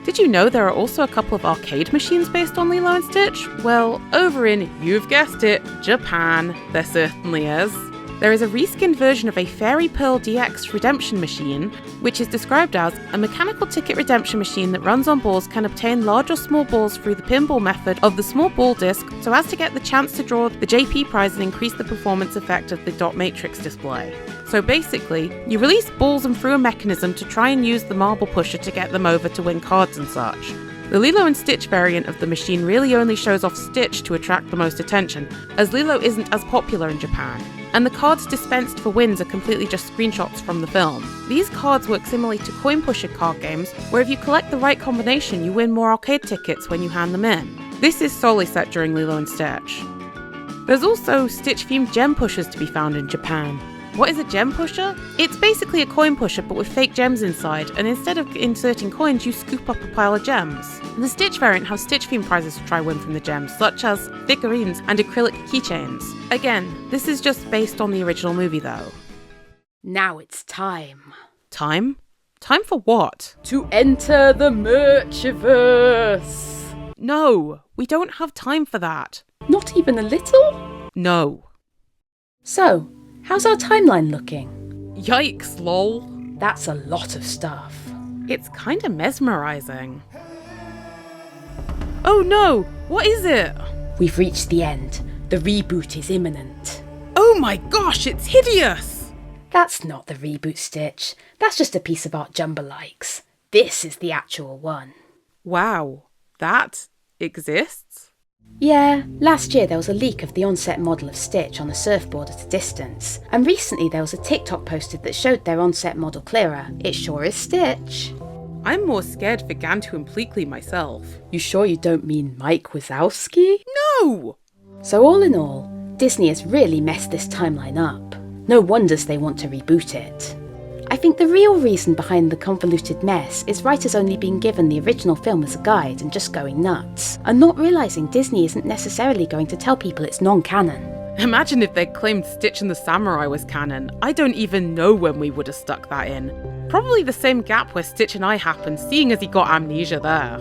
Did you know there are also a couple of arcade machines based on Lilo and Stitch? Well, over in, you've guessed it, Japan, there certainly is. There is a reskinned version of a Fairy Pearl DX redemption machine, which is described as a mechanical ticket redemption machine that runs on balls can obtain large or small balls through the pinball method of the small ball disc so as to get the chance to draw the JP prize and increase the performance effect of the dot matrix display. So basically, you release balls and through a mechanism to try and use the marble pusher to get them over to win cards and such. The Lilo and Stitch variant of the machine really only shows off Stitch to attract the most attention, as Lilo isn't as popular in Japan, and the cards dispensed for wins are completely just screenshots from the film. These cards work similarly to coin pusher card games, where if you collect the right combination, you win more arcade tickets when you hand them in. This is solely set during Lilo and Stitch. There's also Stitch-themed gem pushers to be found in Japan. What is a gem pusher? It's basically a coin pusher but with fake gems inside, and instead of inserting coins, you scoop up a pile of gems. The Stitch variant has Stitch-themed prizes to try win from the gems, such as figurines and acrylic keychains. Again, this is just based on the original movie though. Now it's time. Time? Time for what? To enter the Merchiverse! No, we don't have time for that. Not even a little? No. So, how's our timeline looking? Yikes, lol. That's a lot of stuff. It's kinda mesmerizing. Oh no! What is it? We've reached the end. The reboot is imminent. Oh my gosh, it's hideous! That's not the reboot, Stitch. That's just a piece of art Jumba likes. This is the actual one. Wow, that exists? Yeah, last year there was a leak of the on-set model of Stitch on a surfboard at a distance, and recently there was a TikTok posted that showed their on-set model clearer. It sure is Stitch. I'm more scared for Gantu and Pleakley myself. You sure you don't mean Mike Wazowski? No! So all in all, Disney has really messed this timeline up. No wonders they want to reboot it. I think the real reason behind the convoluted mess is writers only being given the original film as a guide and just going nuts, and not realising Disney isn't necessarily going to tell people it's non-canon. Imagine if they'd claimed Stitch and the Samurai was canon. I don't even know when we would have stuck that in. Probably the same gap where Stitch and I happened, seeing as he got amnesia there.